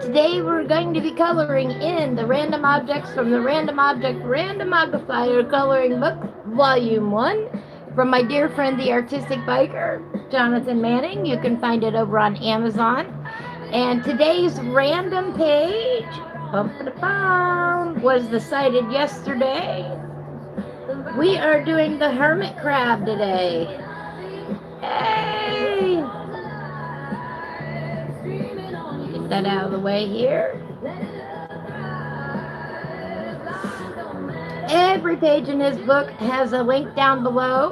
Today we're going to be coloring in the random objects from the Random Object Randomogrifier Coloring Book, Volume 1, from my dear friend the artistic biker, Jonathan Manning. You can find it over on Amazon. And today's random page, was decided yesterday. We are doing the Hermit Crab today. Hey! Get that out of the way here. Every page in his book has a link down below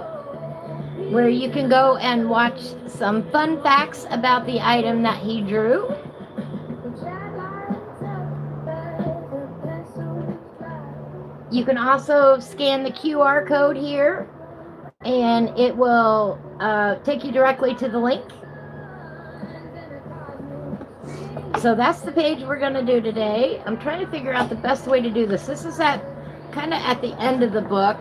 where you can go and watch some fun facts about the item that he drew. You can also scan the QR code here and it will take you directly to the link. So that's the page we're going to do today. I'm trying to figure out the best way to do this. This is kind of at the end of the book.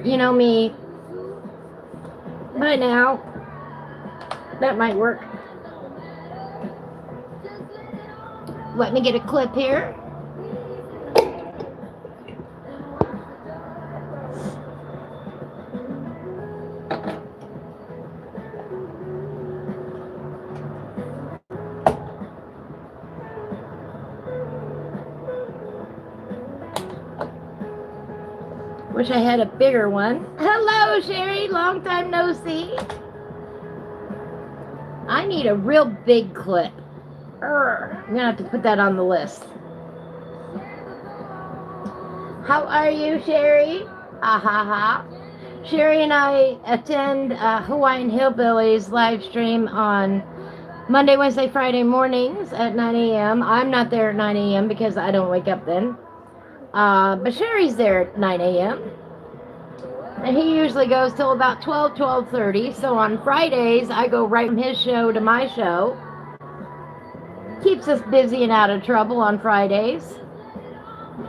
You know me by now. That might work. Let me get a clip here. Wish I had a bigger one. Hello, Sherry. Long time no see. I need a real big clip. I'm going to have to put that on the list. How are you, Sherry? Sherry and I attend Hawaiian Hillbillies live stream on Monday, Wednesday, Friday mornings at 9 a.m. I'm not there at 9 a.m. because I don't wake up then. But Sherry's there at 9 a.m. And he usually goes till about 12:30. So on Fridays, I go right from his show to my show. Keeps us busy and out of trouble on Fridays.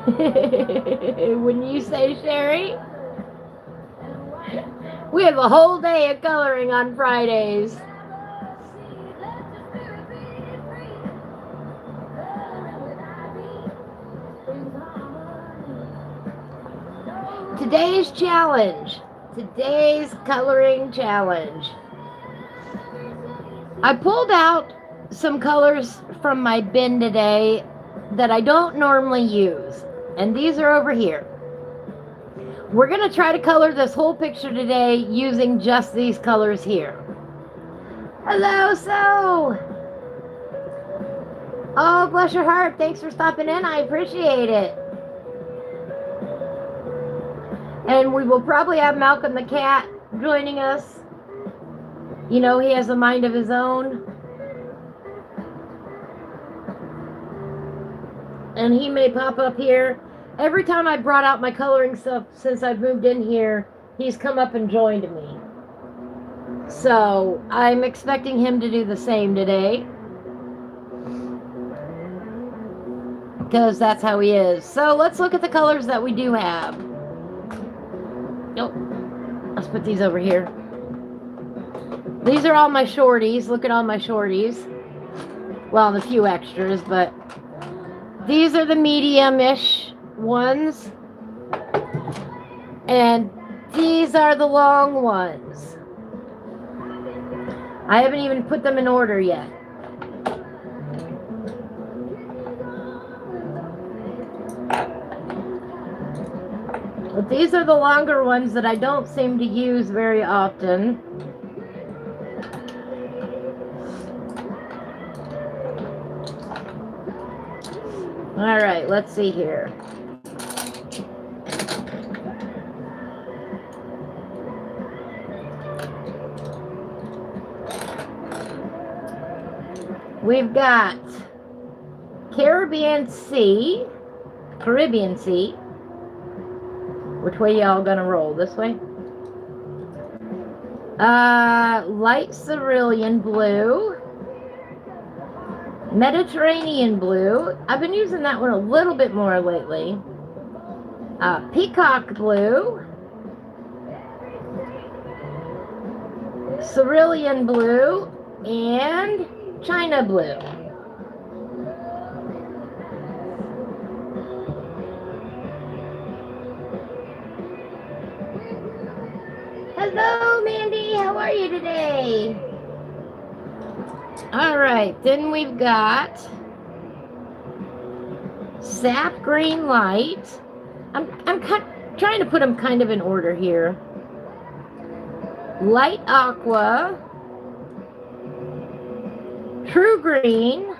Wouldn't you say, Sherry? We have a whole day of coloring on Fridays. Today's challenge. Today's coloring challenge. I pulled out some colors from my bin today that I don't normally use, and these are over here. We're going to try to color this whole picture today using just these colors here. Hello, So. Oh, bless your heart. Thanks for stopping in. I appreciate it. And we will probably have Malcom the Cat joining us. You know, he has a mind of his own. And he may pop up here. Every time I brought out my coloring stuff since I've moved in here, he's come up and joined me. So I'm expecting him to do the same today, because that's how he is. So let's look at the colors that we do have. Nope. Let's put these over here. These are all my shorties. Look at all my shorties. Well, the few extras, but these are the medium-ish ones. And these are the long ones. I haven't even put them in order yet. But these are the longer ones that I don't seem to use very often. All right, let's see here. We've got Caribbean Sea. Which way y'all gonna roll? This way? Light cerulean blue. Mediterranean blue. I've been using that one a little bit more lately. Peacock blue. Cerulean blue. and China blue. Hello, Mandy. How are you today? All right, then we've got sap green light. I'm trying to put them kind of in order here. Light aqua, true green,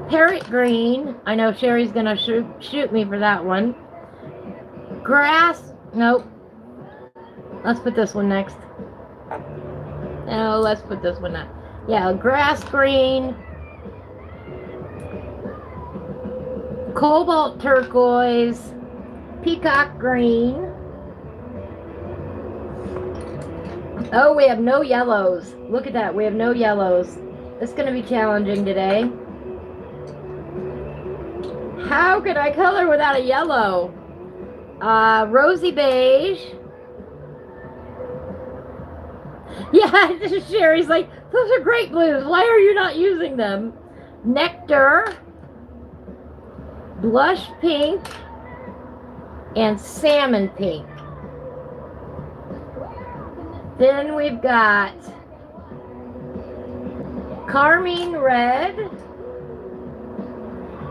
parrot green. I know Sherry's gonna shoot me for that one. Grass, nope. Let's put this one next. No, let's put this one next. Yeah, grass green, cobalt turquoise, peacock green. Oh, we have no yellows. Look at that. We have no yellows. It's going to be challenging today. How could I color without a yellow? Rosy beige. Yeah, Sherry's like, those are great blues. Why are you not using them? Nectar, blush pink, and salmon pink. Then we've got carmine red,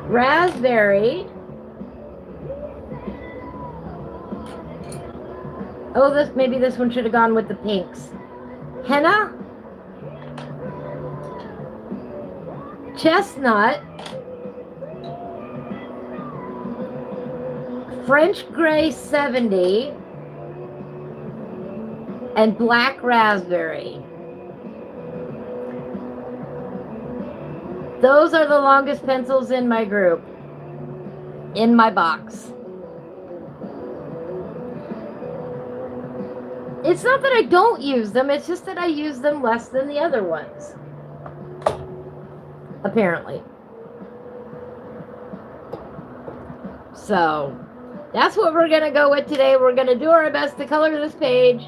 raspberry. Oh, maybe this one should have gone with the pinks. Henna, chestnut, French gray 70, and black raspberry. Those are the longest pencils in my group, in my box. It's not that I don't use them, it's just that I use them less than the other ones. Apparently. So, that's what we're going to go with today. We're going to do our best to color this page.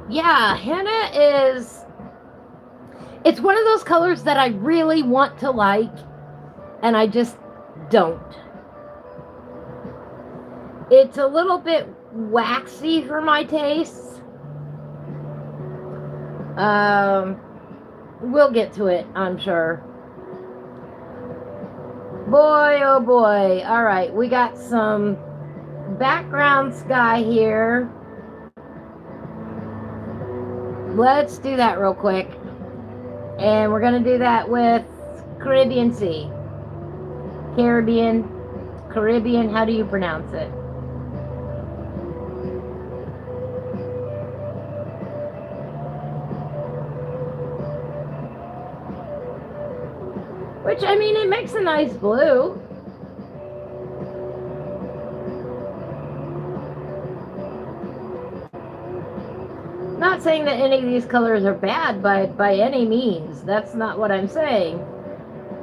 Yeah, henna is, it's one of those colors that I really want to like, and I just don't. It's a little bit waxy for my tastes. We'll get to it, I'm sure. Boy, oh boy. All right, we got some background sky here. Let's do that real quick. And we're going to do that with Caribbean Sea. Caribbean, how do you pronounce it? Which, I mean, it makes a nice blue. Not saying that any of these colors are bad by any means. That's not what I'm saying.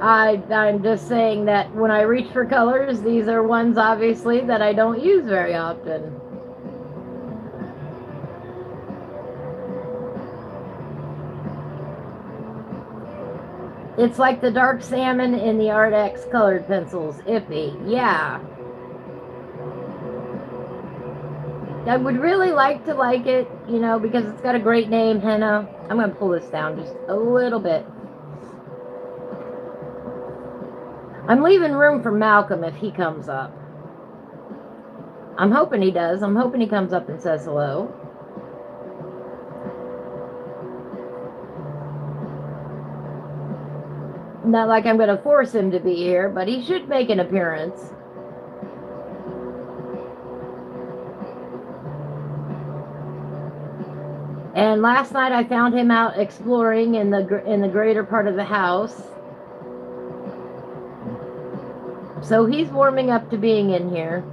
I'm just saying that when I reach for colors, these are ones obviously that I don't use very often. It's like the dark salmon in the Art X colored pencils. Iffy. Yeah. I would really like to like it, you know, because it's got a great name, henna. I'm going to pull this down just a little bit. I'm leaving room for Malcolm if he comes up. I'm hoping he does. I'm hoping he comes up and says hello. Not like I'm going to force him to be here, but he should make an appearance. And last night I found him out exploring in the greater part of the house. So he's warming up to being in here.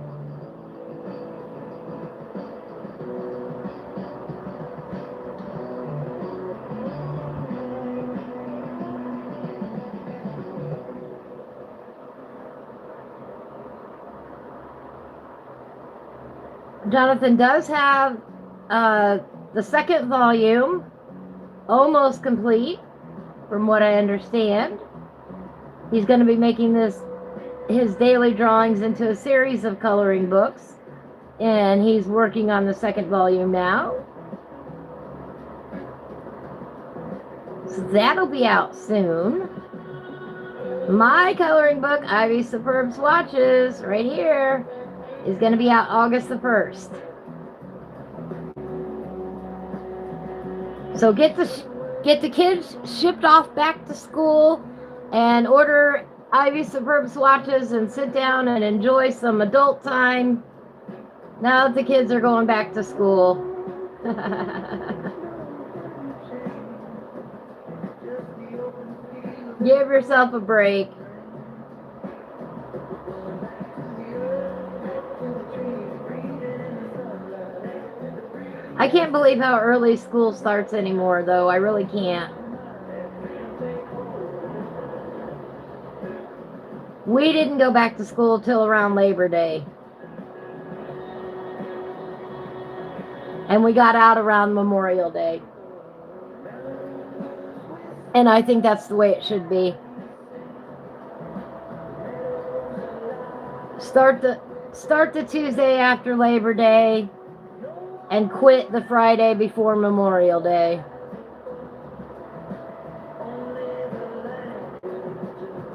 Jonathan does have the second volume almost complete, from what I understand. He's going to be making his daily drawings into a series of coloring books, and he's working on the second volume now. So that'll be out soon. My coloring book, Ivy Superb Swatches, right here, is going to be out August the 1st. So get the kids shipped off back to school and order Ivy Superb Swatches and sit down and enjoy some adult time now that the kids are going back to school. Give yourself a break. I can't believe how early school starts anymore, though. I really can't. We didn't go back to school till around Labor Day. And we got out around Memorial Day. And I think that's the way it should be. Start the Tuesday after Labor Day and quit the Friday before Memorial Day.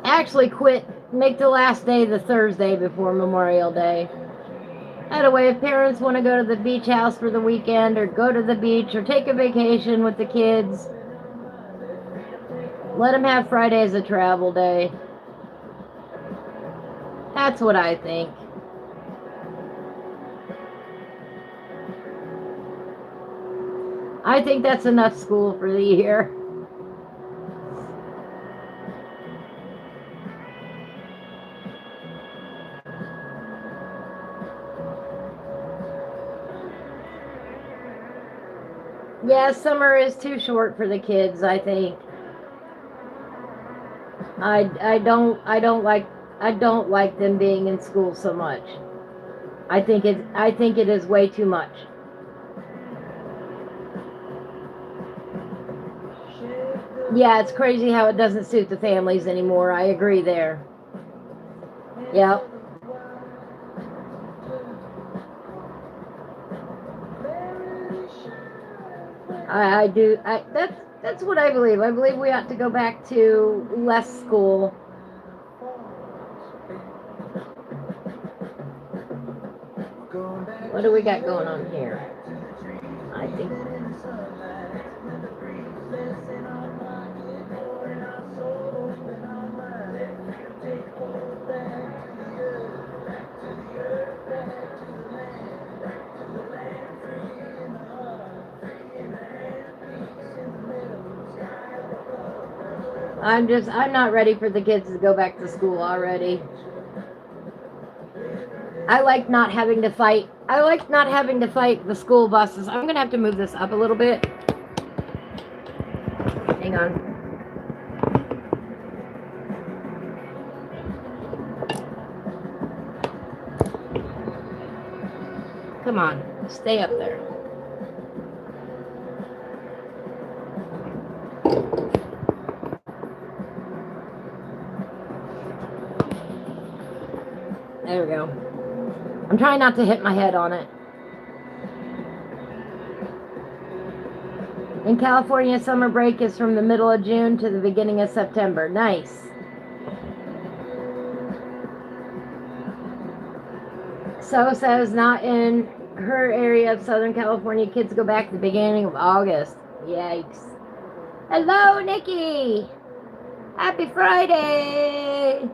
Actually quit, make the last day the Thursday before Memorial Day. That way, if parents want to go to the beach house for the weekend or go to the beach or take a vacation with the kids, let them have Friday as a travel day. That's what I think. I think that's enough school for the year. Yeah, summer is too short for the kids, I think. I don't like them being in school so much. I think it is way too much. Yeah, it's crazy how it doesn't suit the families anymore. I agree there. Yep. I do. That's what I believe. I believe we ought to go back to less school. What do we got going on here? I think. I'm not ready for the kids to go back to school already. I like not having to fight the school buses. I'm going to have to move this up a little bit. Hang on. Come on, stay up there. There we go. I'm trying not to hit my head on it. In California, summer break is from the middle of June to the beginning of September. Nice. So says not in her area of Southern California. Kids go back at the beginning of August. Yikes. Hello, Nikki. Happy Friday.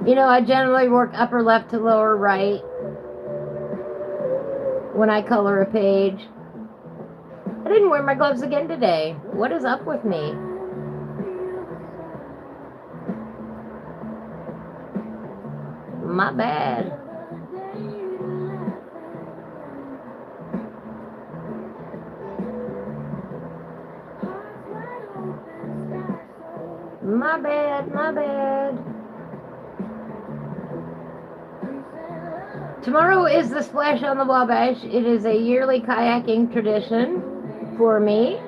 You know, I generally work upper left to lower right when I color a page. I didn't wear my gloves again today. What is up with me? My bad. My bad, my bad. Tomorrow is the Splash on the Wabash. It is a yearly kayaking tradition for me.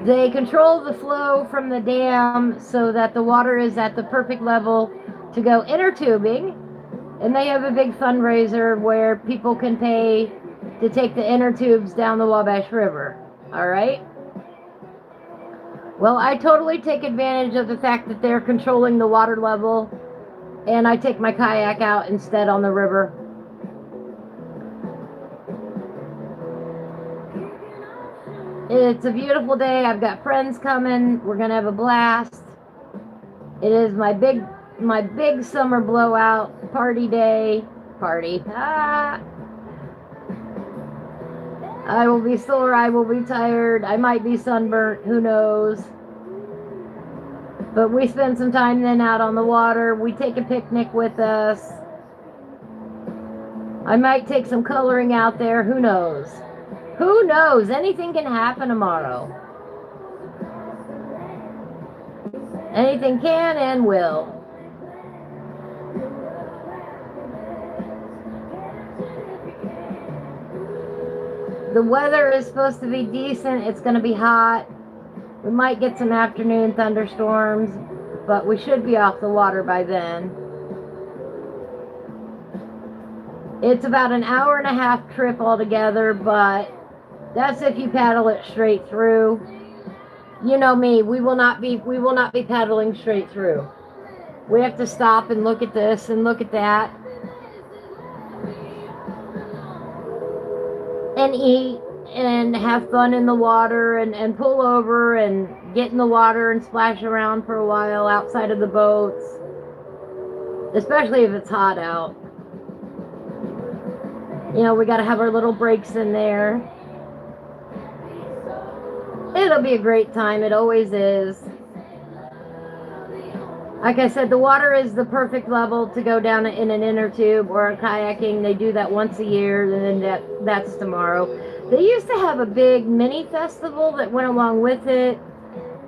They control the flow from the dam so that the water is at the perfect level to go inner tubing. And they have a big fundraiser where people can pay to take the inner tubes down the Wabash River. All right? Well, I totally take advantage of the fact that they're controlling the water level, and I take my kayak out instead on the river. It's a beautiful day. I've got friends coming. We're gonna have a blast. It is my big summer blowout party day. Party. Ah. I will be sore. I will be tired. I might be sunburnt. Who knows? But we spend some time then out on the water. We take a picnic with us. I might take some coloring out there. Who knows? Who knows? Anything can happen tomorrow. Anything can and will. The weather is supposed to be decent. It's going to be hot. We might get some afternoon thunderstorms, but we should be off the water by then. It's about an hour and a half trip altogether, but that's if you paddle it straight through. You know me, we will not be paddling straight through. We have to stop and look at this and look at that. And eat and have fun in the water and pull over and get in the water and splash around for a while outside of the boats. Especially if it's hot out. You know, we got to have our little breaks in there. It'll be a great time. It always is. Like I said, the water is the perfect level to go down in an inner tube or kayaking. They do that once a year, and then that's tomorrow. They used to have a big mini festival that went along with it,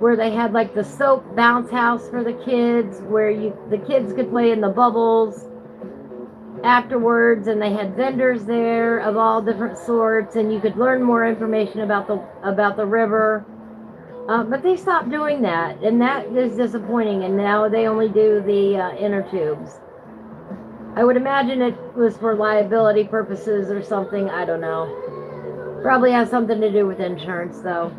where they had like the soap bounce house for the kids, where the kids could play in the bubbles afterwards, and they had vendors there of all different sorts, and you could learn more information about the river. But they stopped doing that, and that is disappointing, and now they only do the inner tubes. I would imagine it was for liability purposes or something. I don't know. Probably has something to do with insurance, though.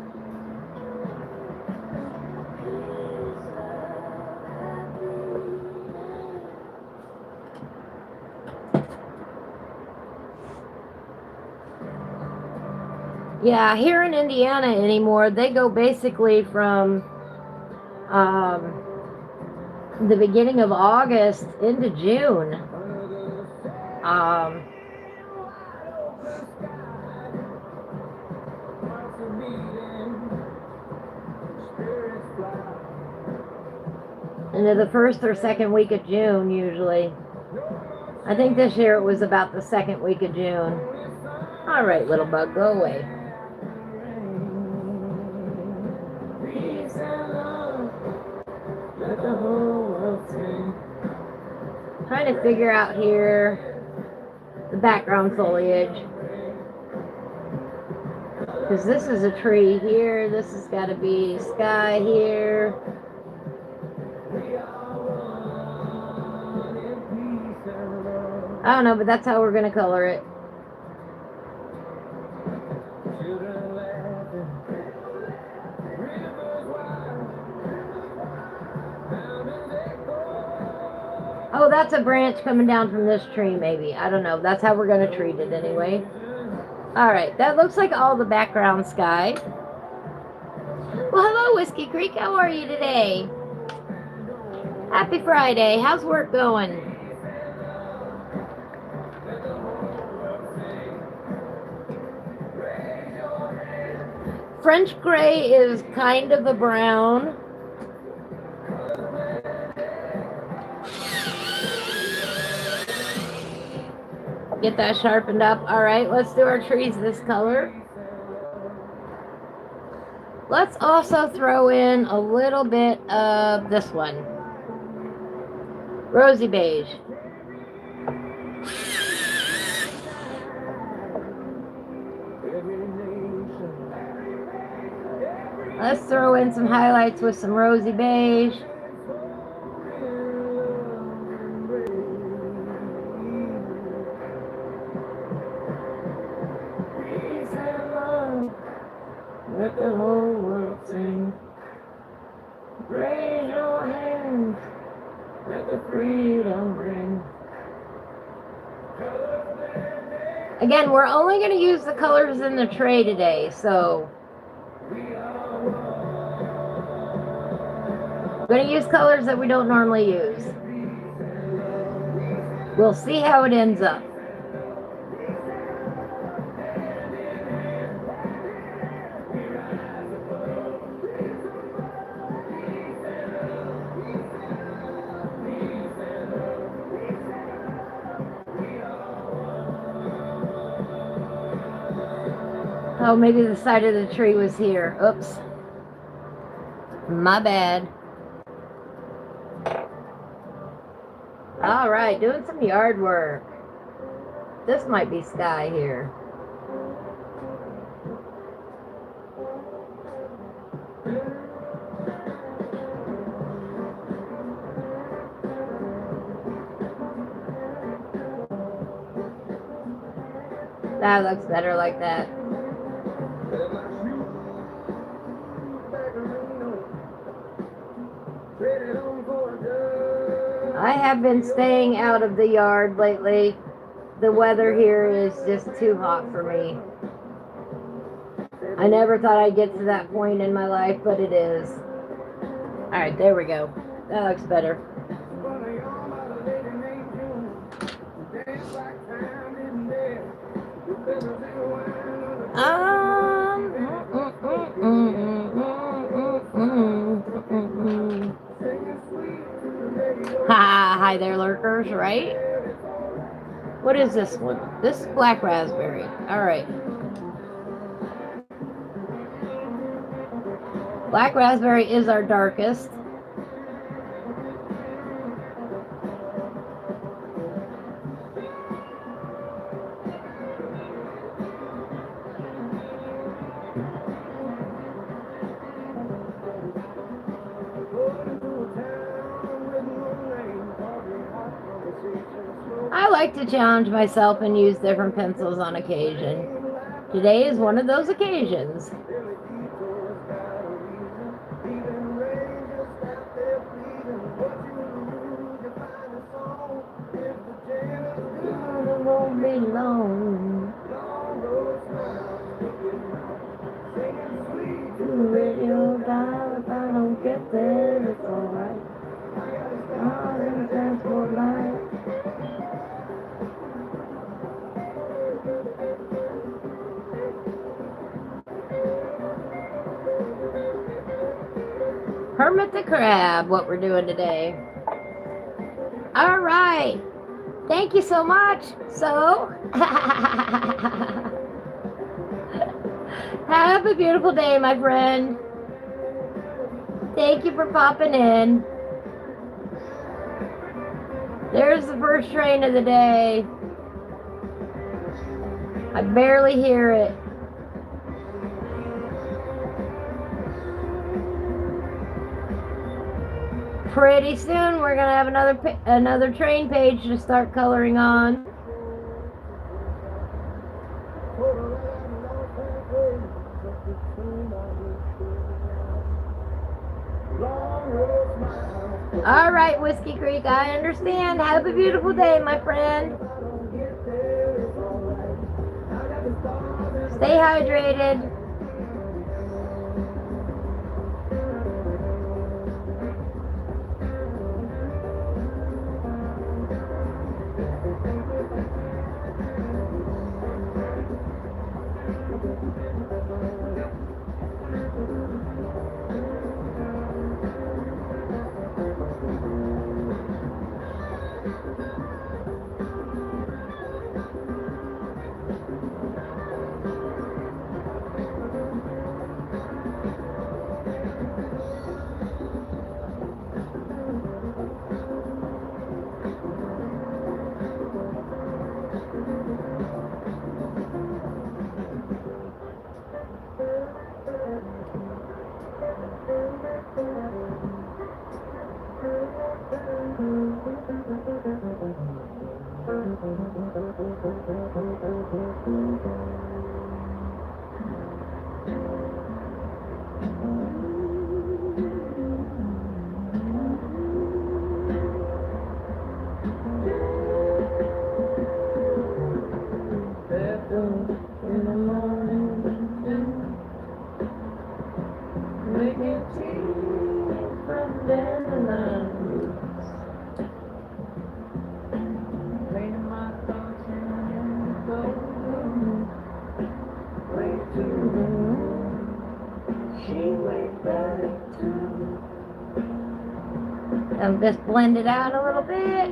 Yeah, here in Indiana anymore, they go basically from the beginning of August into June. Into the first or second week of June, usually. I think this year it was about the second week of June. All right, little bug, go away. Trying to figure out here the background foliage, because this is a tree here. This has got to be sky here. I don't know, but that's how we're going to color it. Oh, that's a branch coming down from this tree, maybe. I don't know. That's how we're going to treat it anyway. All right. That looks like all the background sky. Well, hello, Whiskey Creek. How are you today? Happy Friday. How's work going? French gray is kind of a brown. Get that sharpened up. All right, let's do our trees this color. Let's also throw in a little bit of this one. Rosy beige. Let's throw in some highlights with some rosy beige. Let the whole world sing. Raise your hands. Let the freedom ring. Again, we're only going to use the colors in the tray today, so we're going to use colors that we don't normally use. We'll see how it ends up. Oh, maybe the side of the tree was here. Oops. My bad. All right, doing some yard work. This might be sky here. That looks better like that. I have been staying out of the yard lately. The weather here is just too hot for me. I never thought I'd get to that point in my life, but it is. Alright, there we go. That looks better. Hi there, lurkers, right? What is this one? This is black raspberry. Alright. Black raspberry is our darkest. I like to challenge myself and use different pencils on occasion. Today is one of those occasions. Won't be long. Radio dial, if I don't get there, it's alright. Transport light. Hermit the Crab, what we're doing today. All right. Thank you so much. So, have a beautiful day, my friend. Thank you for popping in. There's the first train of the day. I barely hear it. Pretty soon we're gonna have another train page to start coloring on. All right, Whiskey Creek, I understand. Have a beautiful day, my friend. Stay hydrated. in the morning. Make it tea from dandelions. Painting my thoughts in golden. Way too long. She went back too. I'll just blend it out a little bit.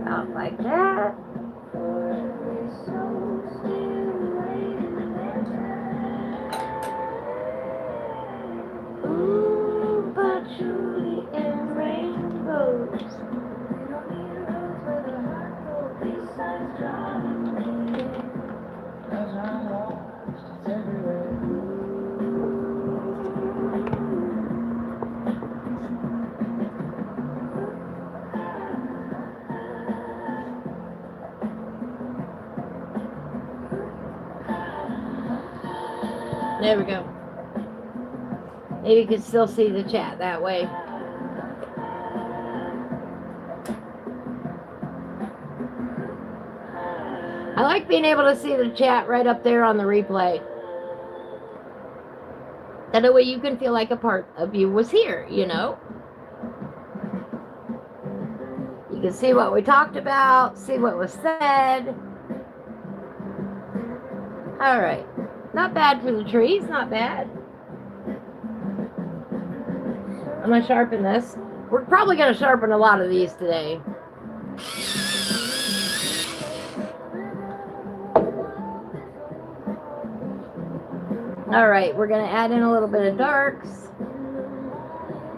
Out like that. Ooh, patchouli and rainbows. There we go. Maybe you can still see the chat that way. I like being able to see the chat right up there on the replay. That way you can feel like a part of you was here, you know? You can see what we talked about, see what was said. All right. Not bad for the trees, not bad. I'm going to sharpen this. We're probably going to sharpen a lot of these today. All right, we're going to add in a little bit of darks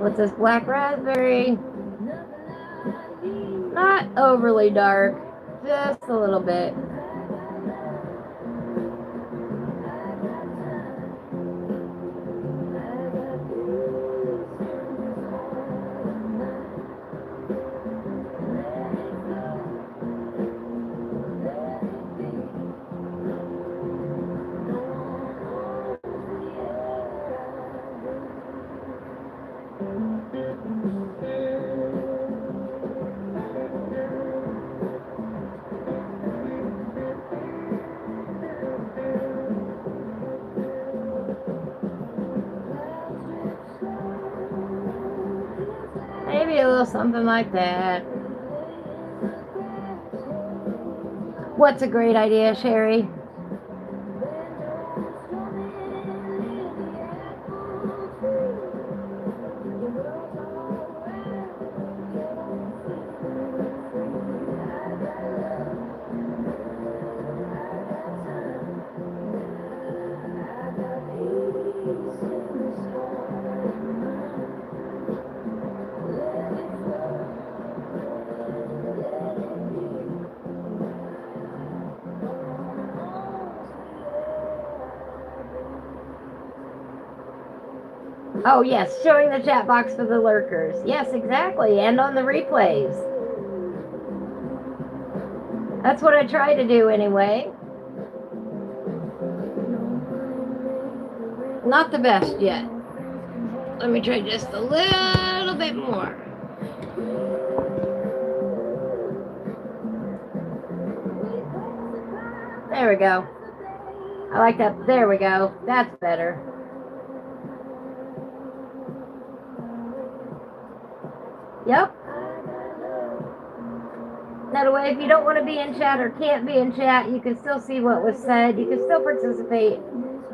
with this black raspberry. Not overly dark, just a little bit. Maybe a little something like that. What's a great idea, Sherry? Oh, yes, showing the chat box for the lurkers. Yes, exactly, and on the replays. That's what I try to do anyway. Not the best yet. Let me try just a little bit more. There we go. I like that. There we go. That's better. Yep. That way, if you don't want to be in chat or can't be in chat, you can still see what was said. You can still participate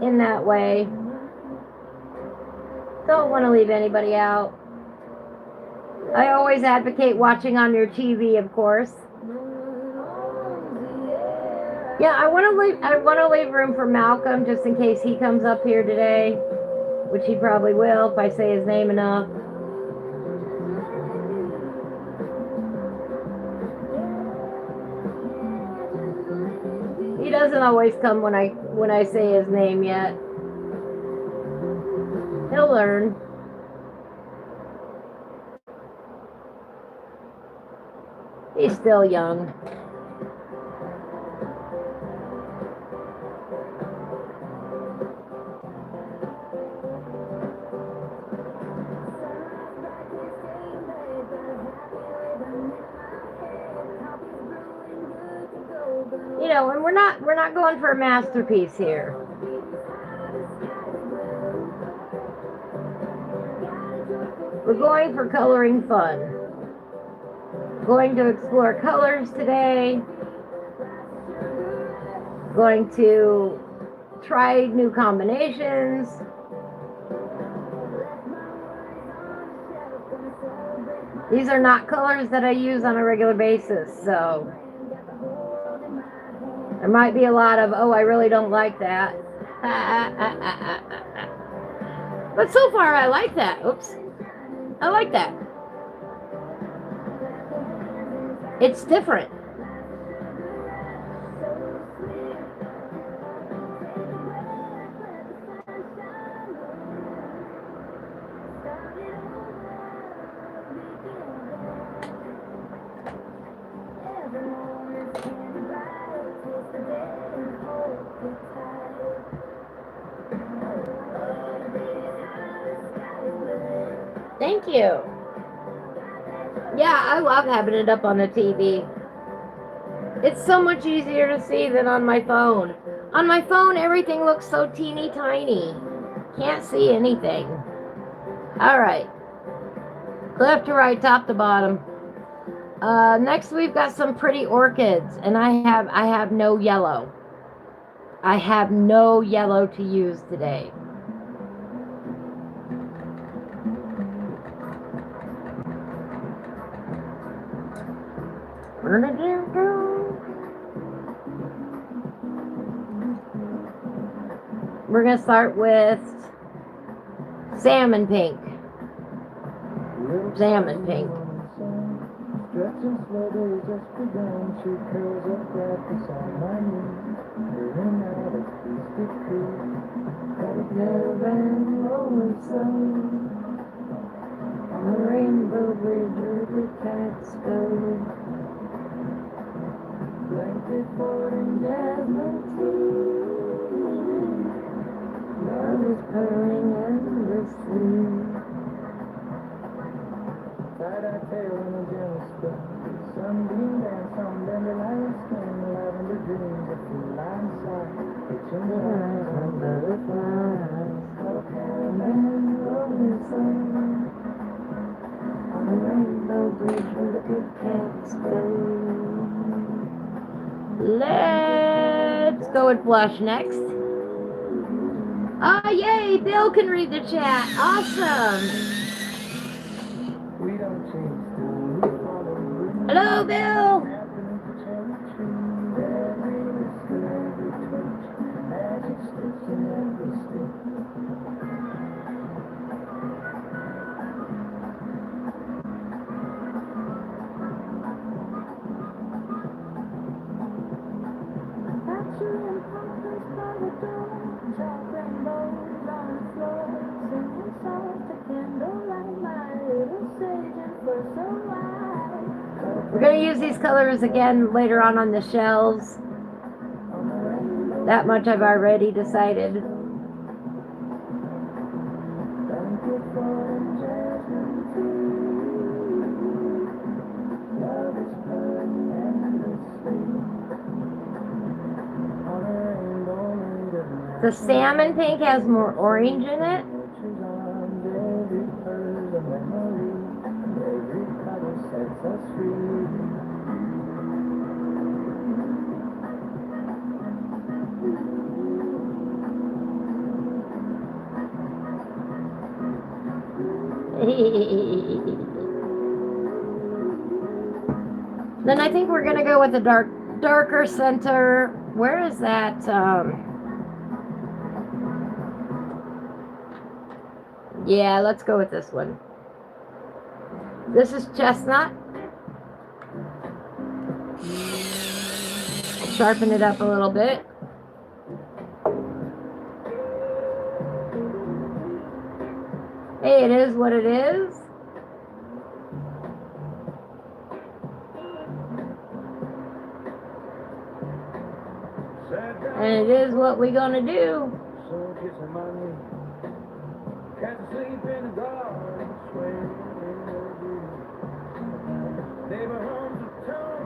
in that way. Don't want to leave anybody out. I always advocate watching on your TV, of course. Yeah, I want to leave room for Malcom just in case he comes up here today, which he probably will if I say his name enough. He doesn't always come when I say his name yet. He'll learn. He's still young. You know, and we're not going for a masterpiece here. We're going for coloring fun. Going to explore colors today. Going to try new combinations. These are not colors that I use on a regular basis, so there might be a lot of, oh, I really don't like that. But so far, I like that. Oops. I like that. It's different. Thank you. Yeah, I love having it up on the TV. It's so much easier to see than on my phone. On my phone, everything looks so teeny tiny. Can't see anything. All right. Left to right, top to bottom. Next, we've got some pretty orchids, and I have no yellow. I have no yellow to use today. We're going to start with salmon pink. Salmon pink. On the rainbow bridge where the cats go. Blanket fort and jasmine tea. Love is purring endlessly. Tie-dye tail in a gemstone. Sunbeam dance on dandelion skin. Lavender dreams of feline sight. Kitchen eyes on butterflies. And rolling sun. On the rainbow bridge where the good cats go. Let's go with blush next. Oh, yay! Bill can read the chat. Awesome. Hello, Bill. We're going to use these colors again later on the shells. That much I've already decided. The salmon pink has more orange in it. Then I think we're going to go with the darker center. Where is that? Yeah, let's go with this one. This is chestnut. Sharpen it up a little bit. Hey, it is what it is. And it is what we're gonna do. Can't sleep in the dark, swaying in the breeze. Neighbor homes of town,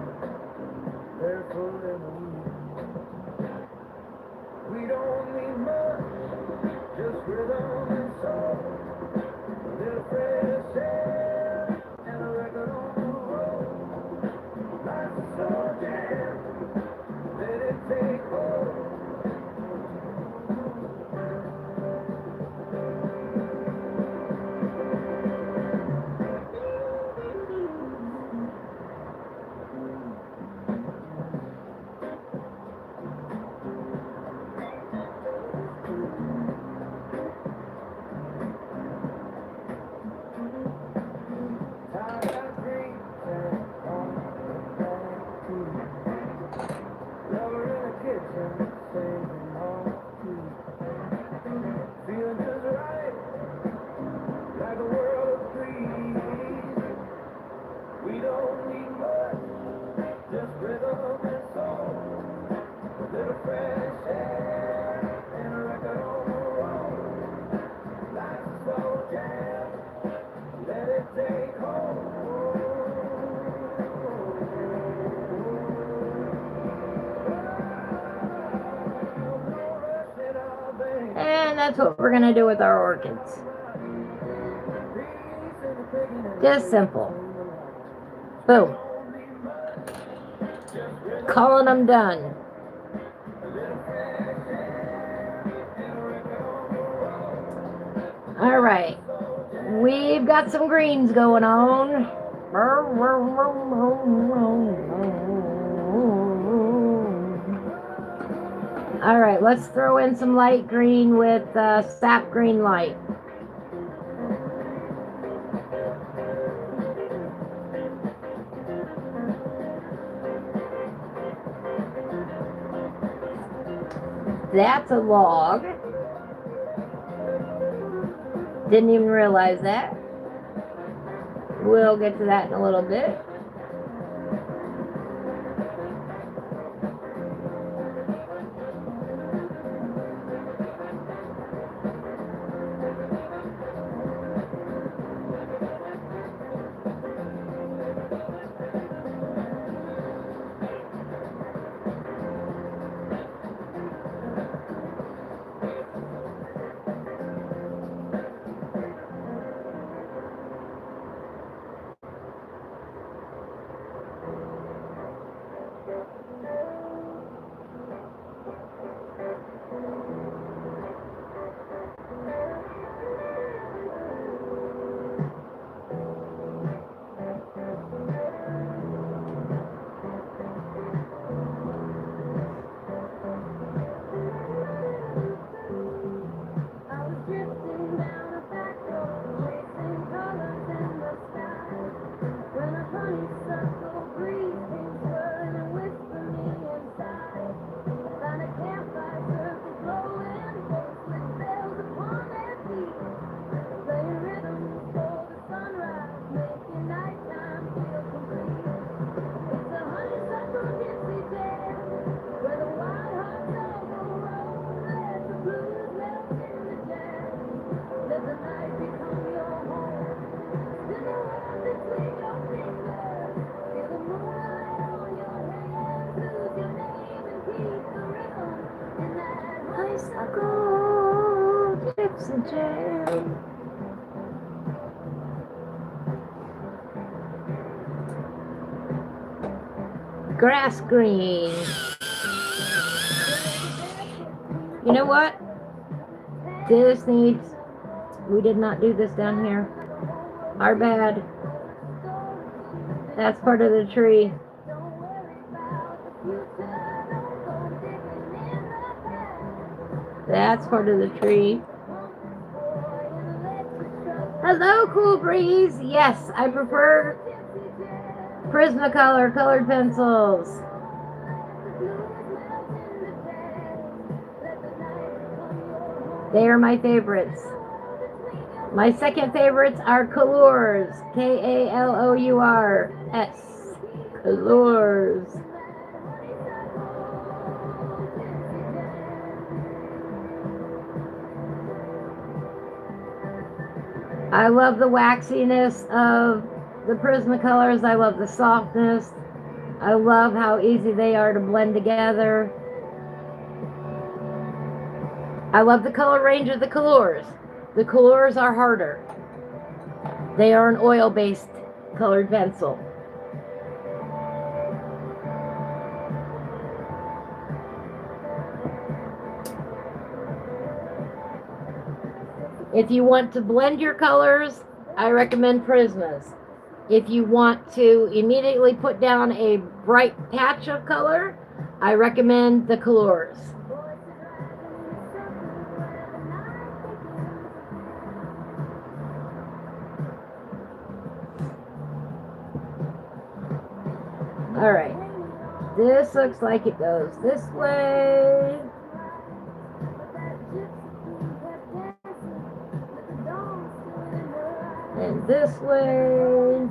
barefoot in the weeds. We don't need much, just rhythm and soul. A little fresh air and a record on the road. Life's a slow jam, let it take hold. And that's what we're going to do with our orchids. Just simple. Boom. Calling them done. All right. We've got some greens going on. All right, let's throw in some light green with sap green light. That's a log. Didn't even realize that. We'll get to that in a little bit. Grass green. You know what? This needs... We did not do this down here. Our bad. That's part of the tree. That's part of the tree. Hello, Cool Breeze. Yes, I prefer Prismacolor colored pencils. They are my favorites. My second favorites are Colors. K-A-L-O-U-R-S. Colors. I love the waxiness of the Prismacolors. I love the softness. I love how easy they are to blend together. I love the color range of the Colors. The Colors are harder. They are an oil-based colored pencil. If you want to blend your colors, I recommend Prismas. If you want to immediately put down a bright patch of color, I recommend the Colors. All right, this looks like it goes this way. And this way.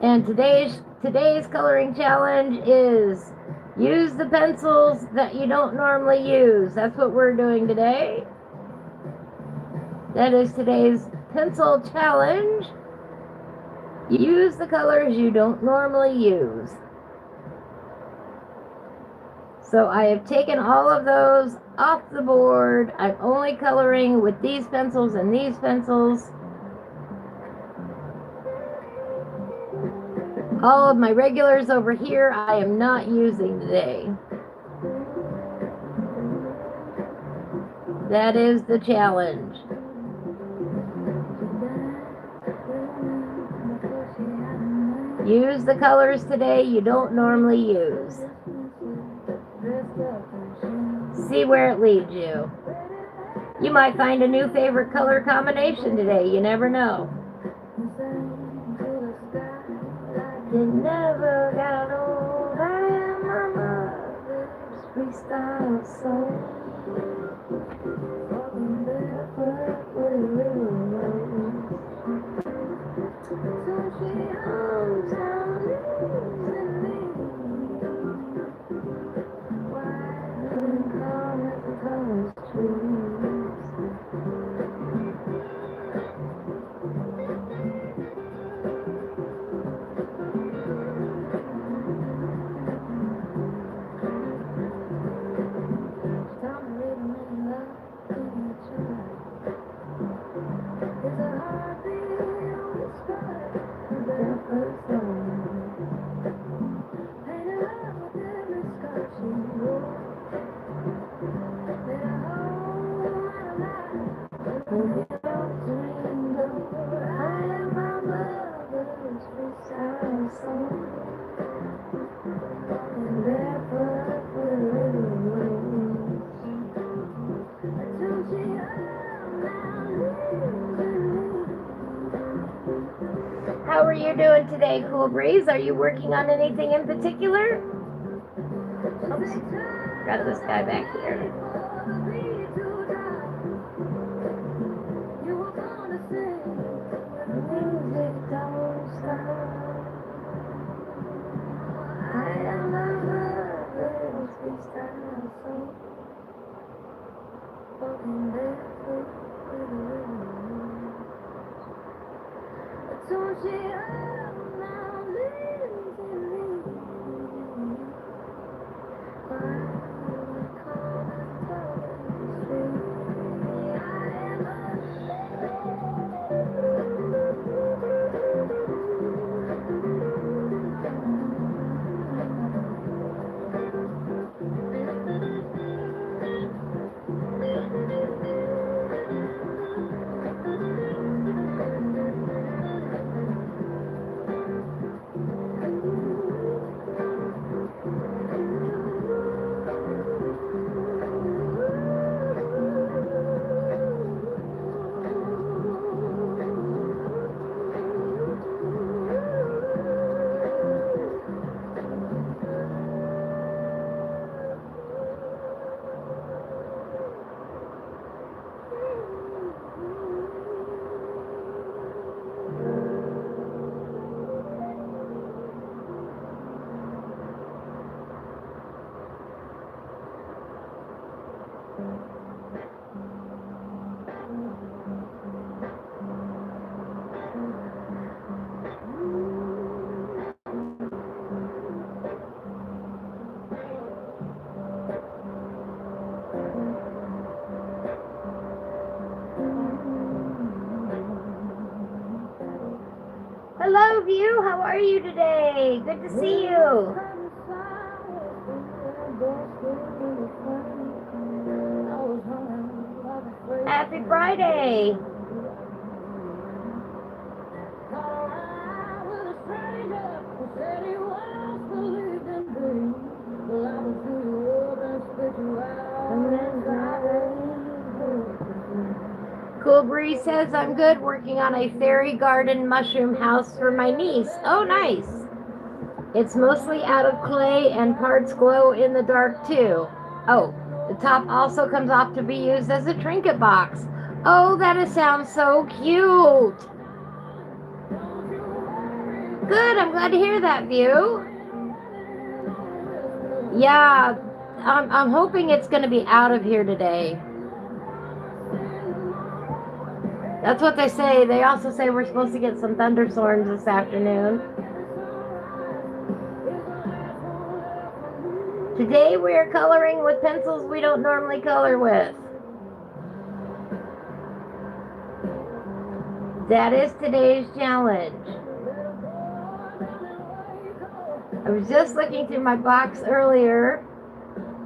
And today's coloring challenge is use the pencils that you don't normally use. That's what we're doing today. That is today's pencil challenge. Use the colors you don't normally use. So I have taken all of those off the board. I'm only coloring with these pencils and these pencils. All of my regulars over here I am not using today. That is the challenge. Use the colors today you don't normally use. See where it leads you. You might find a new favorite color combination today. You never know. You never got old. I am my mother's freestyle soul. Walking barefoot with a little rose. So she hums out losing me. Why didn't call it the colors trees? How are you doing today, Cool Breeze? Are you working on anything in particular? Got this guy back here. Hello, View. How are you today? Good to see you. Happy Friday. Cool Breeze says, I'm good, working on a fairy garden mushroom house for my niece. Oh, nice. It's mostly out of clay and parts glow in the dark too. Oh, the top also comes off to be used as a trinket box. Oh, that sounds so cute. Good, I'm glad to hear that, View. Yeah, I'm hoping it's going to be out of here today. That's what they say. They also say we're supposed to get some thunderstorms this afternoon. Today we are coloring with pencils we don't normally color with. That is today's challenge. I was just looking through my box earlier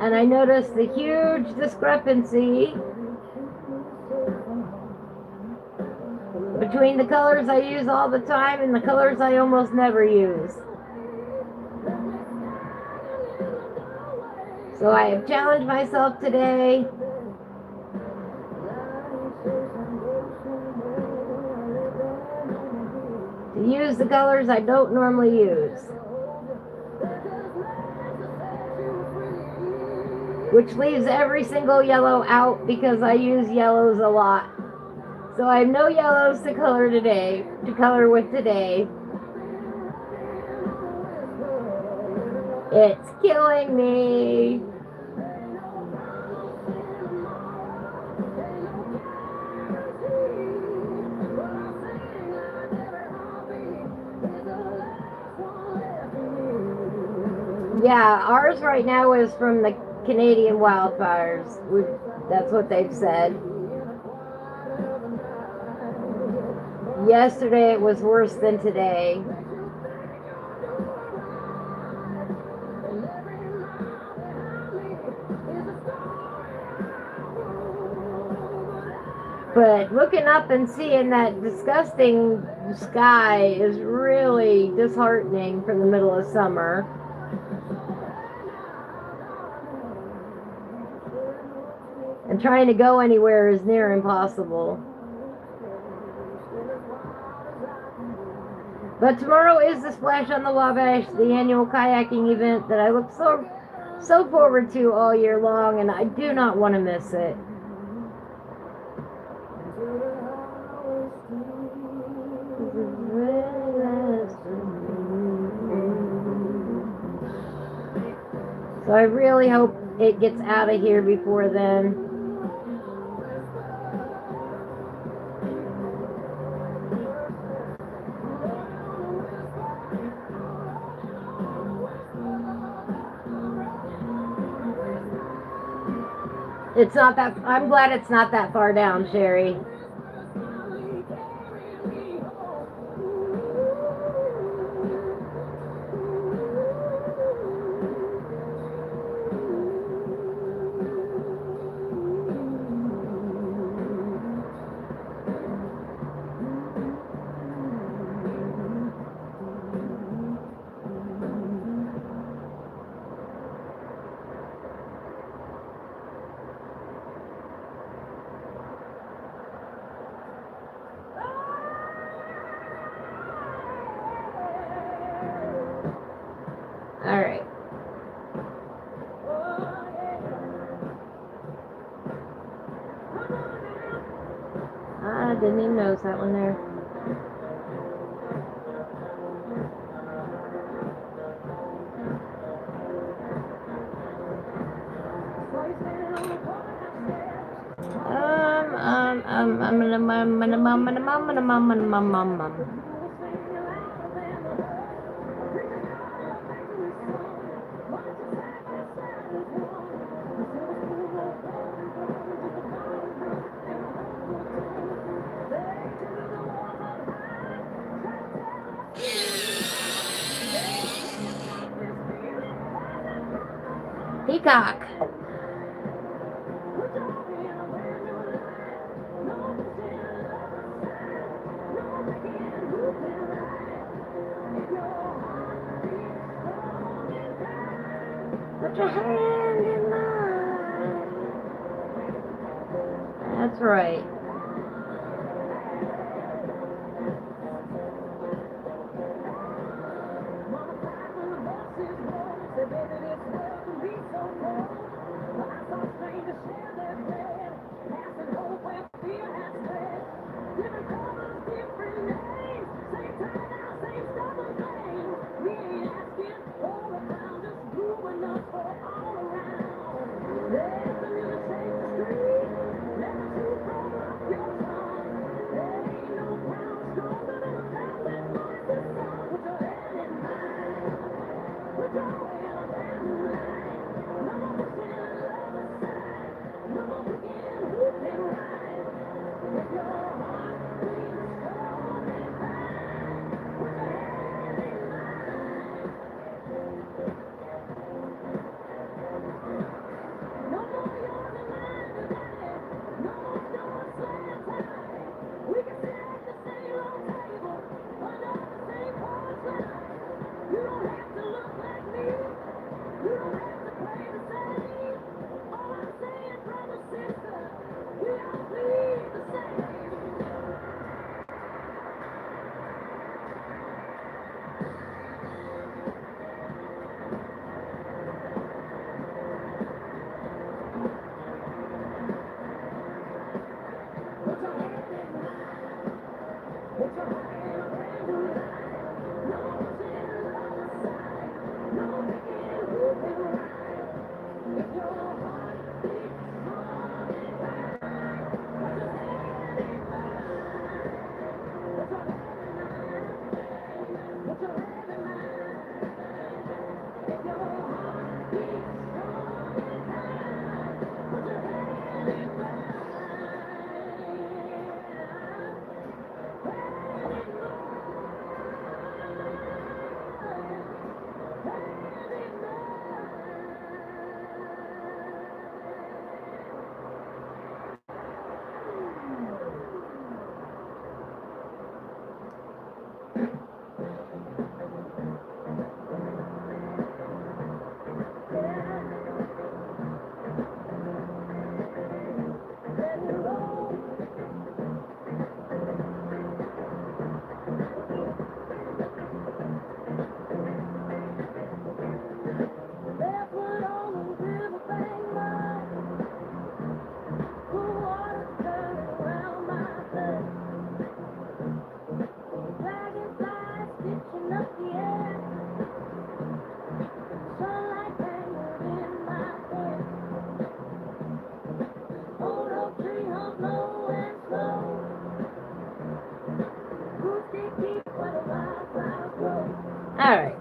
and I noticed the huge discrepancy between the colors I use all the time and the colors I almost never use. So I have challenged myself today to use the colors I don't normally use, which leaves every single yellow out because I use yellows a lot. So I have no yellows to color today, with today. It's killing me. Yeah, ours right now is from the Canadian wildfires. That's what they've said. Yesterday it was worse than today. But looking up and seeing that disgusting sky is really disheartening for the middle of summer. And trying to go anywhere is near impossible. But tomorrow is the Splash on the Wabash, the annual kayaking event that I look so so forward to all year long, and I do not want to miss it. So I really hope it gets out of here before then. It's not that, I'm glad it's not that far down, Sherry. All right. I didn't even notice that one there. Peacock. Put your hand in mine. That's right.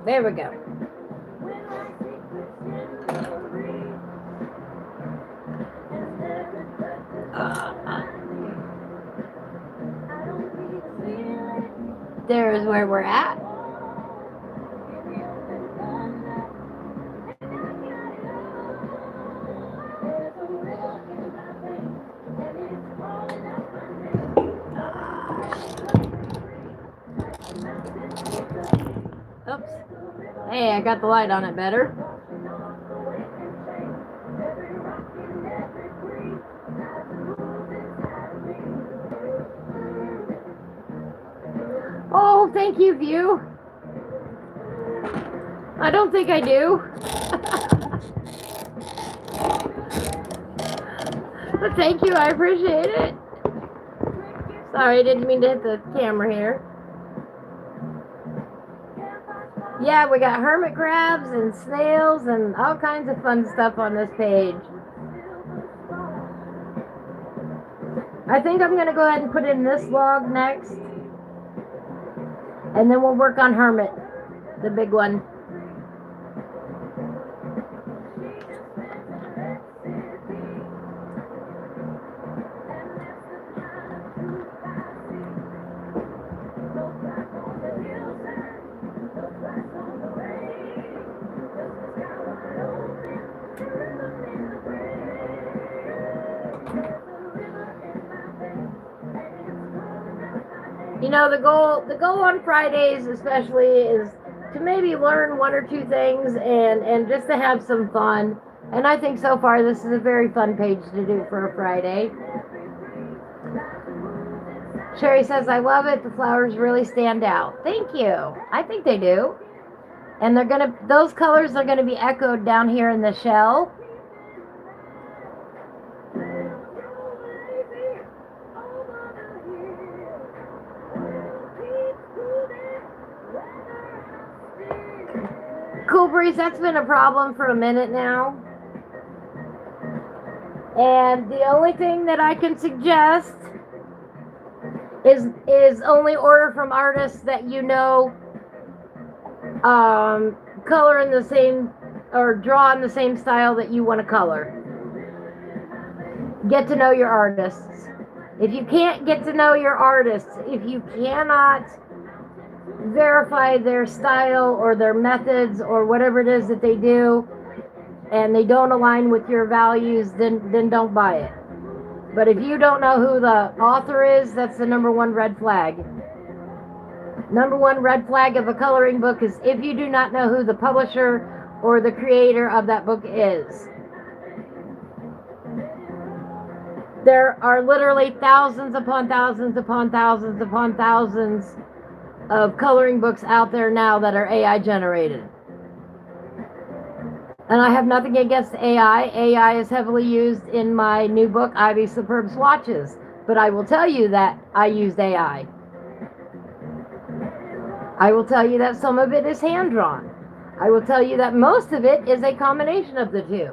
There we go. There's where we're at. Oops. Hey, I got the light on it better. Oh, thank you, View. I don't think I do. But thank you, I appreciate it. Sorry, I didn't mean to hit the camera here. Yeah, we got hermit crabs and snails and all kinds of fun stuff on this page. I think I'm going to go ahead and put in this log next. And then we'll work on Hermit, the big one. You know, the goal on Fridays especially is to maybe learn one or two things and just to have some fun. And I think so far this is a very fun page to do for a Friday. Sherry says, I love it. The flowers really stand out. Thank you. I think they do. And those colors are gonna be echoed down here in the shell. Cool Breeze, that's been a problem for a minute now. And the only thing that I can suggest is only order from artists that you know color in the same or draw in the same style that you want to color. Get to know your artists. If you can't get to know your artists, if you cannot verify their style or their methods or whatever it is that they do, and they don't align with your values, then don't buy it. But if you don't know who the author is, that's the number one red flag. Number one red flag of a coloring book is if you do not know who the publisher or the creator of that book is. There are literally thousands upon thousands upon thousands upon thousands of coloring books out there now that are AI generated. And I have nothing against AI. AI is heavily used in my new book, Ivy's Superb Swatches. But I will tell you that I used AI. I will tell you that some of it is hand-drawn. I will tell you that most of it is a combination of the two.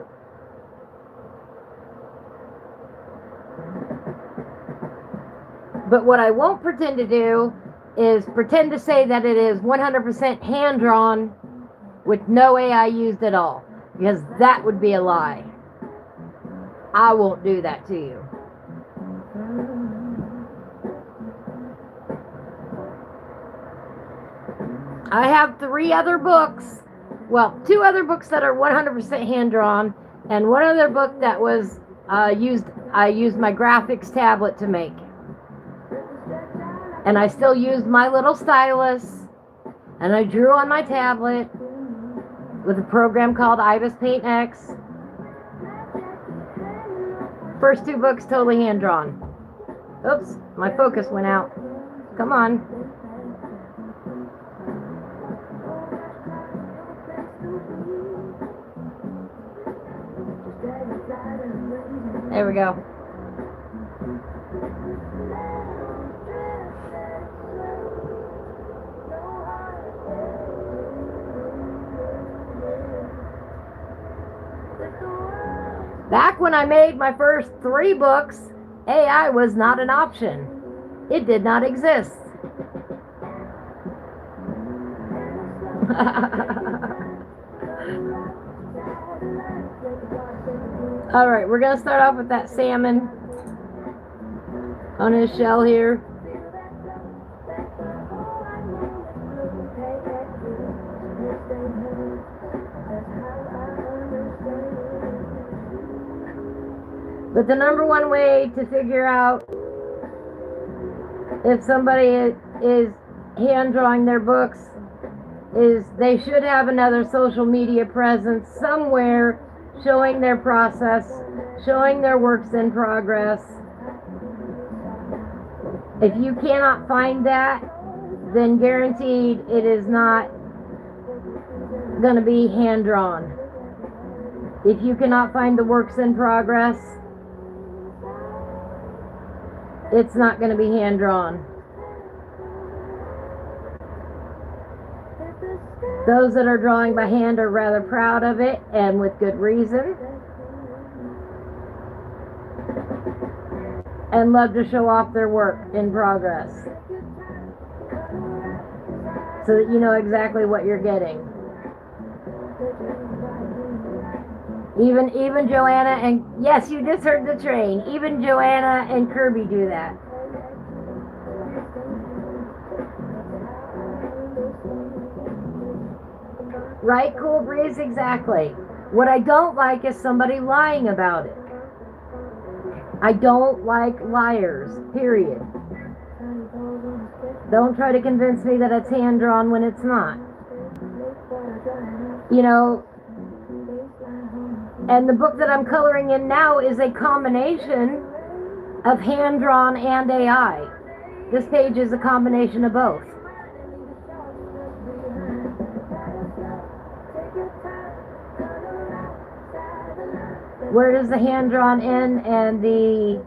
But what I won't pretend to do is pretend to say that it is 100% hand-drawn with no AI used at all, because that would be a lie. I won't do that to you. I have 3 other books, well, 2 other books that are 100% hand-drawn, and 1 other book that was I used my graphics tablet to make. And I still used my little stylus, and I drew on my tablet with a program called Ibis Paint X. First 2 books totally hand-drawn. Oops, my focus went out. Come on. There we go. Back when I made my first 3 books, AI was not an option. It did not exist. All right, we're going to start off with that salmon on his shell here. But the number one way to figure out if somebody is hand drawing their books is they should have another social media presence somewhere showing their process, showing their works in progress. If you cannot find that, then guaranteed it is not going to be hand drawn. If you cannot find the works in progress, it's not going to be hand drawn. Those that are drawing by hand are rather proud of it, and with good reason, and love to show off their work in progress so that you know exactly what you're getting. Even Joanna and, yes, you just heard the train, even Joanna and Kirby do that. Right, Cool Breeze? Exactly. What I don't like is somebody lying about it. I don't like liars, period. Don't try to convince me that it's hand-drawn when it's not. You know, and the book that I'm coloring in now is a combination of hand-drawn and AI. This page is a combination of both. Where does the hand-drawn end and the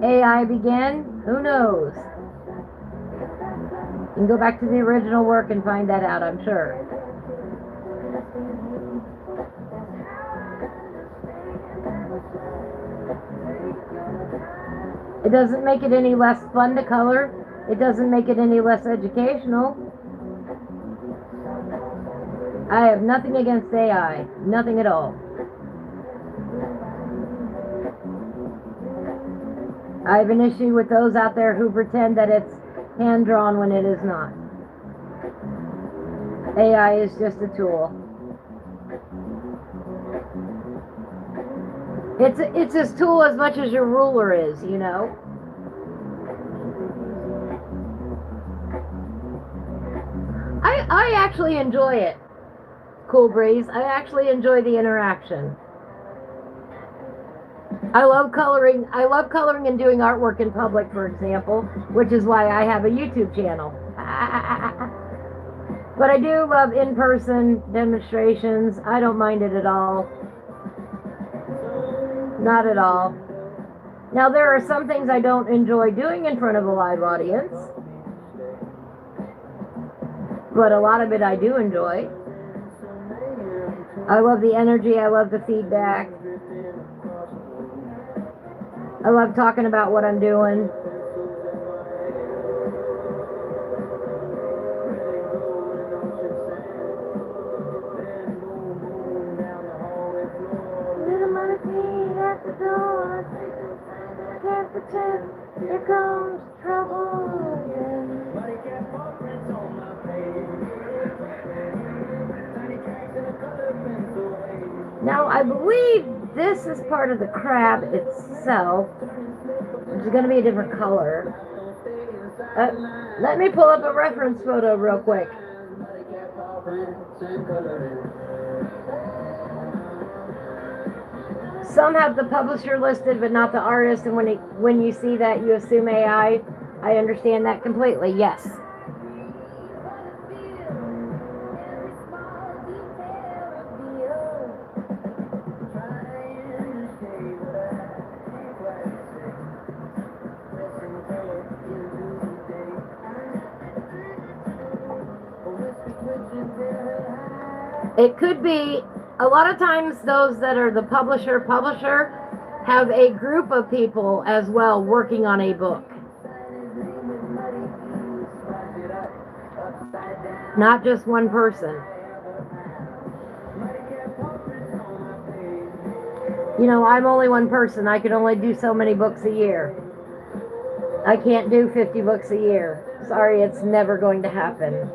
AI begin? Who knows? You can go back to the original work and find that out, I'm sure. It doesn't make it any less fun to color. It doesn't make it any less educational. I have nothing against AI. Nothing at all. I have an issue with those out there who pretend that it's hand-drawn when it is not. AI is just a tool. It's a tool as much as your ruler is, you know. I actually enjoy it, Cool Breeze. I actually enjoy the interaction. I love coloring and doing artwork in public, for example, which is why I have a YouTube channel. But I do love in-person demonstrations. I don't mind it at all. Not at all. Now, there are some things I don't enjoy doing in front of a live audience, but a lot of it I do enjoy. I love the energy. I love the feedback. I love talking about what I'm doing. Little monkey at the door, can't pretend, here comes trouble again. Now, I believe this is part of the crab itself, which is going to be a different color. Let me pull up a reference photo real quick. Some have the publisher listed, but not the artist, and when you see that, you assume AI. I understand that completely, yes. It could be, a lot of times those that are the publisher have a group of people as well working on a book. Not just one person. You know, I'm only one person. I can only do so many books a year. I can't do 50 books a year. Sorry, it's never going to happen.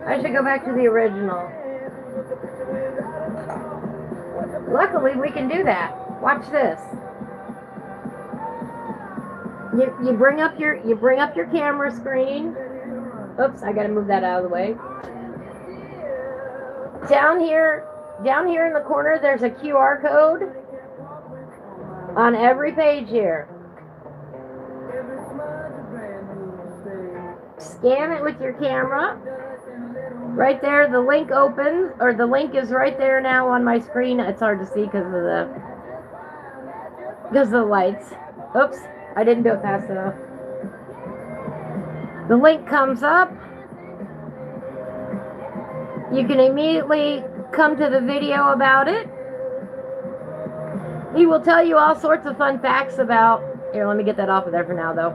I should go back to the original. Luckily, we can do that. Watch this. You bring up your camera screen. Oops, I gotta move that out of the way. Down here in the corner, there's a QR code on every page here. Scan it with your camera. Right there, the link opens, or the link is right there now on my screen. It's hard to see because of the lights. Oops, I didn't do it fast enough. The link comes up. You can immediately come to the video about it. He will tell you all sorts of fun facts about... Here, let me get that off of there for now, though.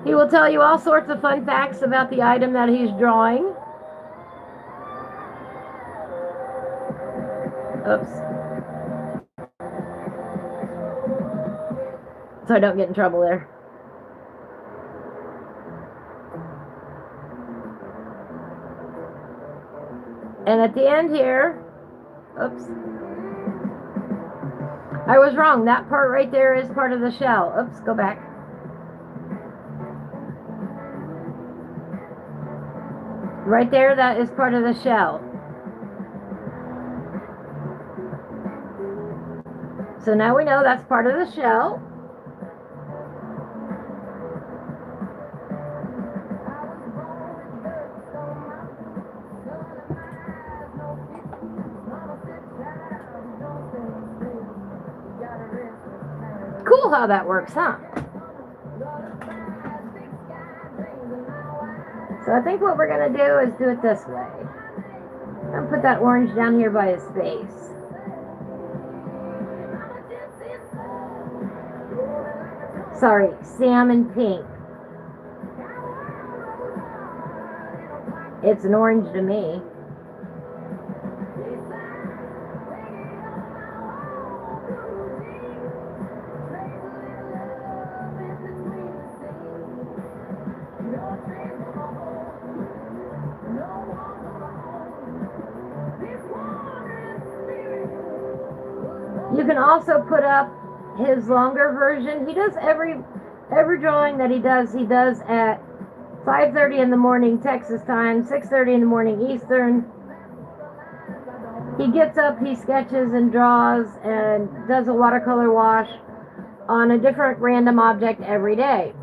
He will tell you all sorts of fun facts about the item that he's drawing. Oops. So I don't get in trouble there. And at the end here, oops, I was wrong. That part right there is part of the shell. Oops, go back. Right there, that is part of the shell. So now we know that's part of the shell. Cool how that works, huh? So I think what we're going to do is do it this way. I'll put that orange down here by his face. Sorry, salmon pink. It's an orange to me. You can also put up his longer version. He does every drawing that he does at 5:30 in the morning Texas time, 6:30 in the morning Eastern. He gets up, he sketches and draws and does a watercolor wash on a different random object every day.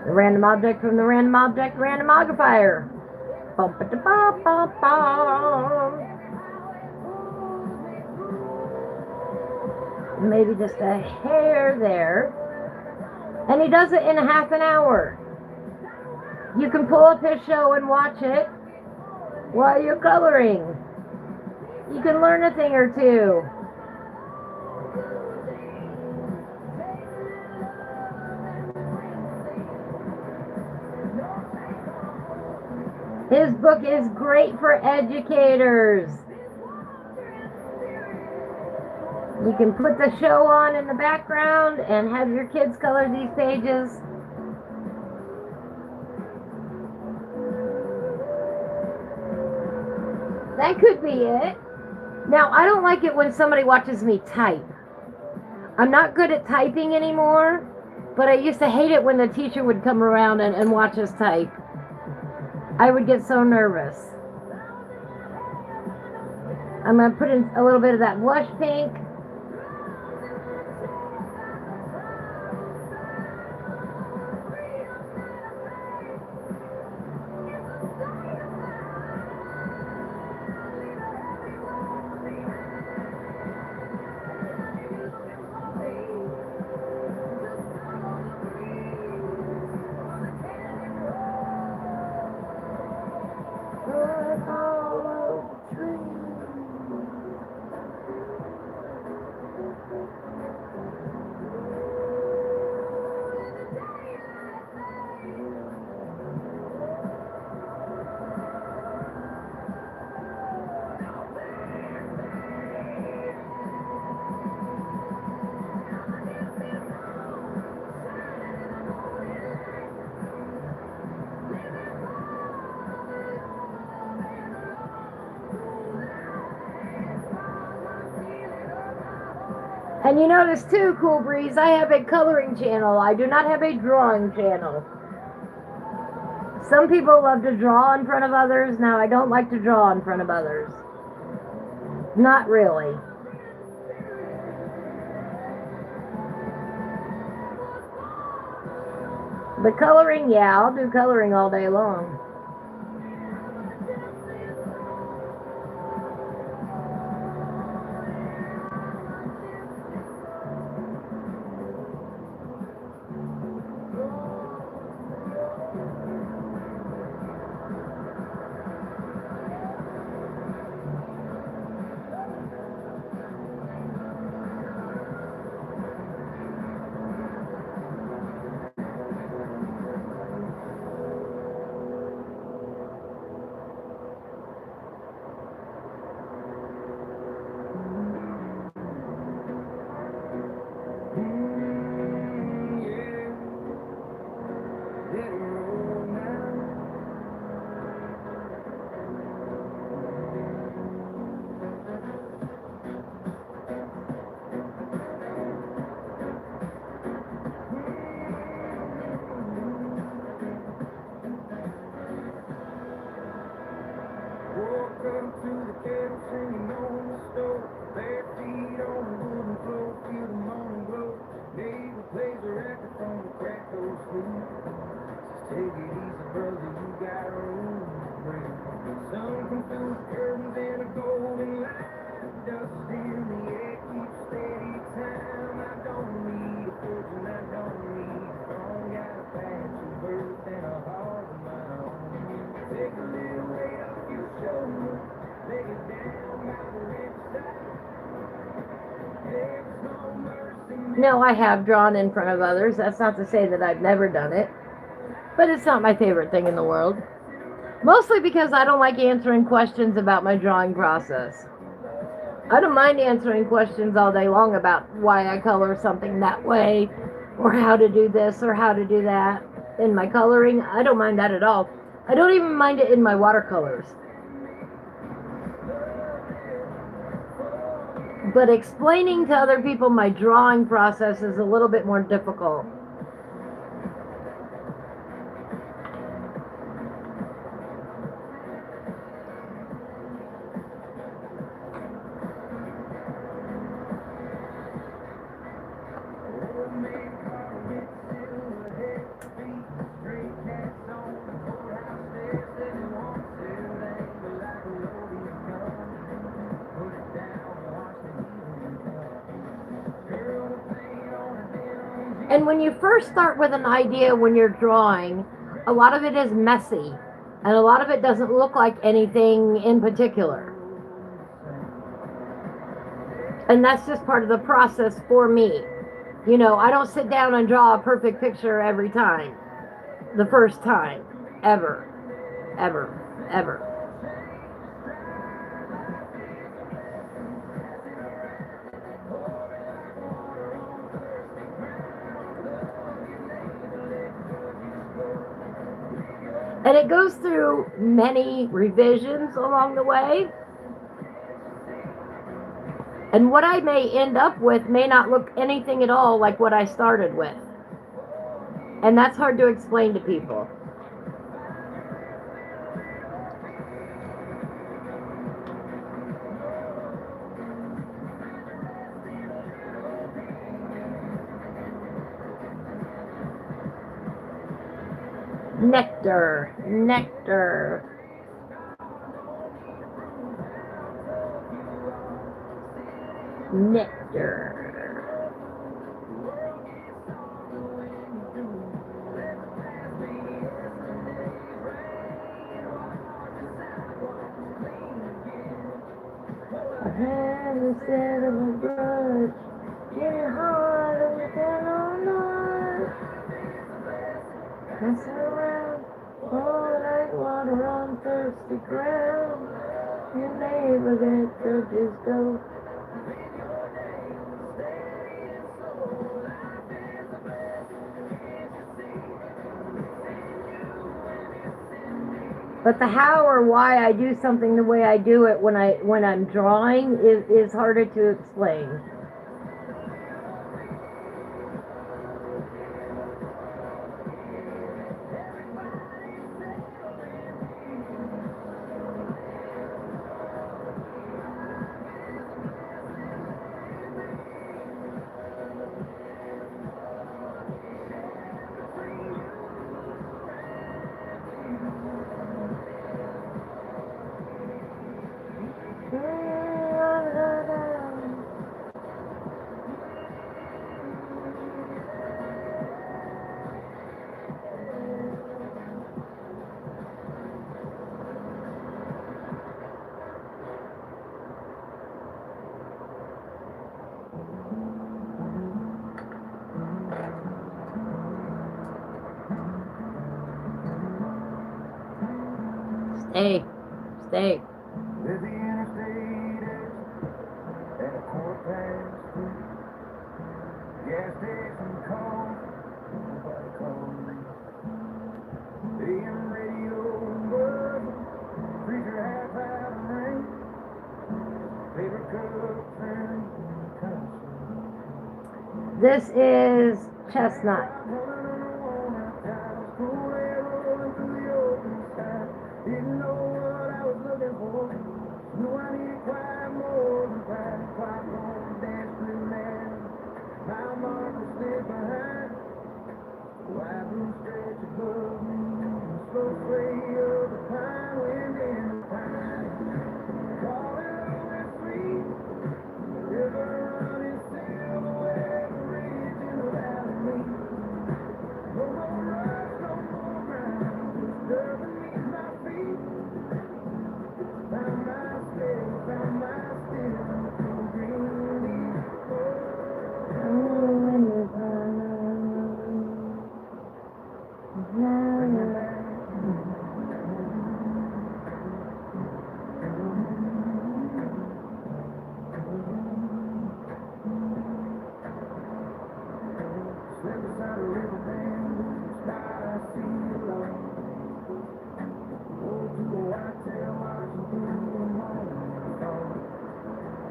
The random object from the Random Object Randomogrifier. Maybe just a hair there. And he does it in a half an hour. You can pull up his show and watch it while you're coloring. You can learn a thing or two. His book is great for educators. You can put the show on in the background and have your kids color these pages. That could be it. Now, I don't like it when somebody watches me type. I'm not good at typing anymore, but I used to hate it when the teacher would come around and watch us type. I would get so nervous. I'm going to put in a little bit of that blush pink. And you notice too, Cool Breeze, I have a coloring channel. I do not have a drawing channel. Some people love to draw in front of others. Now, I don't like to draw in front of others. Not really. The coloring, yeah, I'll do coloring all day long. No, I have drawn in front of others. That's not to say that I've never done it. But it's not my favorite thing in the world. Mostly because I don't like answering questions about my drawing process. I don't mind answering questions all day long about why I color something that way, or how to do this or how to do that in my coloring. I don't mind that at all. I don't even mind it in my watercolors. But explaining to other people my drawing process is a little bit more difficult. And when you first start with an idea when you're drawing, a lot of it is messy. And a lot of it doesn't look like anything in particular. And that's just part of the process for me. You know, I don't sit down and draw a perfect picture every time. The first time. Ever. Ever. Ever. And it goes through many revisions along the way. And what I may end up with may not look anything at all like what I started with. And that's hard to explain to people. Nectar, nectar. Nectar. A hand instead of a brush, getting harder than all night. Pass around, oh, like water on thirsty ground. You never get to just go. But the how or why I do something the way I do it when I'm drawing is harder to explain. Stay. Stay. There's the interstate and a quarter past three. Gas station calls, nobody calls me. AM radio buzzing, preacher half out of rain. Favorite cup turn country. This is chestnut. Didn't know what I was looking for. Knew I needed quite more than pride. Quite more than desperate man. My mark was slid behind. Wide blue stretch above me. Slow sway of the pine wind in the pine. Calling on that sweet river running silhouette, a ridge in the valley meet. No more rush, no more grind. Just dirt beneath my feet. Found my still in the cool green leaf. Oh, in the pine. Slip beside a river bend, sky I see alone. Go to a whitetail watching through the morning sun.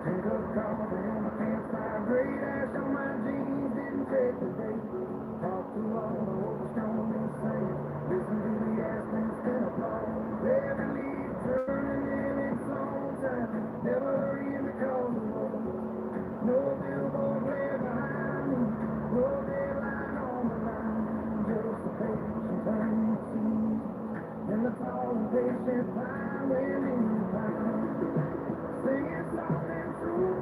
Drink up coffee on my campfire, great ash on my jeans, didn't check the date. Talk too long, I hope it's strong and safe. Listen to the aspen spin applause. Every leaf turning in its own time. Never hurrying because of war. No billboard left behind me. No deadline on the line. Just the patient turning seas. And the tall and patient pine wind in the pine. Singing soft and true.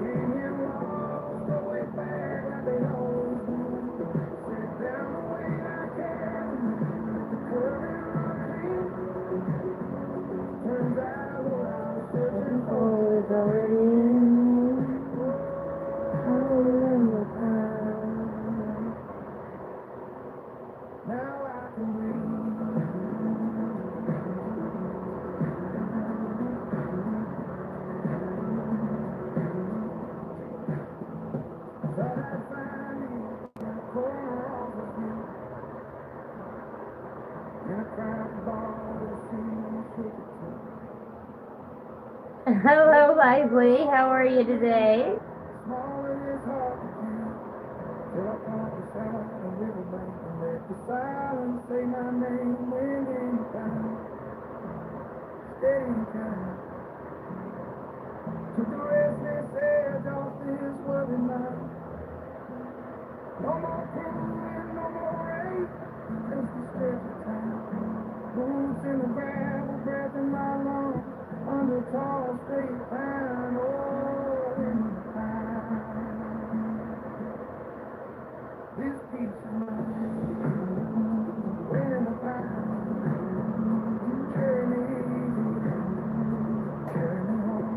Canyon walls throw it back like they always do. Sit down the way I can. The current running. Turns out what I was searching for is already in me. Oh, in the pine. Now I can breathe. Thought I'd find you in a corner of the view. In a crowded bar with a sea shaker too. Hello, Lively. How are you today? Small in his heart to keep. Till I caught the sound of the riverbank and let the silence say my name. Wind in the pine, steady and kind. Took the restless edge off this worthy mind. No more cruising, no more rain, just a stretch of time. Boots in the gravel, breath in my lungs, under tall straight pine, oh, in the pine. This peace of mind, in the pine, carry me easy, carry me home.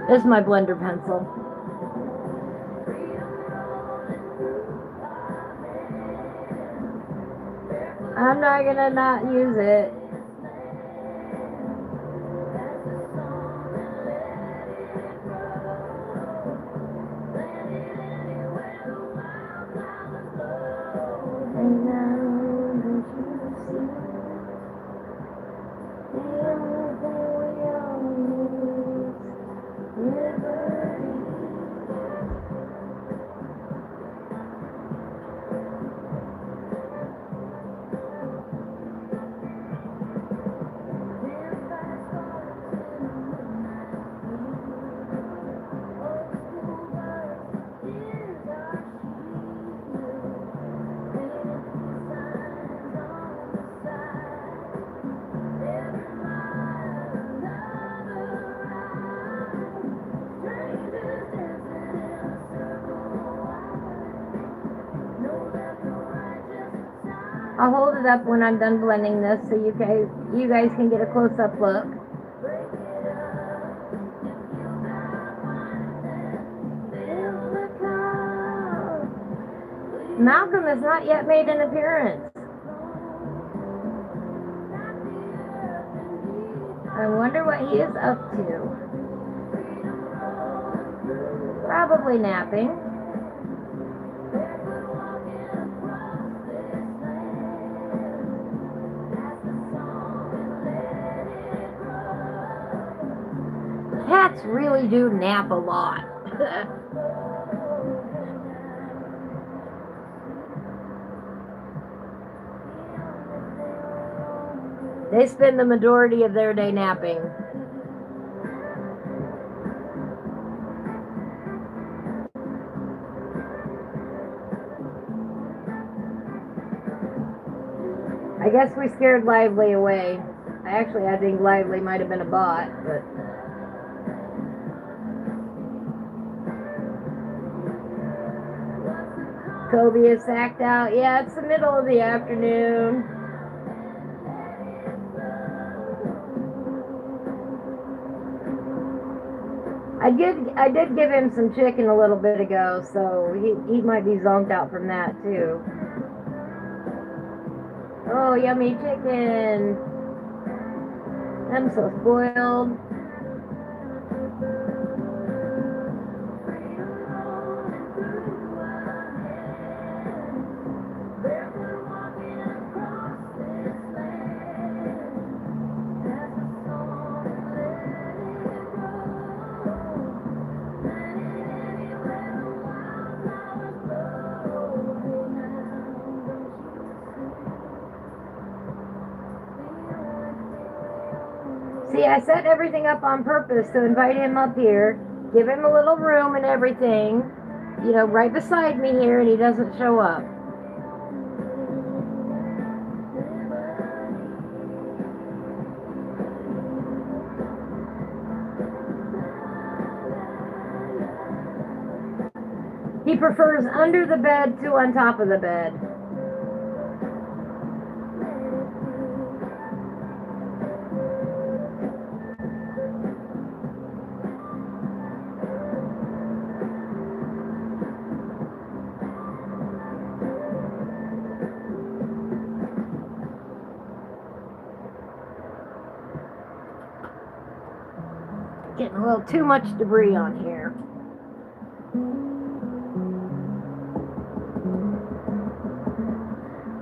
This is my blender pencil. I'm not gonna not use it. I'll hold it up when I'm done blending this so you guys can get a close-up look. Malcom has not yet made an appearance. I wonder what he is up to. Probably napping. Cats really do nap a lot. They spend the majority of their day napping. I guess we scared Lively away. Actually, I think Lively might have been a bot, but... Kobe is sacked out. Yeah, it's the middle of the afternoon. I did give him some chicken a little bit ago, so he might be zonked out from that too. Oh, yummy chicken. I'm so spoiled. See, I set everything up on purpose to invite him up here, give him a little room and everything, you know, right beside me here, and he doesn't show up. He prefers under the bed to on top of the bed. Getting a little too much debris on here.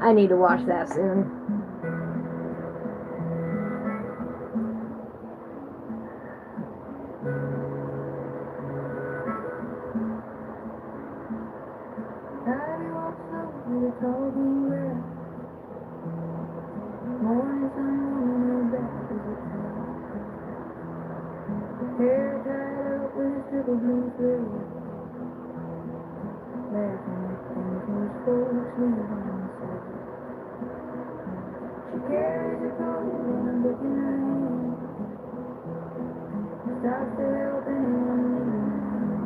I need to wash that soon. Hair tied up with a strip of blue thread. Laughing at things most folks leave unsaid. She carries a cold and a book in her hand. Stops to help anyone needing hand.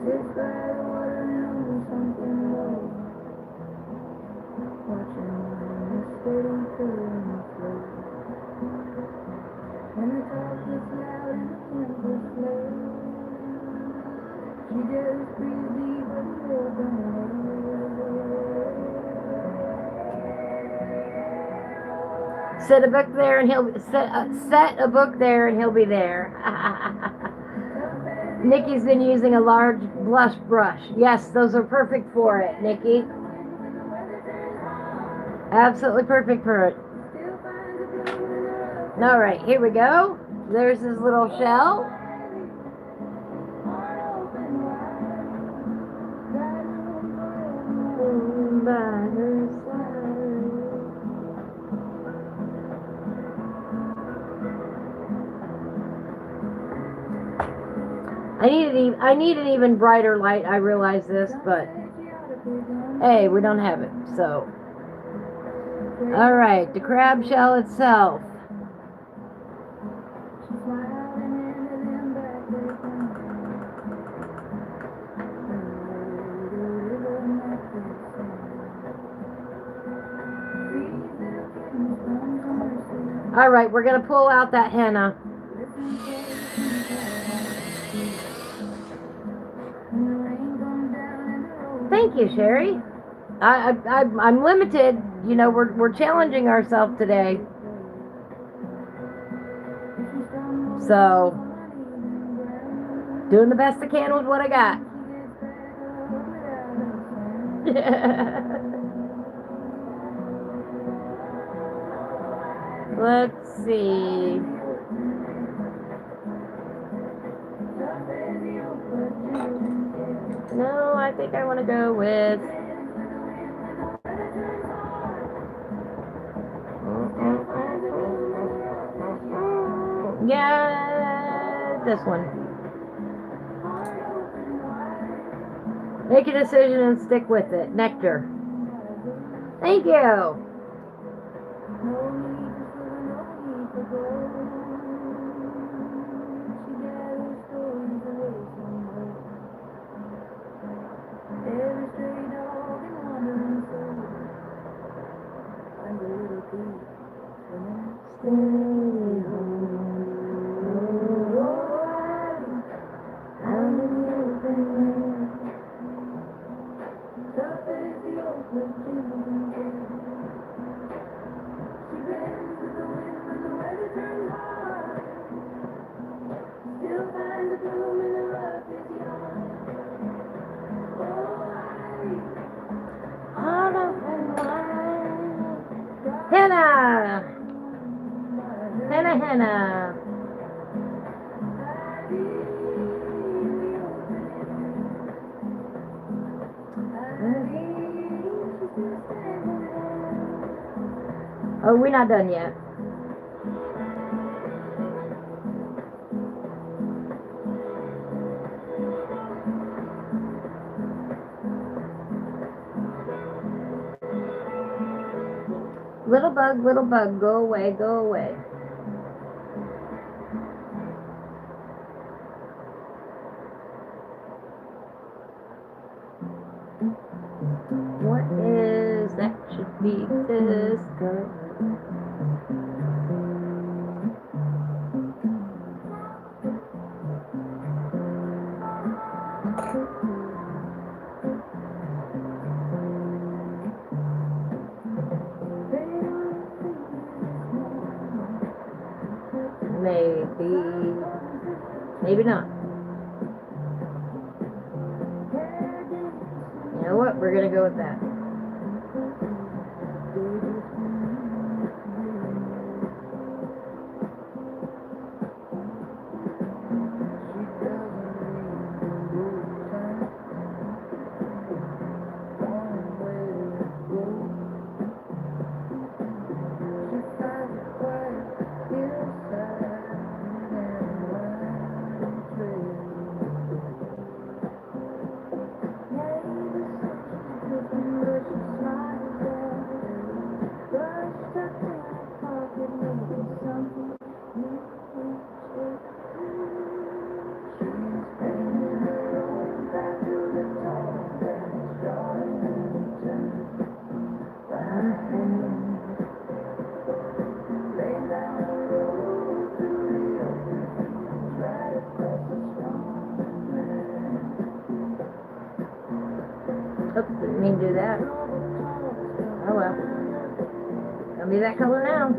Sits by the water now with something low. Watching the steady current flow. And the top of Set a book there and he'll set a book there and he'll be there. Nikki's been using a large blush brush. Yes, those are perfect for it, Nikki. Absolutely perfect for it. All right, here we go. There's his little shell. I need an even brighter light. I realize this, but hey, we don't have it. So, all right, the crab shell itself. All right, we're gonna pull out that henna. Thank you, Sherry. I'm limited. You know, we're challenging ourselves today. So, doing the best I can with what I got. Let's see. No, I think I want to go with this one. Make a decision and stick with it. Nectar. Thank you. Henna! Henna, henna. Oh, we're not done yet. Little bug, go away, go away. What is that? Should be this good. Maybe not. You know what? We're gonna go with that. be that color now.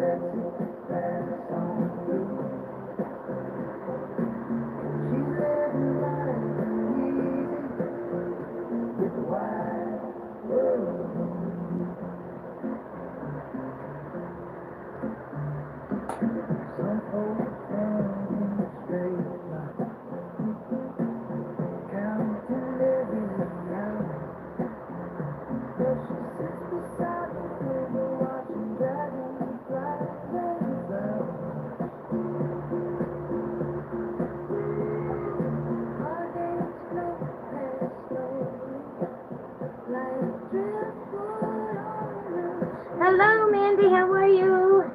Hello, Mandy. How are you?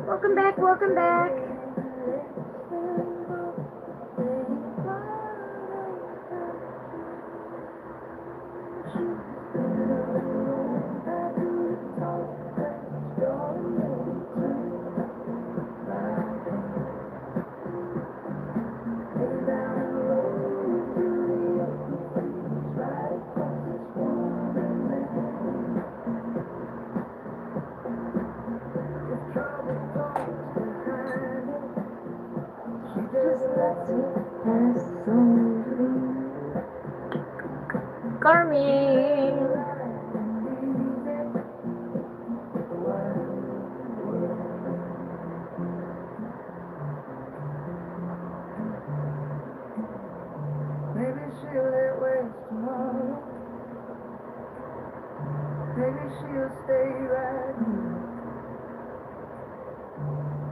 Welcome back. Welcome back. Carmen. Maybe she'll let wait tomorrow. Maybe she'll stay right here.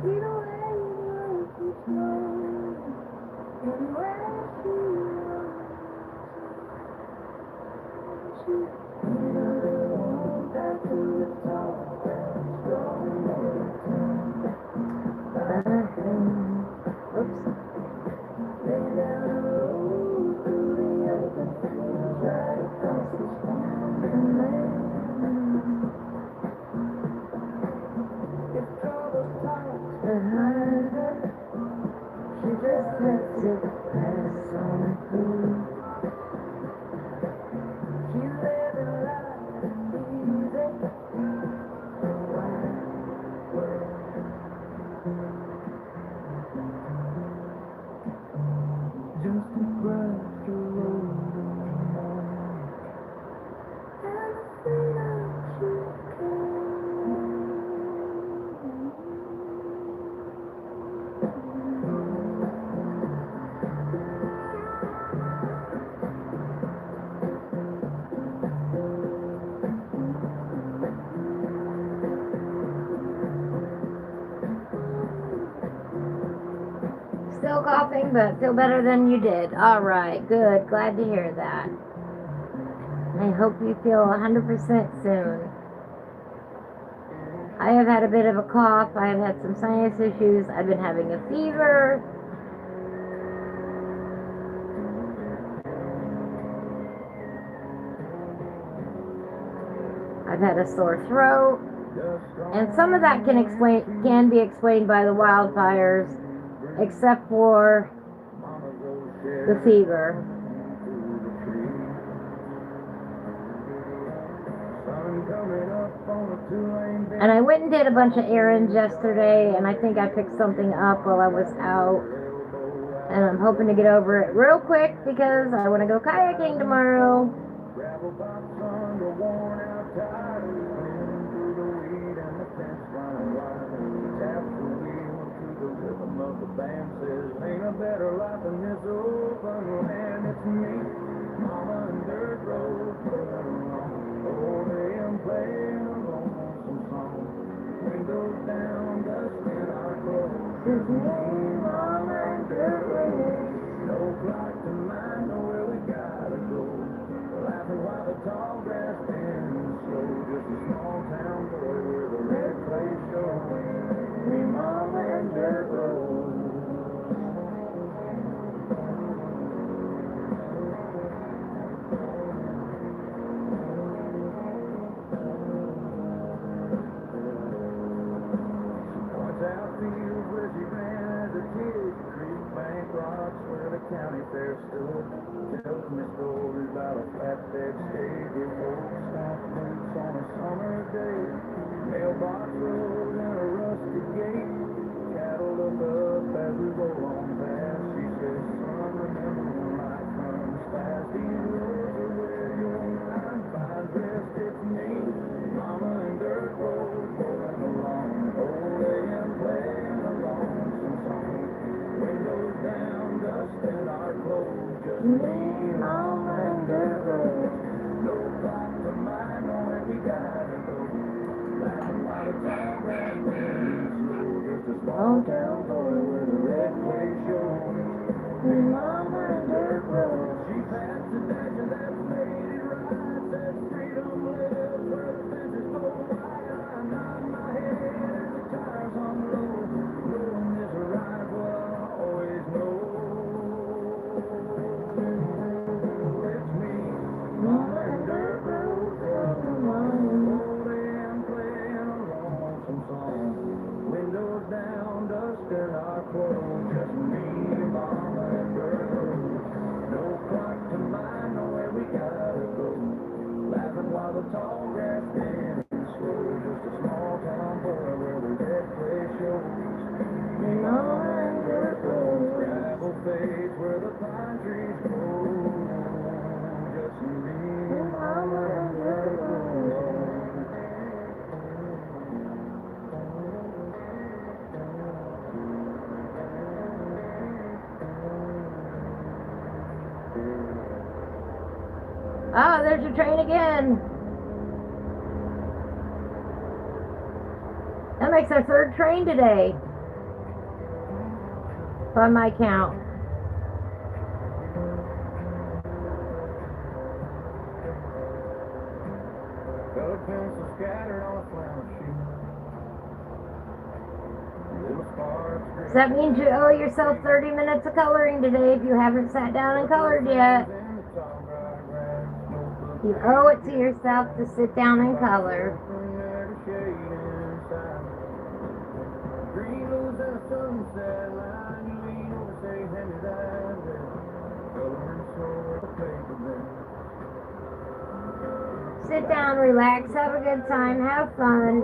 Either way, you keep flowing. Anywhere she wants. Back to the top. Oops. Lay down the road through the open fields right across the swamping land. If trouble talks behind her, she just lets it pass on through. She's living life easy. The wide world. Just across the road in the morning, and the freedom she Still coughing, but feel better than you did. All right, good. Glad to hear that. I hope you feel 100% soon. I have had a bit of a cough. I have had some sinus issues. I've been having a fever. I've had a sore throat. And some of that can be explained by the wildfires, except for the fever. And I went and did a bunch of errands yesterday, and I think I picked something up while I was out. And I'm hoping to get over it real quick because I want to go kayaking tomorrow. The band says, ain't a better life than this open land. It's me, Mama, and Dirt Road playing along. Oh, they am playing a lonesome song. Windows down, dust in our clothes. It's me, Mama, and Dirt Road. No clock to mind, know where we gotta go. Laughing while the tall grass bends slow. Just a small town boy where the red clay shows. Me, Mama, and Dirt Road. rocks where the county fair stood. Tells me stories about a flatbed stage with folks stomp boots on a summer day. Mailbox road and a rusty gate. Cattle look up as we roll on past. She says, son, remember when life comes fast. These roads are where you'll find rest. It's me, mama and dirt roads rolling along. Old AM playing a lonesome song. Windows down, dust in our clothes. Just me, mama and dirt roads. No clock to mind, know where we gotta go. Laughing while the time ran slow. Just a small town boy with a red clay shows. Me, mama and dirt roads. She passed the dash and that made it right. Said freedom lives where the fences go wide. I nod my head as the tires hum low. Knowing this ride what I always know. It's me, mama and dirt roads. Old AM playing a lonesome song. Windows down, dust in our clothes. Just me, mama and dirt roads. No clock to mind, know where we gotta go. Laughing while the tall grass bends slow. Just a small town boy where the red clay shows. Me, mama and dirt roads. Gravel fades where the pine trees grow. Just me, mama and dirt roads. Oh, there's your train again. That makes our third train today, by my count. Colored pencils scattered on a flannel sheet. Little sparks. So that means you owe yourself 30 minutes of coloring today if you haven't sat down and colored yet. You owe it to yourself to sit down and color. Green leaves and a sunset line. You lean over, say, hand me that. Coloring snow the paper then. Sit down, relax, have a good time, have fun.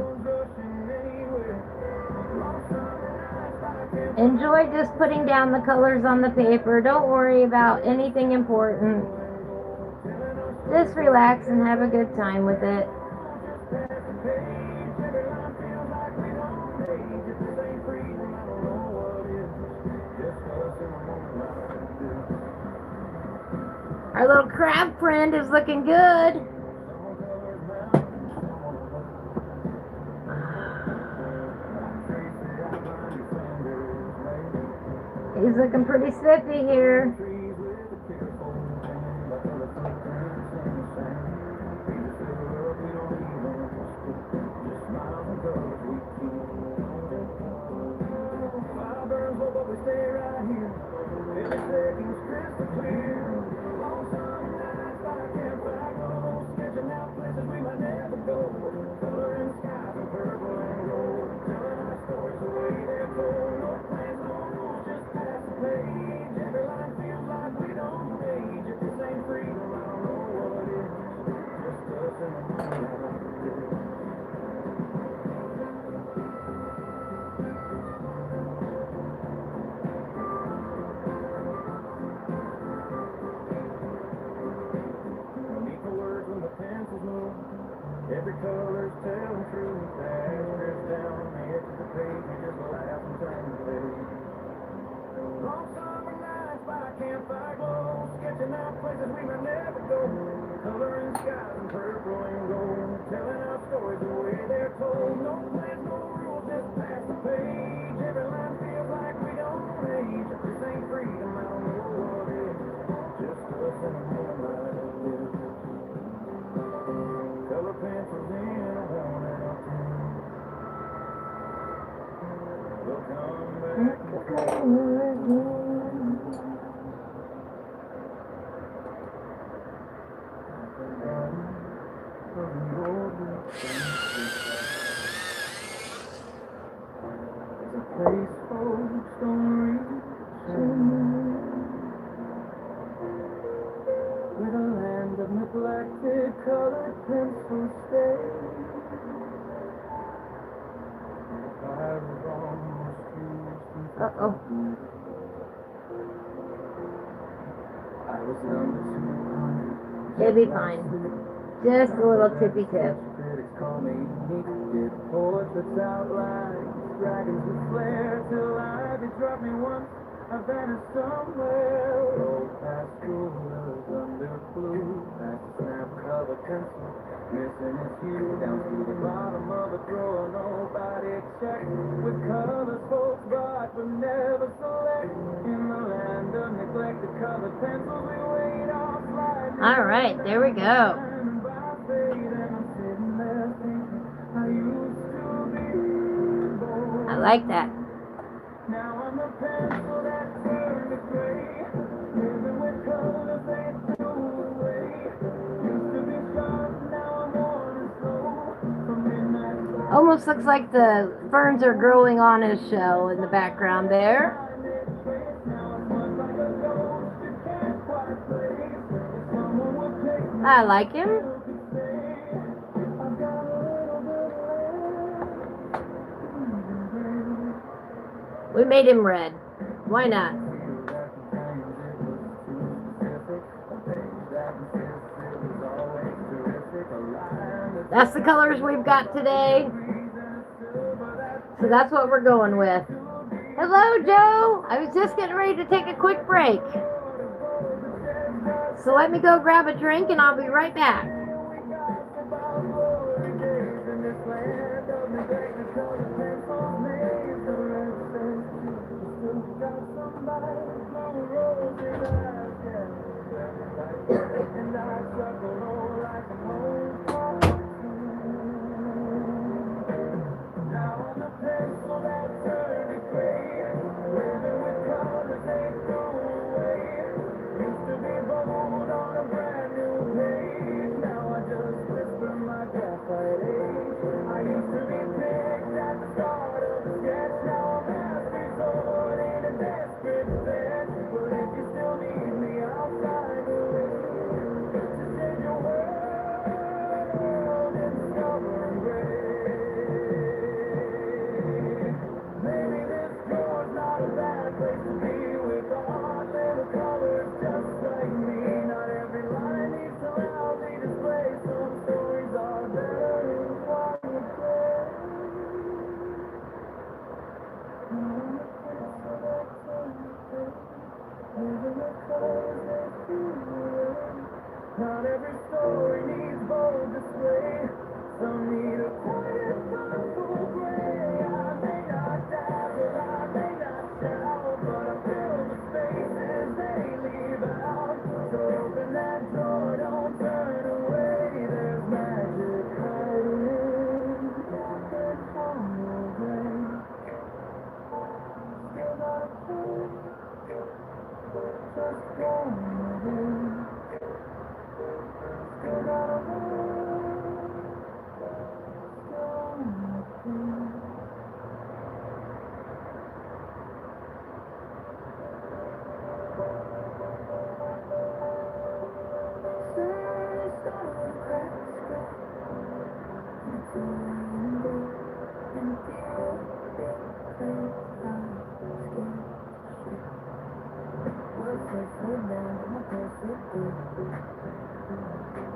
Enjoy just putting down the colors on the paper. Don't worry about anything important. Just relax and have a good time with it. Our little crab friend is looking good. He's looking pretty spiffy here. Every color's telling truth. As drifts down the edge of the page, we just laugh and turn the page. Long summer nights by a campfire glow, sketching out places we might never go. Coloring skies in purple and gold, telling our stories the way they're told. No plans, no rules, just pass the page. Every line feels like we don't age. If this ain't freedom, I don't know what is. Just us in the moonlight of this. Color pencils in a worn-out tune. We'll come back and color again. There's a place folks don't reach. With a land of neglected colored pencil stains. Uh-oh. I was number 200. It'll be fine. Just a little tippy tip. Critics call me did portraits outline dragons with flair till ivy dropped me once. I vanished somewhere. Rolled past schoolers under blue. Past the snap cover pencil. Missing its hue down to the bottom of a drawer. Nobody checked with colors folks bought but never select. In the land of neglected colored pencils we wait off slide. All right, there we go. I like that. Now I'm a pencil that turned to gray, living with colors they threw away. Used to be sharp, now I'm worn and slow. From midnight Almost looks like the ferns are growing on his shell in the background there. I like him. We made him red. Why not? That's the colors we've got today. So that's what we're going with. Hello, Joe. I was just getting ready to take a quick break. So let me go grab a drink and I'll be right back. Not every story needs bold display. Some need a quiet, thoughtful gray. I may not dabble, I may not shout, but I fill the spaces they leave out. So open that door, don't turn away. There's magic hiding. That tunnel gray. Still not a place. Just going away.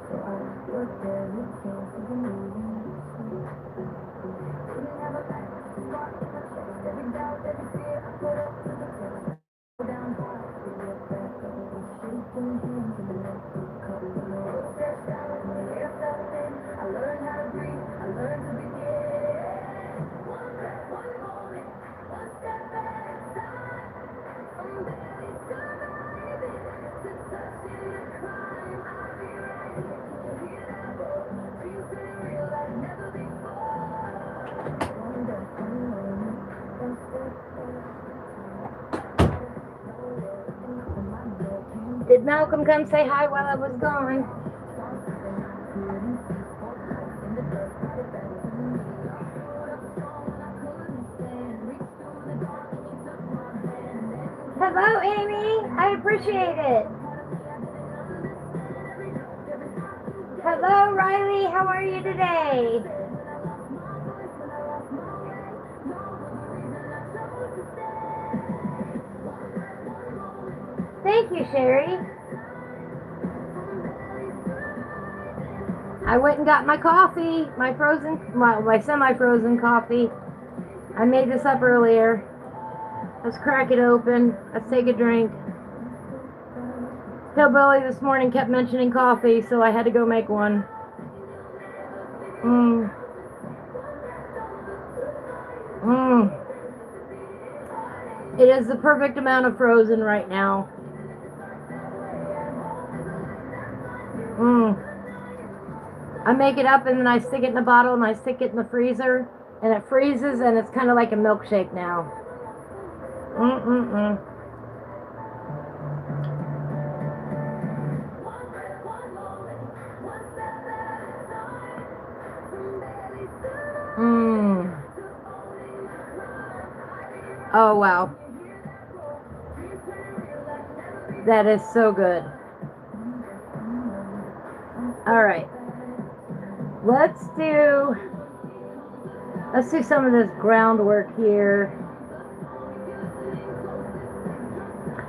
So I worked every chance of the moving. Didn't have a back to start with my chest. Every doubt, every fear I put up to the test. Go down hard, we get back up with shaking hands and an empty cup. When the road stretched out and the air felt thin, I learned how to breathe, I learned to begin. One breath, one moment, one step at a time. I'm barely surviving to touching the climb. I'll be right here. Can you hear that roar? Dreams turning real like never before. One breath, one moment, one step at a time. Did Malcolm come say hi while I was gone? Hello, Amy. I appreciate it. Hello, Riley. How are you today? Thank you, Sherry. I went and got my coffee, my semi-frozen coffee. I made this up earlier. Let's crack it open. Let's take a drink. Hillbilly this morning kept mentioning coffee, so I had to go make one. It is the perfect amount of frozen right now. I make it up and then I stick it in a bottle and I stick it in the freezer and it freezes and it's kind of like a milkshake now. Oh wow. That is so good. All right. Let's do some of this groundwork here.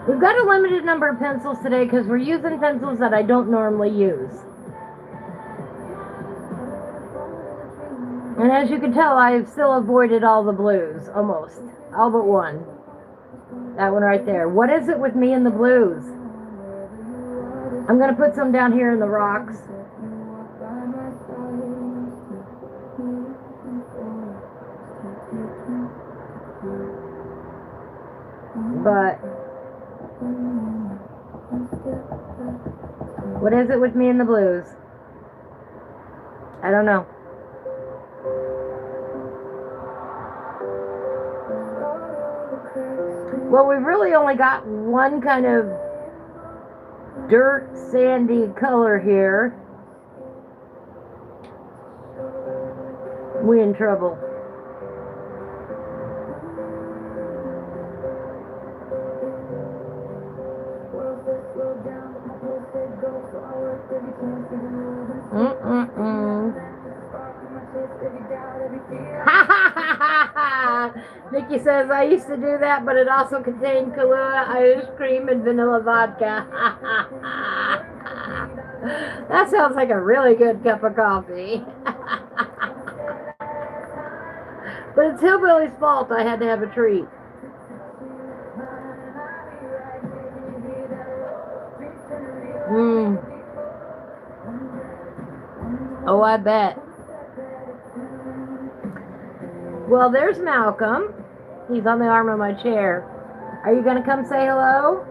We've got a limited number of pencils today because we're using pencils that I don't normally use. And as you can tell, I've still avoided all the blues, almost. All but one. That one right there. What is it with me and the blues? I'm going to put some down here in the rocks. But what is it with me and the blues? I don't know. Well, we've really only got one kind of dirt, sandy color here. We in trouble. Nikki says, I used to do that, but it also contained Kahlua, ice cream, and vanilla vodka. That sounds like a really good cup of coffee. But it's Hillbilly's fault I had to have a treat. Oh, I bet. Well, there's Malcolm. He's on the arm of my chair. Are you going to come say hello?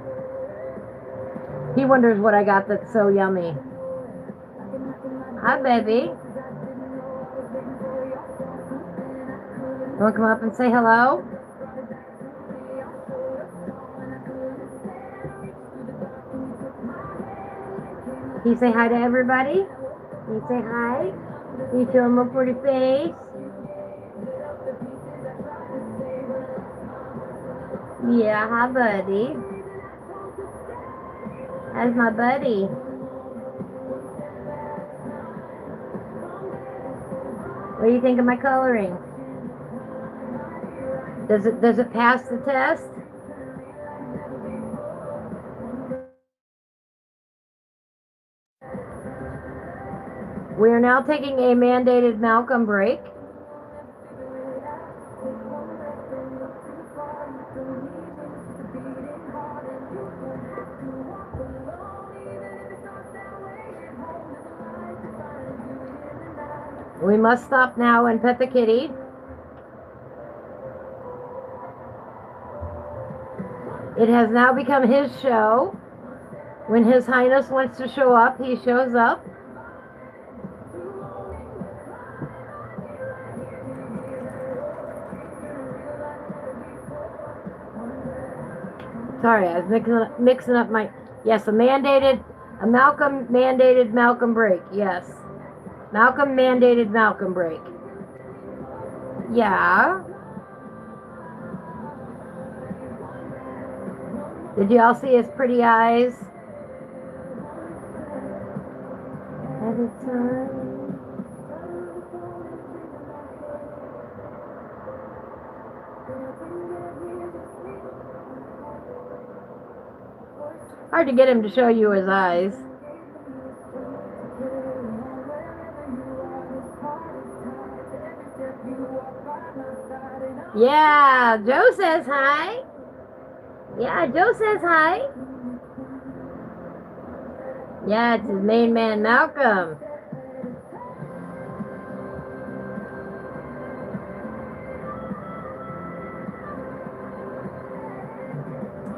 He wonders what I got that's so yummy. Hi, baby. You want to come up and say hello? Can you say hi to everybody? Can you say hi? Can you show them a pretty face? Yeah, hi, buddy. How's my buddy? What do you think of my coloring? Does it pass the test? We are now taking a mandated Malcom break. We must stop now and pet the kitty. It has now become his show. When His Highness wants to show up, he shows up. Sorry, I was mixing up my... Yes, a Malcom mandated Malcom break. Yes. Malcom mandated Malcom break. Yeah. Did you all see his pretty eyes? At a time. Hard to get him to show you his eyes. Yeah, Joe says hi. Yeah, Joe says hi. Yeah, it's his main man, Malcolm.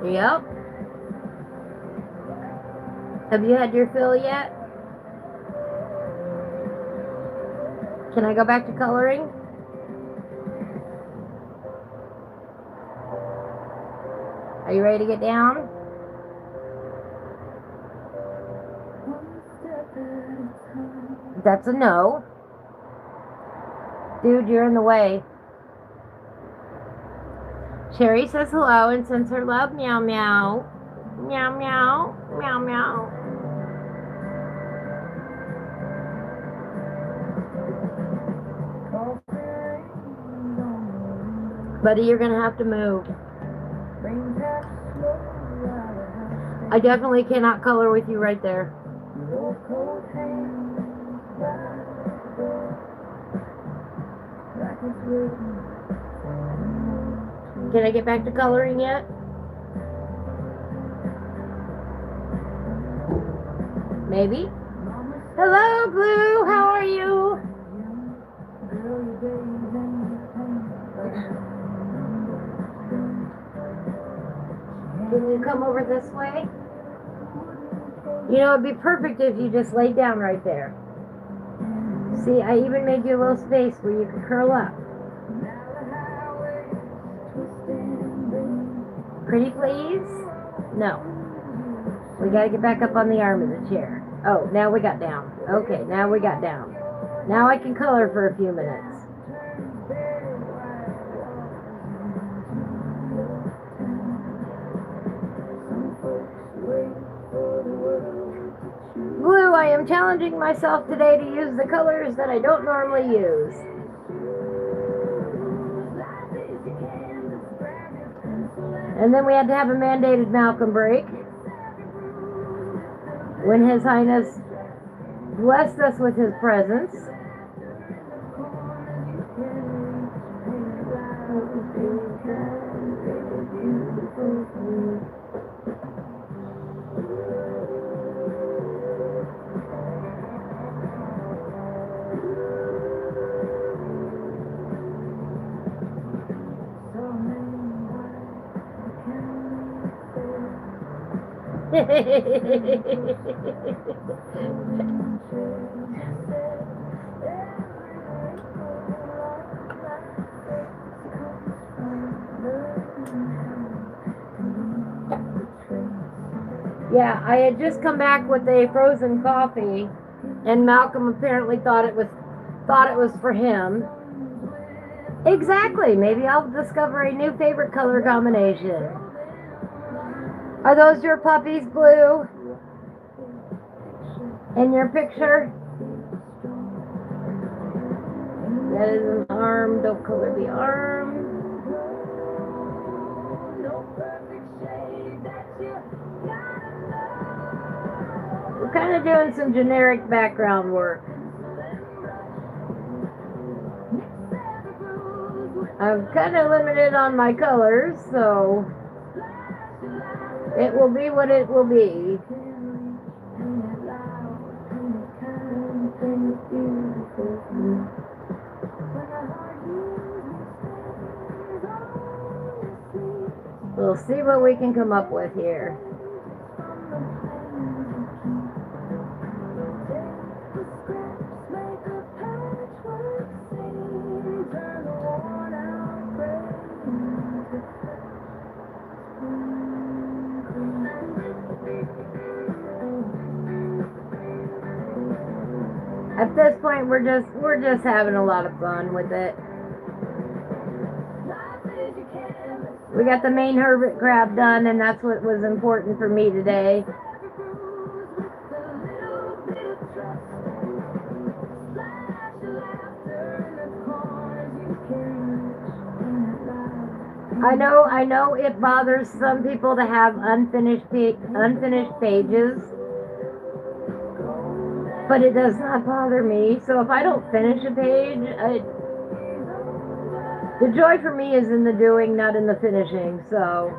Yep. Have you had your fill yet? Can I go back to coloring? Are you ready to get down? That's a no. Dude, you're in the way. Sherry says hello and sends her love. Meow, meow. Meow, meow. Meow, meow. Buddy, you're going to have to move. I definitely cannot color with you right there. Can I get back to coloring yet? Maybe. Hello, Blue. How are you? Can you come over this way? You know, it'd be perfect if you just laid down right there. See, I even made you a little space where you could curl up. Pretty please? No. We gotta get back up on the arm of the chair. Oh, now we got down. Okay, now we got down. Now I can color for a few minutes. Blue, I am challenging myself today to use the colors that I don't normally use. And then we had to have a mandated Malcolm break when His Highness blessed us with his presence. Yeah, I had just come back with a frozen coffee, and Malcolm apparently thought it was for him. Exactly. Maybe I'll discover a new favorite color combination. Are those your puppies, Blue? In your picture? That is an arm. Don't color the arm. We're kind of doing some generic background work. I'm kind of limited on my colors, so it will be what it will be. We'll see what we can come up with here. At this point, we're just having a lot of fun with it. We got the main Hermit Crab done, and that's what was important for me today. I know it bothers some people to have unfinished pages, but it does not bother me. So if I don't finish a page, the joy for me is in the doing, not in the finishing. So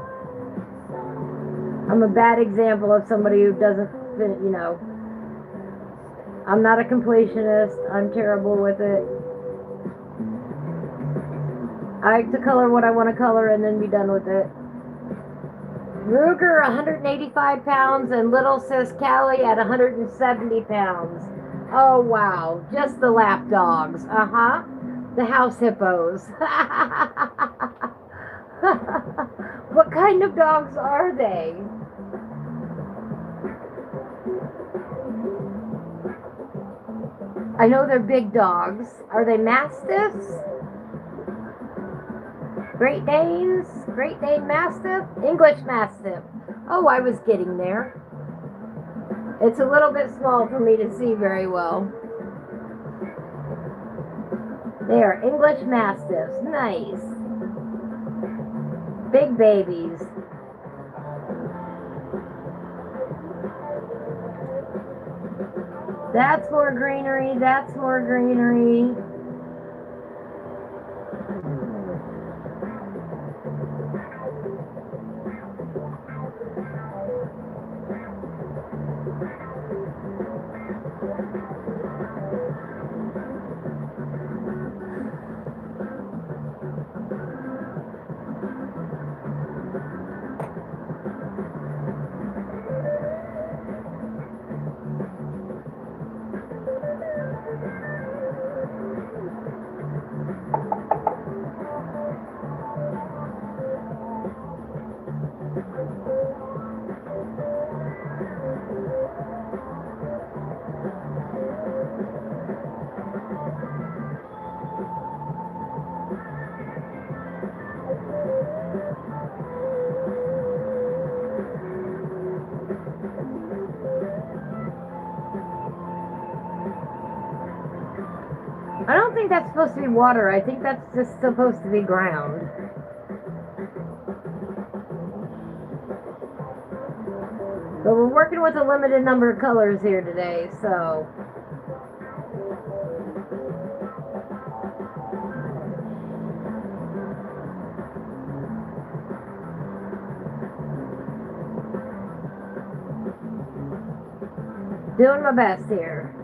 I'm a bad example of somebody who doesn't, you know. I'm not a completionist. I'm terrible with it. I like to color what I want to color and then be done with it. Ruger, 185 pounds, and little sis Callie at 170 pounds. Oh, wow. Just the lap dogs. Uh-huh. The house hippos. What kind of dogs are they? I know they're big dogs. Are they mastiffs? Great Danes? Great Dane Mastiff? English Mastiff. Oh, I was getting there. It's a little bit small for me to see very well. They are English Mastiffs. Nice. Big babies. That's more greenery. That's more greenery. I don't think that's supposed to be water. I think that's just supposed to be ground. But we're working with a limited number of colors here today, so. Doing my best here.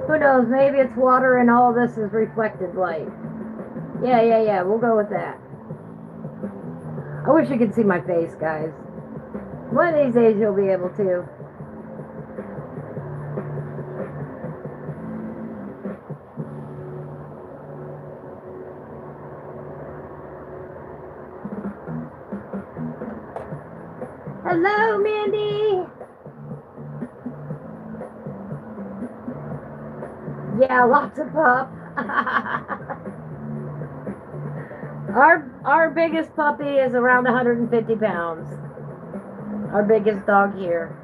Who knows, maybe it's water and all this is reflected light. Yeah, we'll go with that. I wish you could see my face, guys. One of these days you'll be able to. Hello, Mandy! Yeah, lots of pup. Our biggest puppy is around 150 pounds. Our biggest dog here.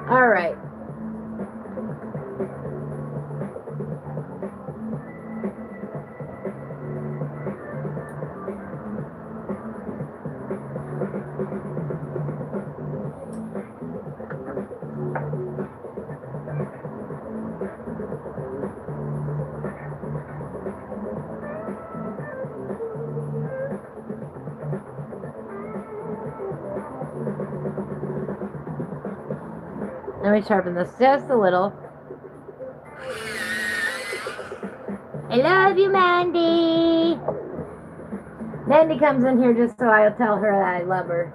All right. Let me sharpen this just a little. I love you, Mandy. Mandy comes in here just so I'll tell her that I love her.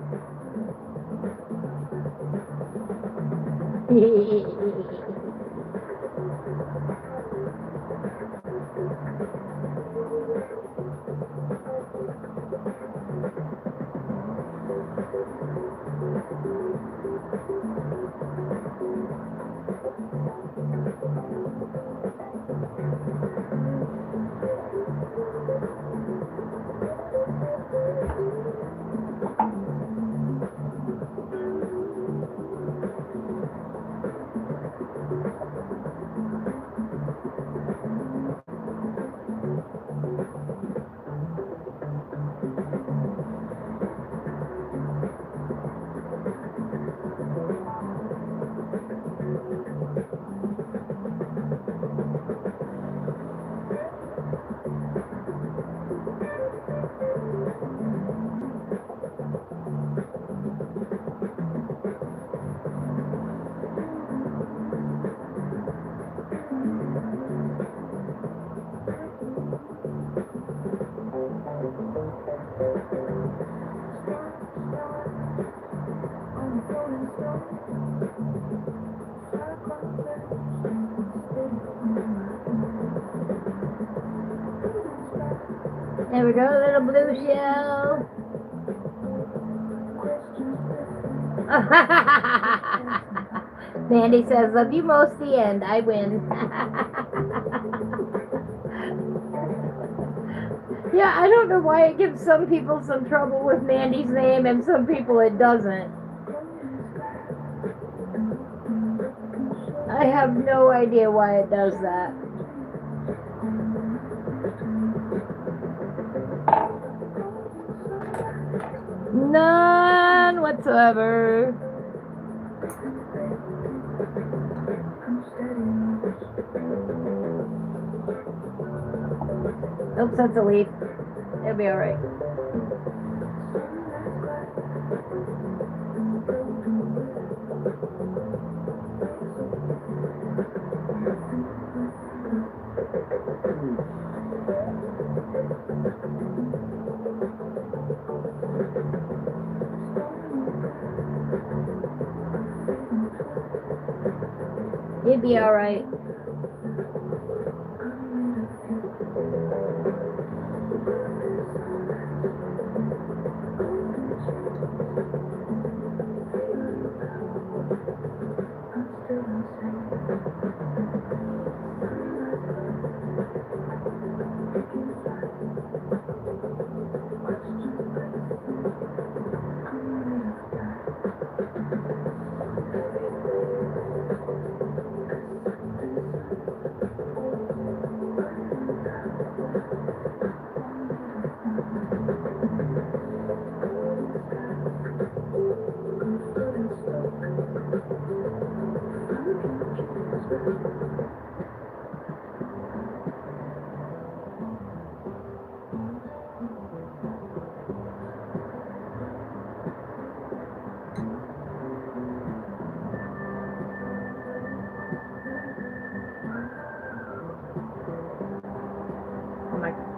There we go, little blue shell. Mandy says, love you most, the end. I win. Yeah, I don't know why it gives some people some trouble with Mandy's name and some people it doesn't. I have no idea why it does that. None whatsoever. Oops, that's a leaf. It'll be alright. You'd be alright.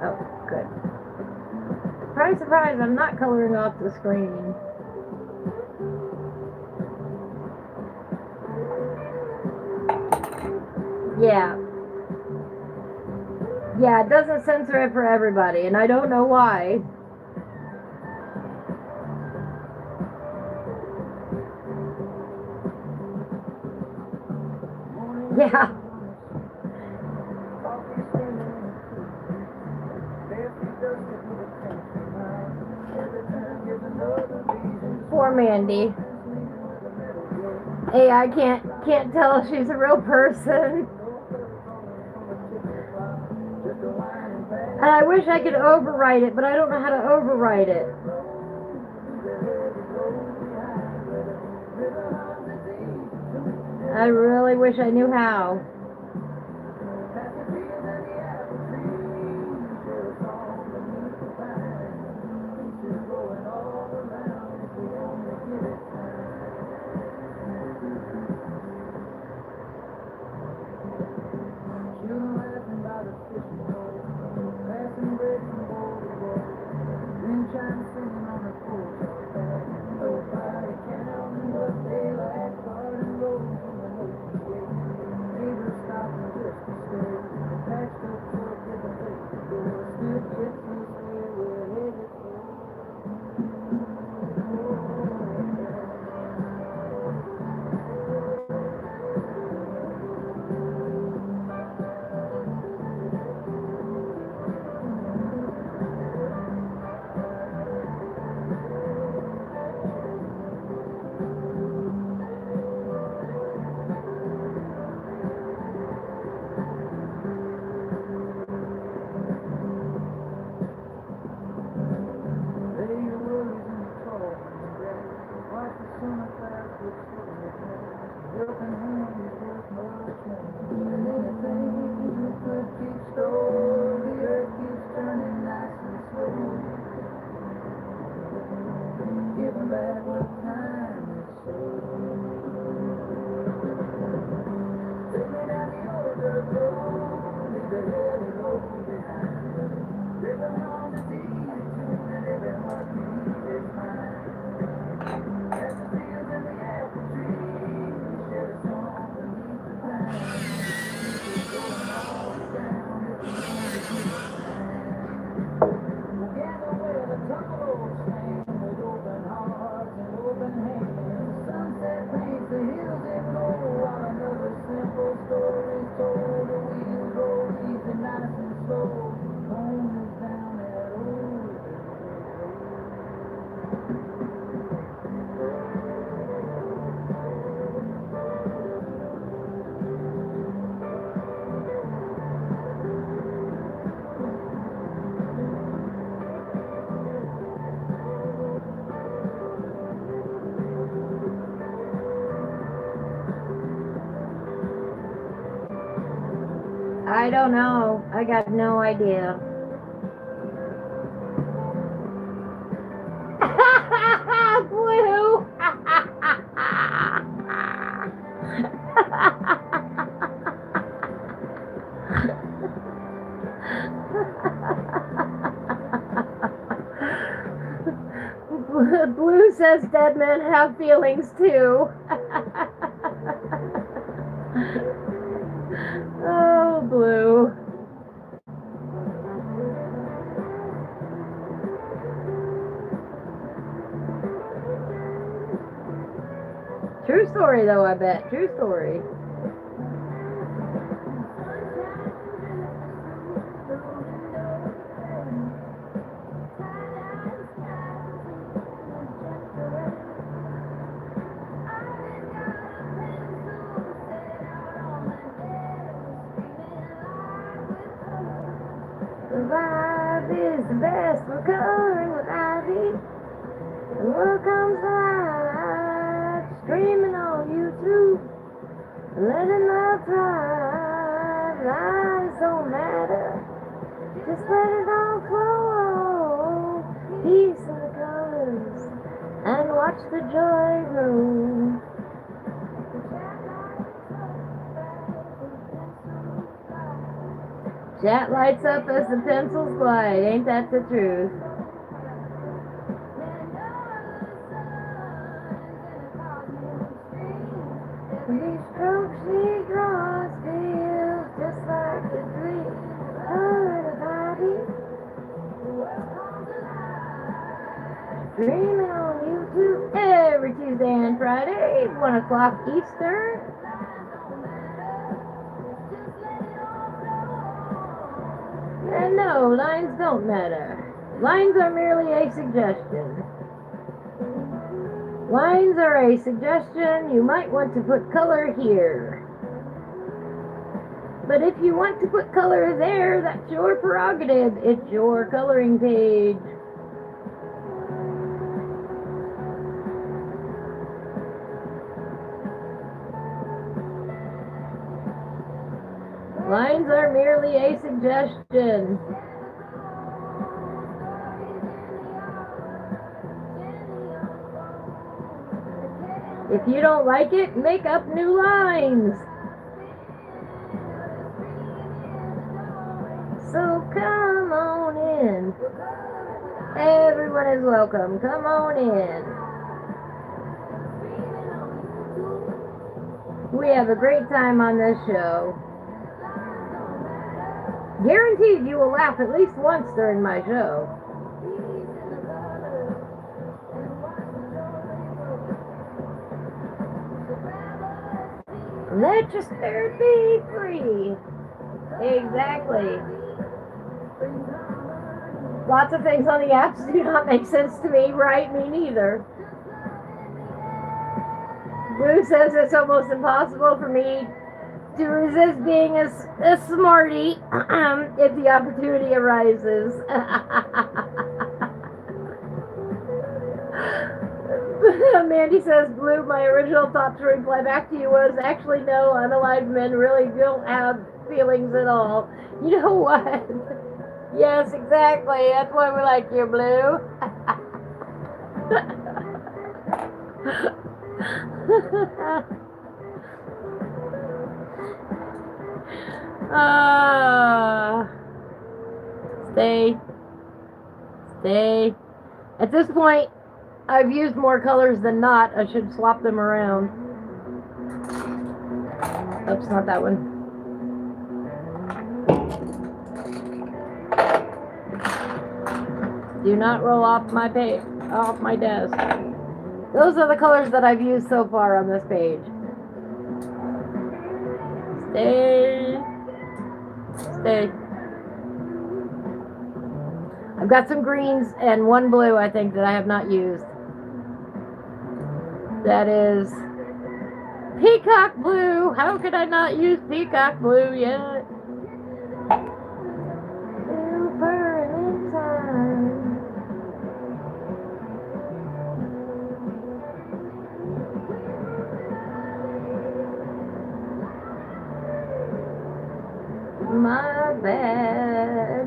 Oh, good. Surprise, surprise, I'm not coloring off the screen. Yeah. Yeah, it doesn't censor it for everybody, and I don't know why. Yeah. Poor Mandy. Hey, I can't tell if she's a real person. And I wish I could overwrite it, but I don't know how to overwrite it. I really wish I knew how. a fishing pole, passing bread from bowl to bowl. Wind chimes singing on the porch outside. Nobody counting what they lack, garden road from the open gate. Neighbors stopping just to stay. Patched up truck with a place to go. Still gets us where we're headed for. I don't know. I got no idea. Blue. Blue says dead men have feelings too. Oh, Blue. True story, though, I bet. True story. The vibe is the best for coloring with ivy. And what comes alive, streaming on YouTube, letting love thrive. Lines don't matter, just let it all flow. Peace in the colors, and watch the joy grow. Chat lights up as the pencils glide, ain't that the truth? These strokes she draws feels just like a dream. Oh, little body, streaming on YouTube every Tuesday and Friday, 1 o'clock Eastern. And no, lines don't matter. Lines are merely a suggestion. Lines are a suggestion. You might want to put color here. But if you want to put color there, that's your prerogative. It's your coloring page. Lines are merely a suggestion. If you don't like it, make up new lines. in. Everyone is welcome. Come on in. We have a great time on this show. Guaranteed you will laugh at least once during my show. Let your spirit be free. Exactly. Lots of things on the apps do not make sense to me, right? Me neither. Blue says it's almost impossible for me to resist being a smarty if the opportunity arises. Mandy says, Blue, my original thought to reply back to you was, actually, no, unalive men really don't have feelings at all. You know what? Yes, exactly. That's why we like you, Blue. Stay. At this point, I've used more colors than not. I should swap them around. Oops, not that one. Do not roll off my page, off my desk. Those are the colors that I've used so far on this page. Stay. I've got some greens and one blue, I think, that I have not used. That is peacock blue. How could I not use peacock blue yet? My bad.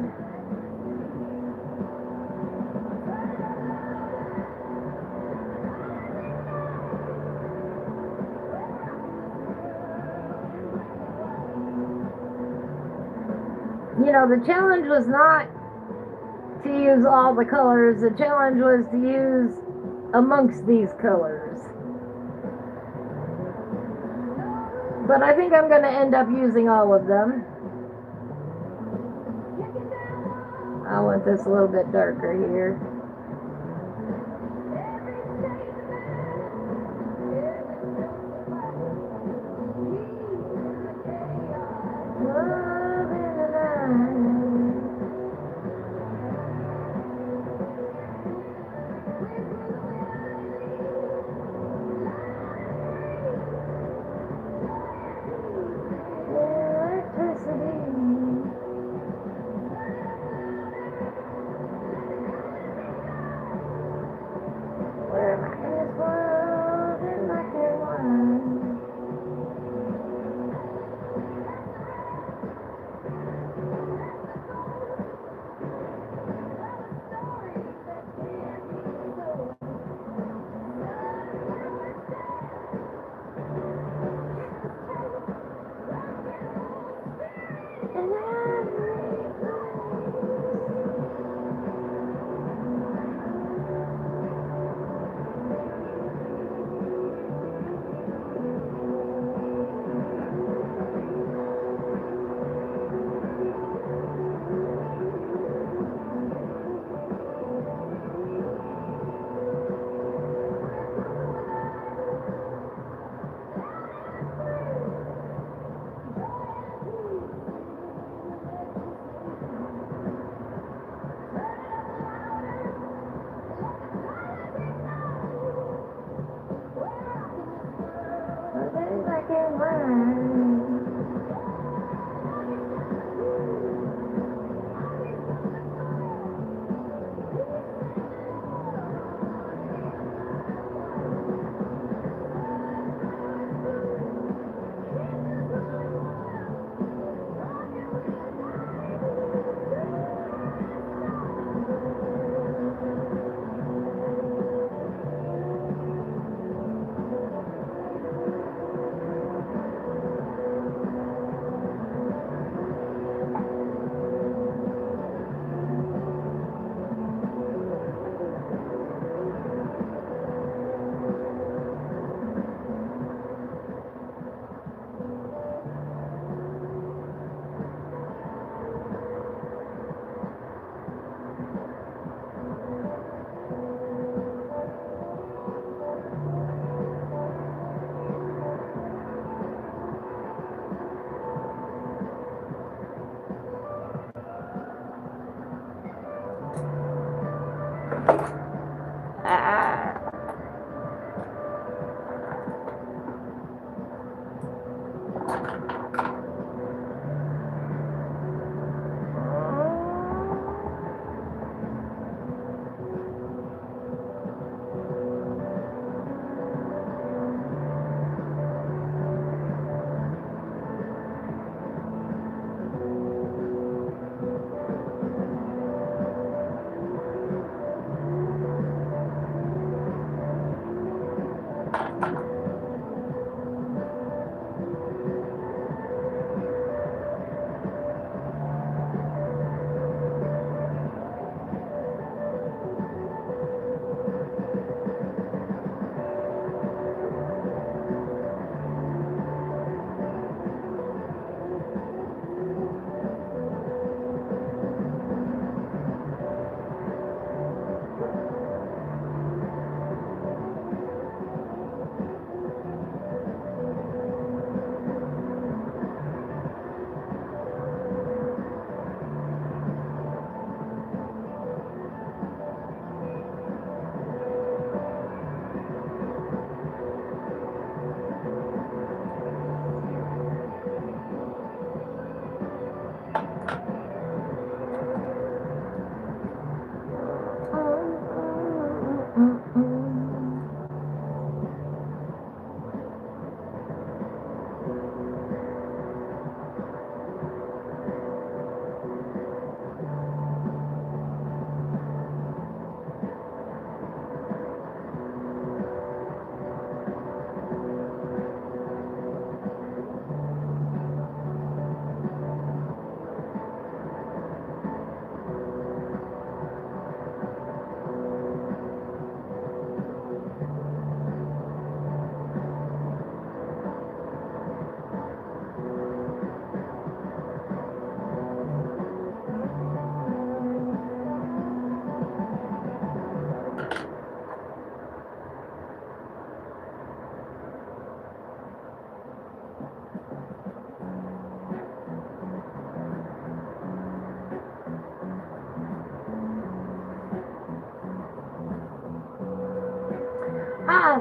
You know, the challenge was not to use all the colors. The challenge was to use amongst these colors. But I think I'm going to end up using all of them. I want this a little bit darker here.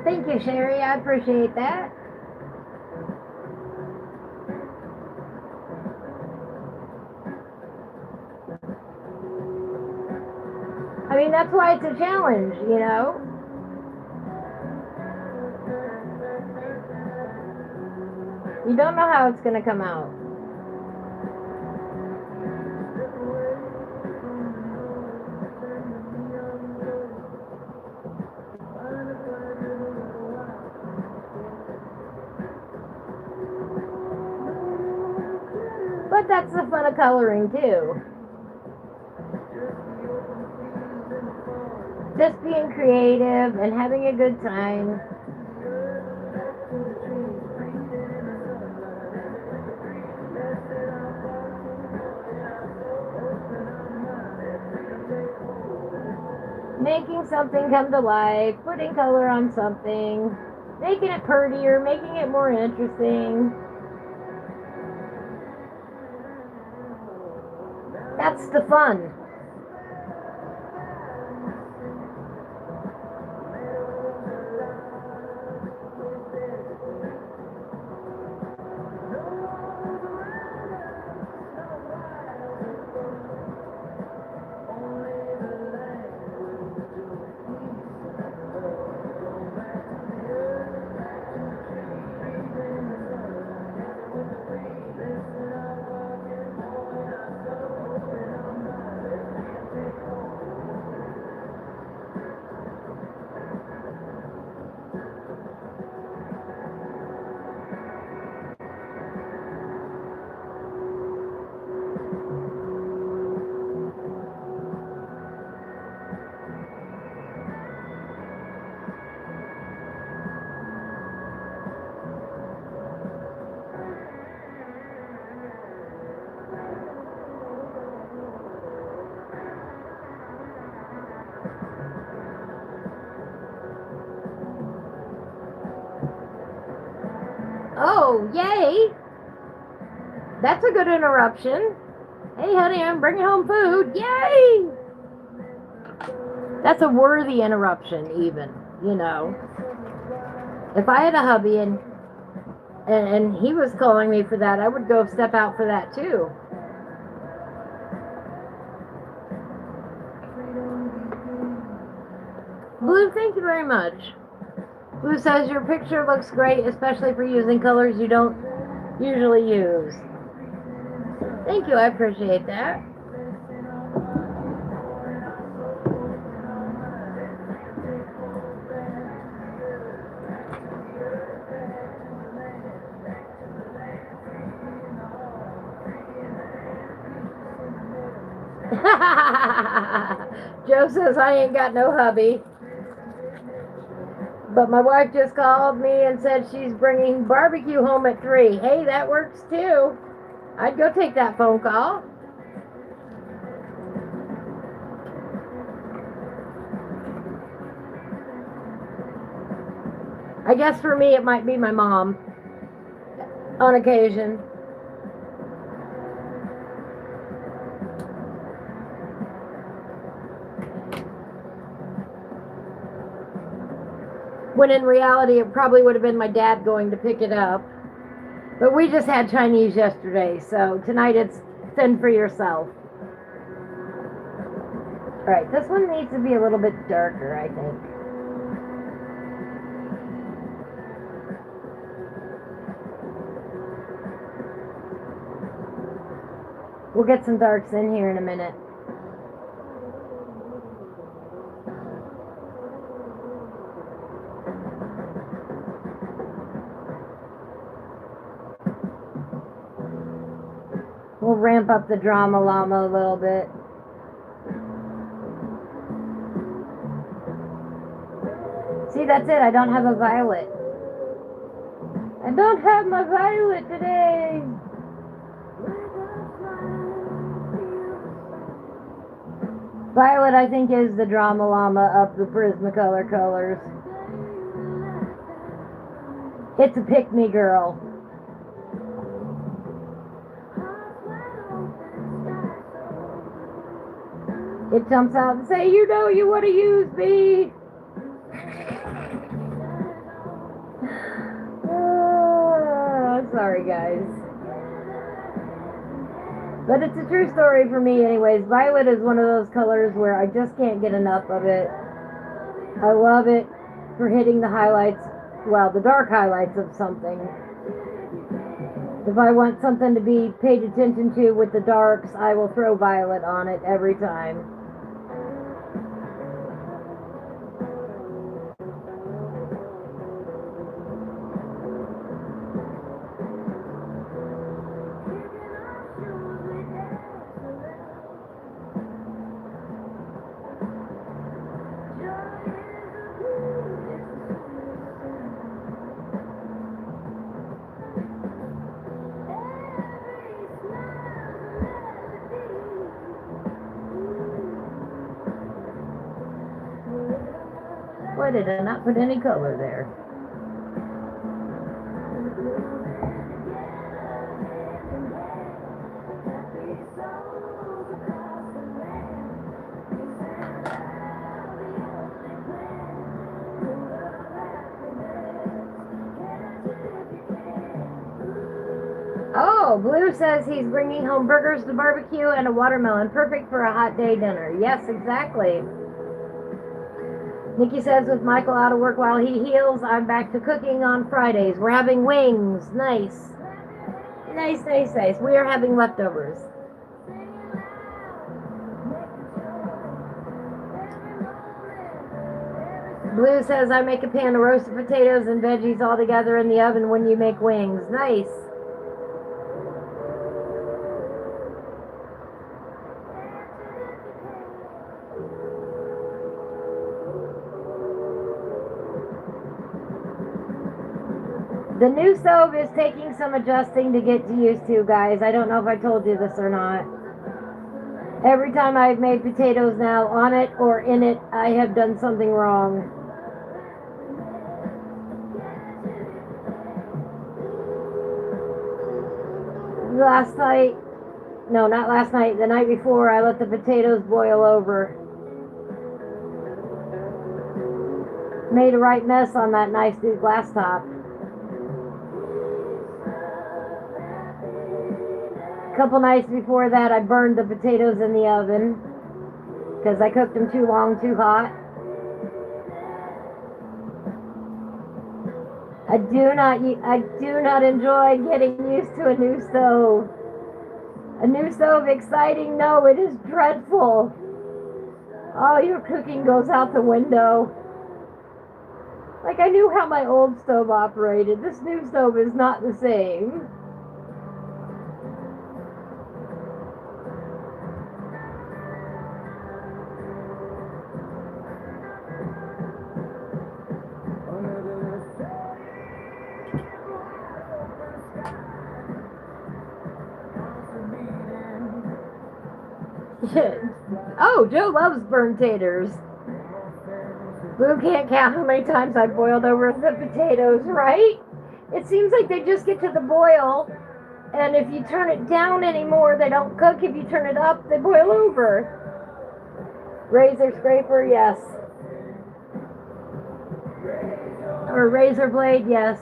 Thank you, Sherry. I appreciate that. I mean, that's why it's a challenge, you know? You don't know how it's going to come out. But that's the fun of coloring, too. Just being creative and having a good time. Making something come to life, putting color on something, making it prettier, making it more interesting. That's the fun. Oh, yay! That's a good interruption. Hey, honey, I'm bringing home food. Yay! That's a worthy interruption, even, you know. If I had a hubby and he was calling me for that, I would go step out for that, too. Blue, thank you very much. Blue says your picture looks great, especially for using colors you don't usually use. Thank you, I appreciate that. Joe says I ain't got no hubby. But my wife just called me and said she's bringing barbecue home at 3. Hey, that works too. I'd go take that phone call. I guess for me it might be my mom on occasion. When in reality, it probably would have been my dad going to pick it up. But we just had Chinese yesterday, so tonight it's fend for yourself. All right, this one needs to be a little bit darker, I think. We'll get some darks in here in a minute. We'll ramp up the drama llama a little bit. See, that's it. I don't have a violet. I don't have my violet today. Violet, I think, is the drama llama of the Prismacolor colors. It's a pick-me girl. It jumps out and say, you know you want to use me. sorry, guys. But it's a true story for me anyways. Violet is one of those colors where I just can't get enough of it. I love it for hitting the highlights, well, the dark highlights of something. If I want something to be paid attention to with the darks, I will throw violet on it every time. Why did I not put any color there? Oh, Blue says he's bringing home burgers to barbecue and a watermelon. Perfect for a hot day dinner. Yes, exactly. Nikki says, with Michael out of work while he heals, I'm back to cooking on Fridays. We're having wings. Nice. Nice, nice, nice. We are having leftovers. Blue says, I make a pan of roasted potatoes and veggies all together in the oven when you make wings. Nice. The new stove is taking some adjusting to get used to, guys. I don't know if I told you this or not. Every time I've made potatoes now, on it or in it, I have done something wrong. Last night, no, not last night, the night before, I let the potatoes boil over. Made a right mess on that nice new glass top. Couple nights before that, I burned the potatoes in the oven because I cooked them too long, too hot. I do not enjoy getting used to a new stove. A new stove exciting? No, it is dreadful. All your cooking goes out the window. Like, I knew how my old stove operated. This new stove is not the same. Oh, Joe loves burnt taters. Blue can't count how many times I boiled over the potatoes, right? It seems like they just get to the boil, and if you turn it down anymore, they don't cook. If you turn it up, they boil over. Razor scraper, yes. Or razor blade, yes.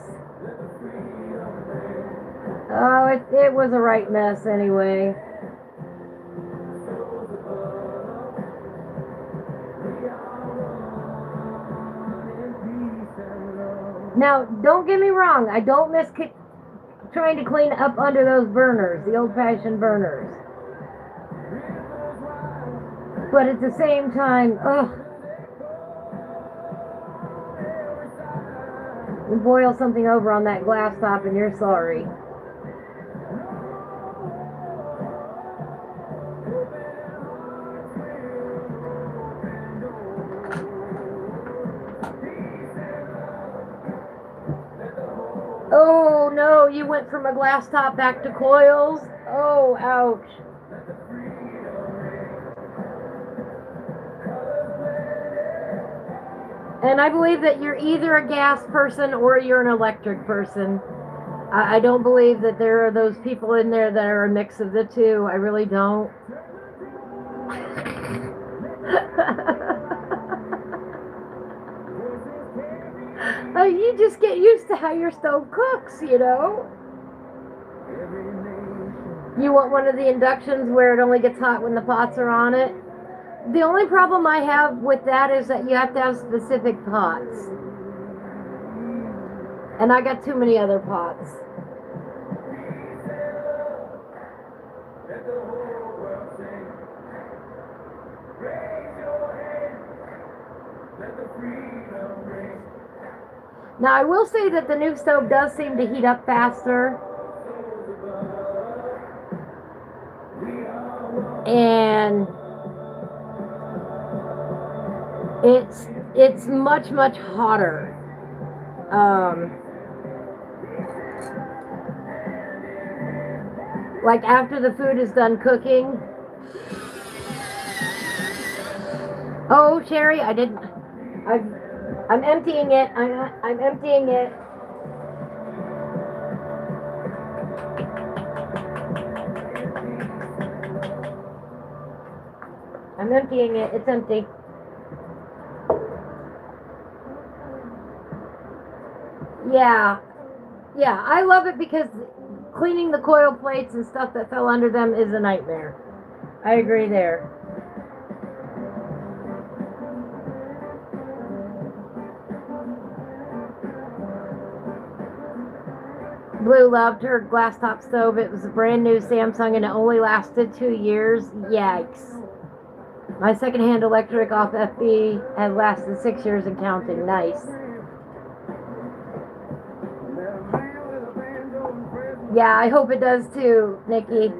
Oh, it was a right mess anyway. Now, don't get me wrong. I don't miss trying to clean up under those burners, the old-fashioned burners. But at the same time, ugh. You boil something over on that glass top and you're sorry. Oh no, you went from a glass top back to coils? Oh, ouch. And I believe that you're either a gas person or you're an electric person. I don't believe that there are those people in there that are a mix of the two. I really don't. You just get used to how your stove cooks, you know? every nation. You want one of the inductions where it only gets hot when the pots are on it? The only problem I have with that is that you have to have specific pots. And I got too many other pots. Let the whole world sing. Raise your hand. Let the freedom ring. Now I will say that the new stove does seem to heat up faster. And it's much hotter. Like after the food is done cooking. Oh, Sherry, I'm emptying it. I'm emptying it. I'm emptying it. It's empty. Yeah. Yeah, I love it because cleaning the coil plates and stuff that fell under them is a nightmare. I agree there. Blue loved her glass top stove. It was a brand new Samsung and it only lasted 2 years. Yikes. My secondhand electric off FB had lasted 6 years and counting. Nice. Yeah, I hope it does too, Nikki.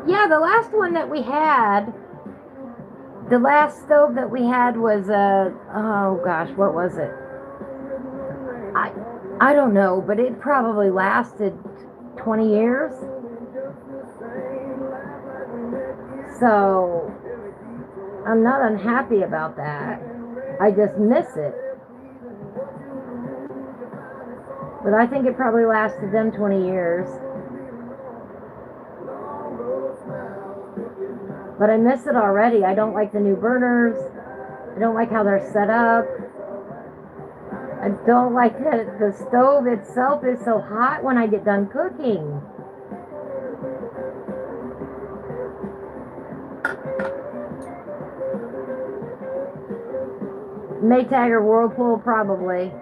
Yeah, the last one that we had, the last stove that we had was oh gosh, what was it? I don't know, but it probably lasted 20 years. So I'm not unhappy about that. I just miss it. But I think it probably lasted them 20 years. But I miss it already. I don't like the new burners. I don't like how they're set up. I don't like that the stove itself is so hot when I get done cooking. Maytag or Whirlpool, probably.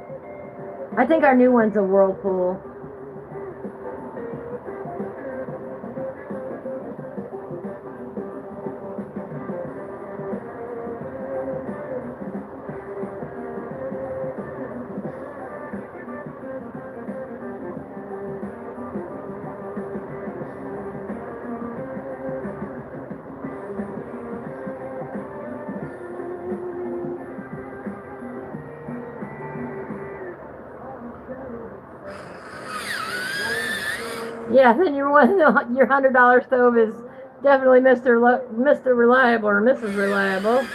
I think our new one's a Whirlpool. Yeah, then your $100 stove is definitely Mr. Reliable or Mrs. Reliable.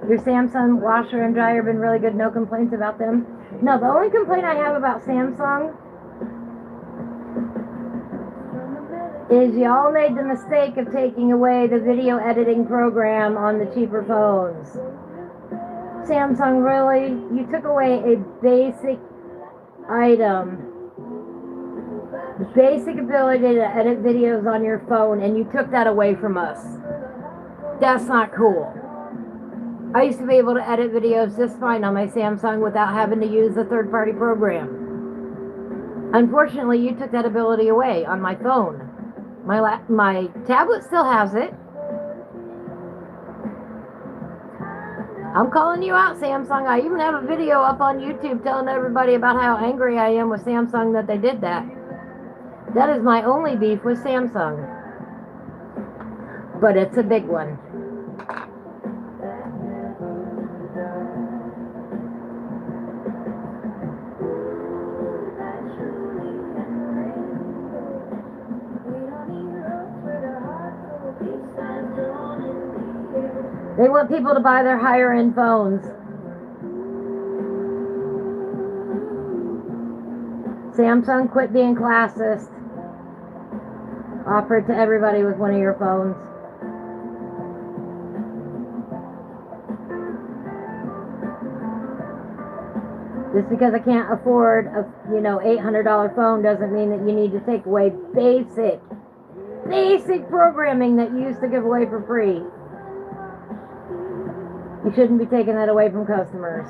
Your Samsung washer and dryer have been really good. No complaints about them. No, the only complaint I have about Samsung is y'all made the mistake of taking away the video editing program on the cheaper phones. Samsung, really? You took away a basic item. Basic ability to edit videos on your phone, and you took that away from us. That's not cool. I used to be able to edit videos just fine on my Samsung without having to use a third-party program. Unfortunately, you took that ability away on my phone. My tablet still has it. I'm calling you out, Samsung. I even have a video up on YouTube telling everybody about how angry I am with Samsung that they did that. That is my only beef with Samsung. But it's a big one. They want people to buy their higher end phones. Samsung, quit being classist. Offer it to everybody with one of your phones. Just because I can't afford a $800 phone doesn't mean that you need to take away basic programming that you used to give away for free. You shouldn't be taking that away from customers.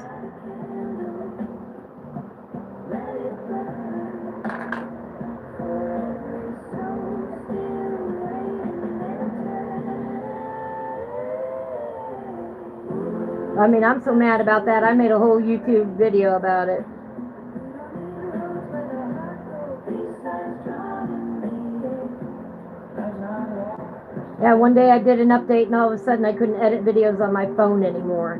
I mean, I'm so mad about that. I made a whole YouTube video about it. Yeah, one day I did an update and all of a sudden I couldn't edit videos on my phone anymore.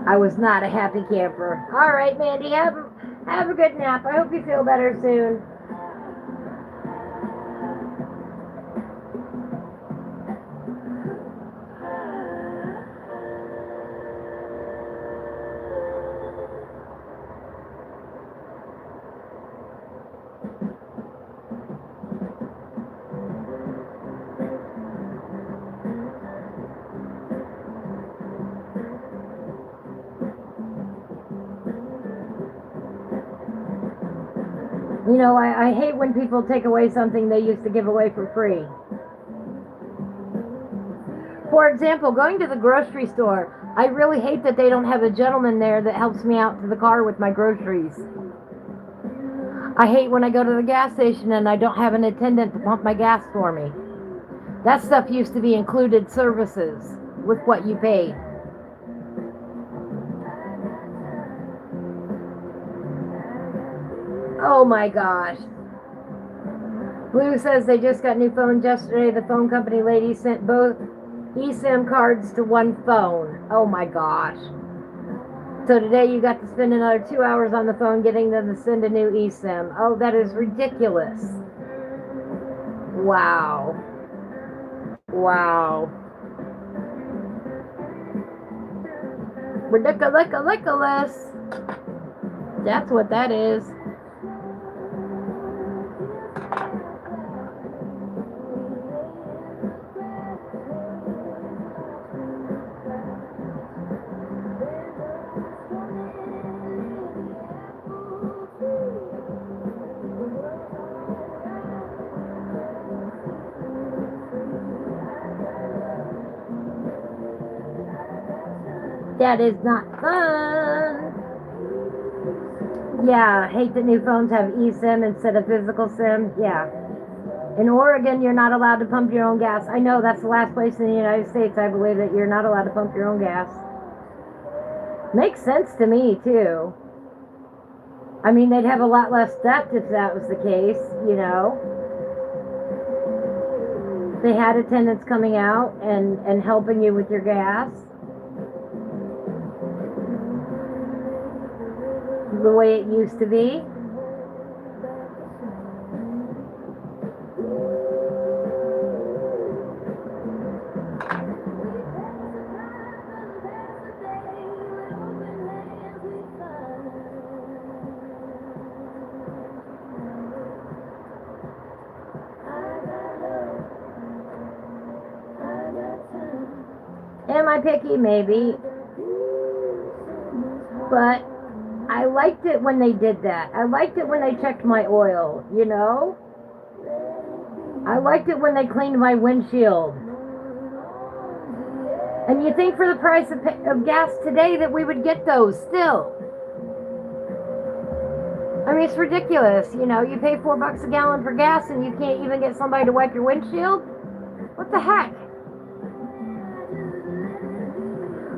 I was not a happy camper. All right, Mandy, have a good nap. I hope you feel better soon. You know, I hate when people take away something they used to give away for free. For example, going to the grocery store. I really hate that they don't have a gentleman there that helps me out to the car with my groceries. I hate when I go to the gas station and I don't have an attendant to pump my gas for me. That stuff used to be included services with what you paid. Oh my gosh. Blue says they just got new phones yesterday. The phone company lady sent both eSIM cards to one phone. Oh my gosh. So today you got to spend another 2 hours on the phone getting them to send a new eSIM. Oh, that is ridiculous. Wow. Wow. Ridiculous. That's what that is. That is not fun. Yeah, hate that new phones have eSIM instead of physical SIM. Yeah. In Oregon, you're not allowed to pump your own gas. I know that's the last place in the United States, I believe, that you're not allowed to pump your own gas. Makes sense to me, too. I mean, they'd have a lot less theft if that was the case, you know. They had attendants coming out and helping you with your gas. The way it used to be. Am I picky? Maybe. But I liked it when they did that. I liked it when they checked my oil, you know? I liked it when they cleaned my windshield. And you think for the price of gas today that we would get those still. I mean, it's ridiculous, you know? You pay $4 a gallon for gas and you can't even get somebody to wipe your windshield? What the heck?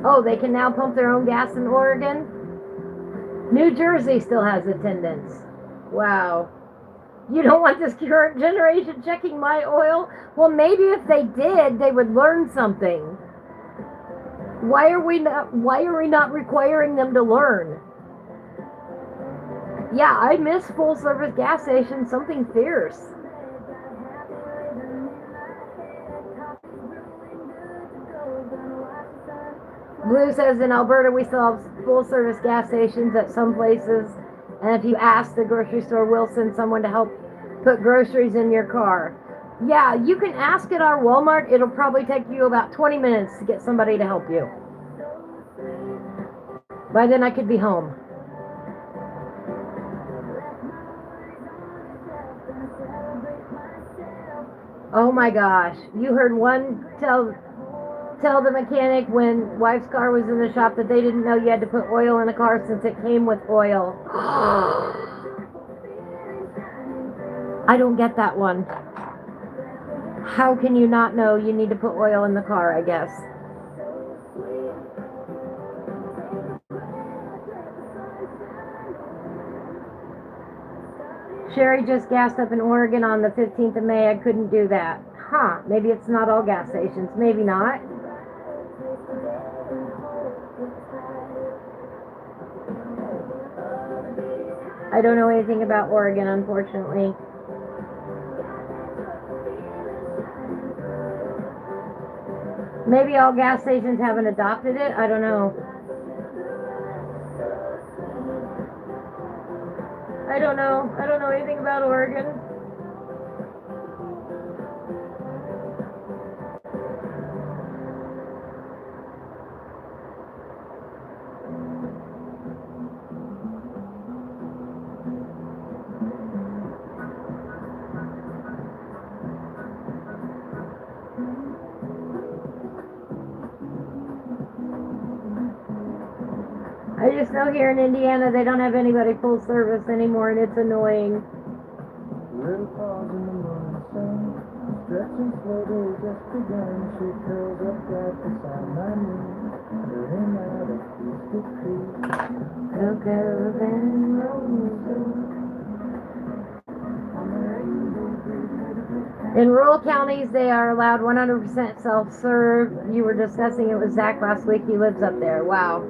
Oh, they can now pump their own gas in Oregon? New Jersey still has attendants. Wow. You don't want this current generation checking my oil? Well, maybe if they did, they would learn something. Why are we not requiring them to learn? Yeah, I miss full service gas stations, something fierce. Blue says in Alberta we still have full service gas stations at some places, and if you ask, the grocery store will send someone to help put groceries in your car. Yeah, you can ask at our Walmart. It'll probably take you about 20 minutes to get somebody to help you. By then I could be home. Oh my gosh, you heard one tell the mechanic when wife's car was in the shop that they didn't know you had to put oil in the car since it came with oil. I don't get that one. How can you not know you need to put oil in the car, I guess? Sherry just gassed up in Oregon on the 15th of May. I couldn't do that. Huh, maybe it's not all gas stations. Maybe not. I don't know anything about Oregon, unfortunately. Maybe all gas stations haven't adopted it. I don't know. I don't know. I don't know anything about Oregon. I just know here in Indiana they don't have anybody full service anymore, and it's annoying. Little pause in the morning sun, stretching slowly just begun. She curls up right beside my knee, letting out a peaceful creek. Cocoa and roses. In rural counties, they are allowed 100% self-serve. You were discussing it with Zach last week. He lives up there. Wow.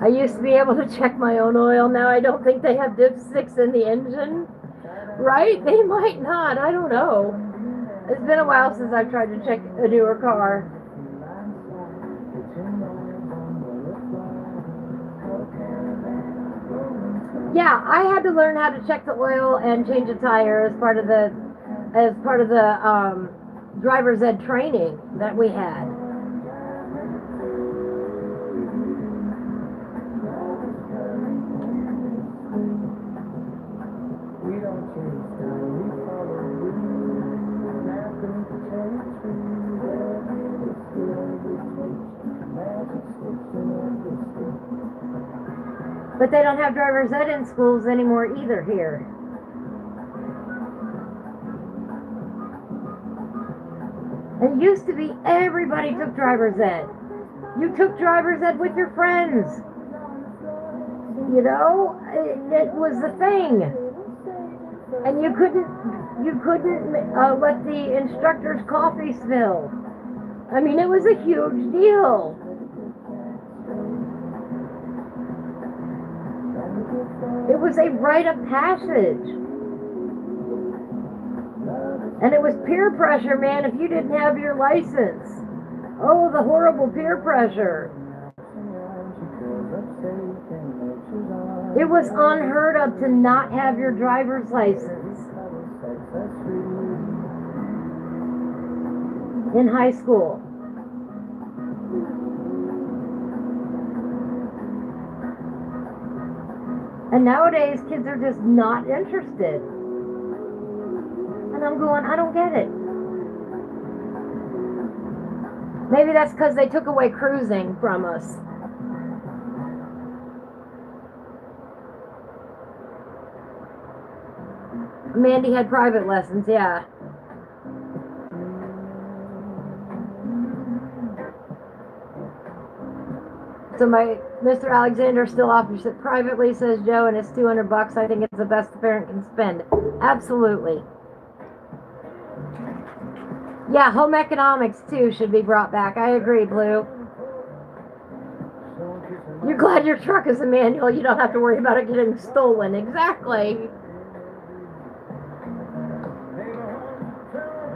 I used to be able to check my own oil. Now I don't think they have dipsticks in the engine. Right? They might not. I don't know. It's been a while since I've tried to check a newer car. Yeah, I had to learn how to check the oil and change a tire as part of the driver's ed training that we had. But they don't have driver's ed in schools anymore either here. It used to be everybody took driver's ed. You took driver's ed with your friends. You know, it was the thing. And you couldn't let the instructor's coffee spill. I mean, it was a huge deal. It was a rite of passage. And it was peer pressure, man, if you didn't have your license. Oh, the horrible peer pressure. It was unheard of to not have your driver's license in high school. And nowadays, kids are just not interested. And I'm going, I don't get it. Maybe that's because they took away cruising from us. Mandy had private lessons, yeah. So my Mr. Alexander still offers it privately, says Joe, and it's $200. I think it's the best the parent can spend. Absolutely. Yeah, home economics too should be brought back. I agree, Blue. You're glad your truck is a manual. You don't have to worry about it getting stolen. Exactly.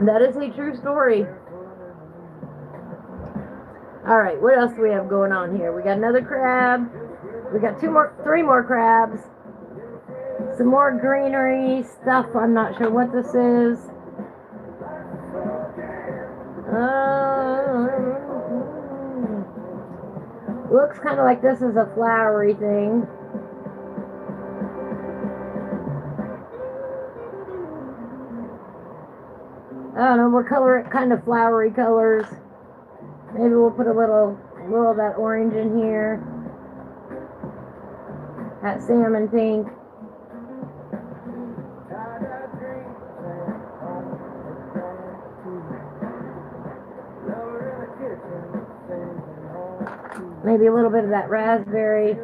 That is a true story. All right, what else do we have going on here? We got another crab. We got three more crabs. Some more greenery stuff. I'm not sure what this is. Looks kind of like this is a flowery thing. I don't know, we'll color it kind of flowery colors. Maybe we'll put a little of that orange in here. That salmon pink. Maybe a little bit of that raspberry.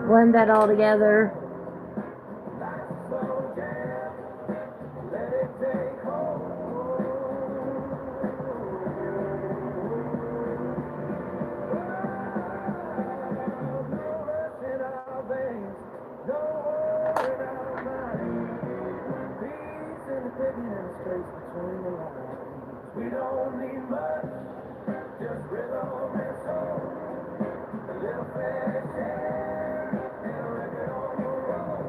Blend that all together. We don't need much, just rhythm and soul. A little fresh air and a record on the road.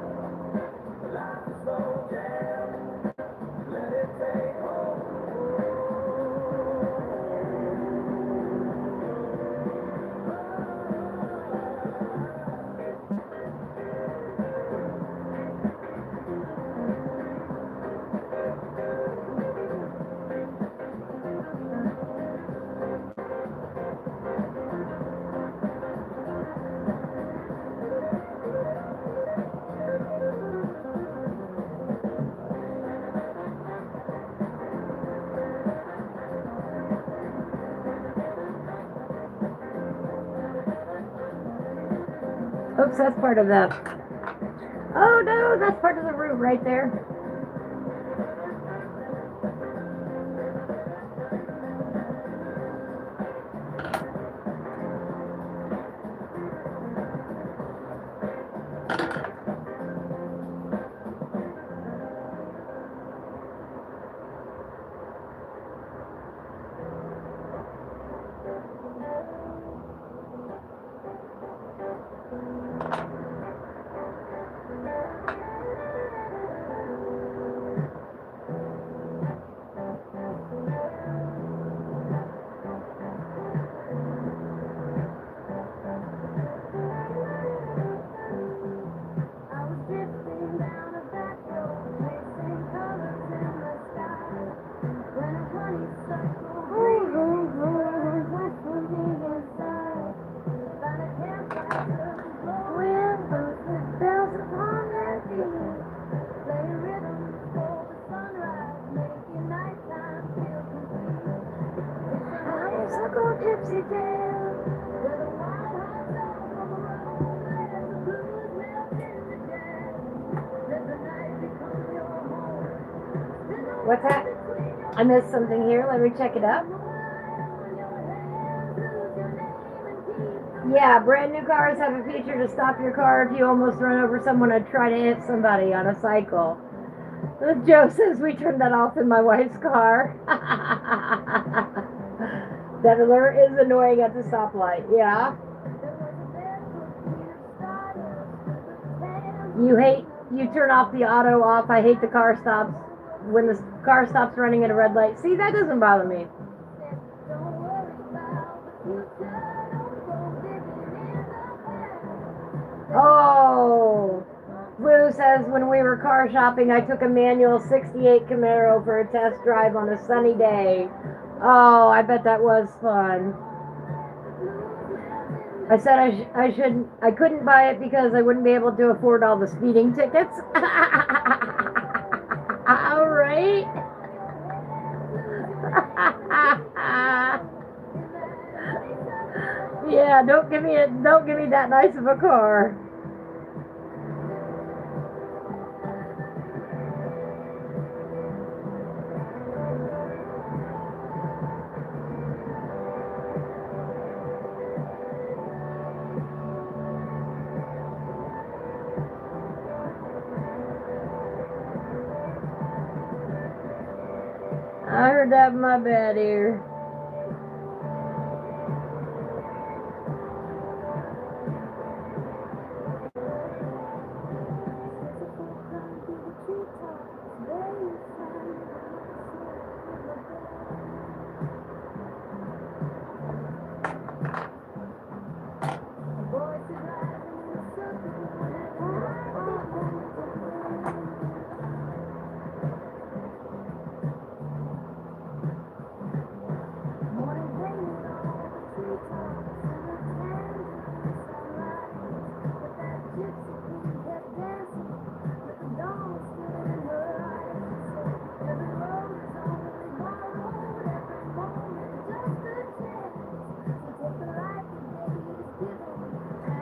Life's a slow jam, let it take hold. Oops, that's part of the... Oh no, that's part of the root right there. go gypsy tale. What's that? I missed something here. Let me check it up. Yeah, brand new cars have a feature to stop your car if you almost run over someone or try to hit somebody on a cycle. Joe says we turned that off in my wife's car. That alert is annoying at the stoplight. Yeah. You turn off the auto off. I hate the car stops. When the car stops running at a red light. See, that doesn't bother me. Oh, Lou says when we were car shopping, I took a manual 68 Camaro for a test drive on a sunny day. Oh, I bet that was fun. I said I couldn't buy it because I wouldn't be able to afford all the speeding tickets. All right. Yeah, don't give me that nice of a car. I heard that in my bad ear.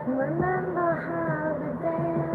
Remember how to dance.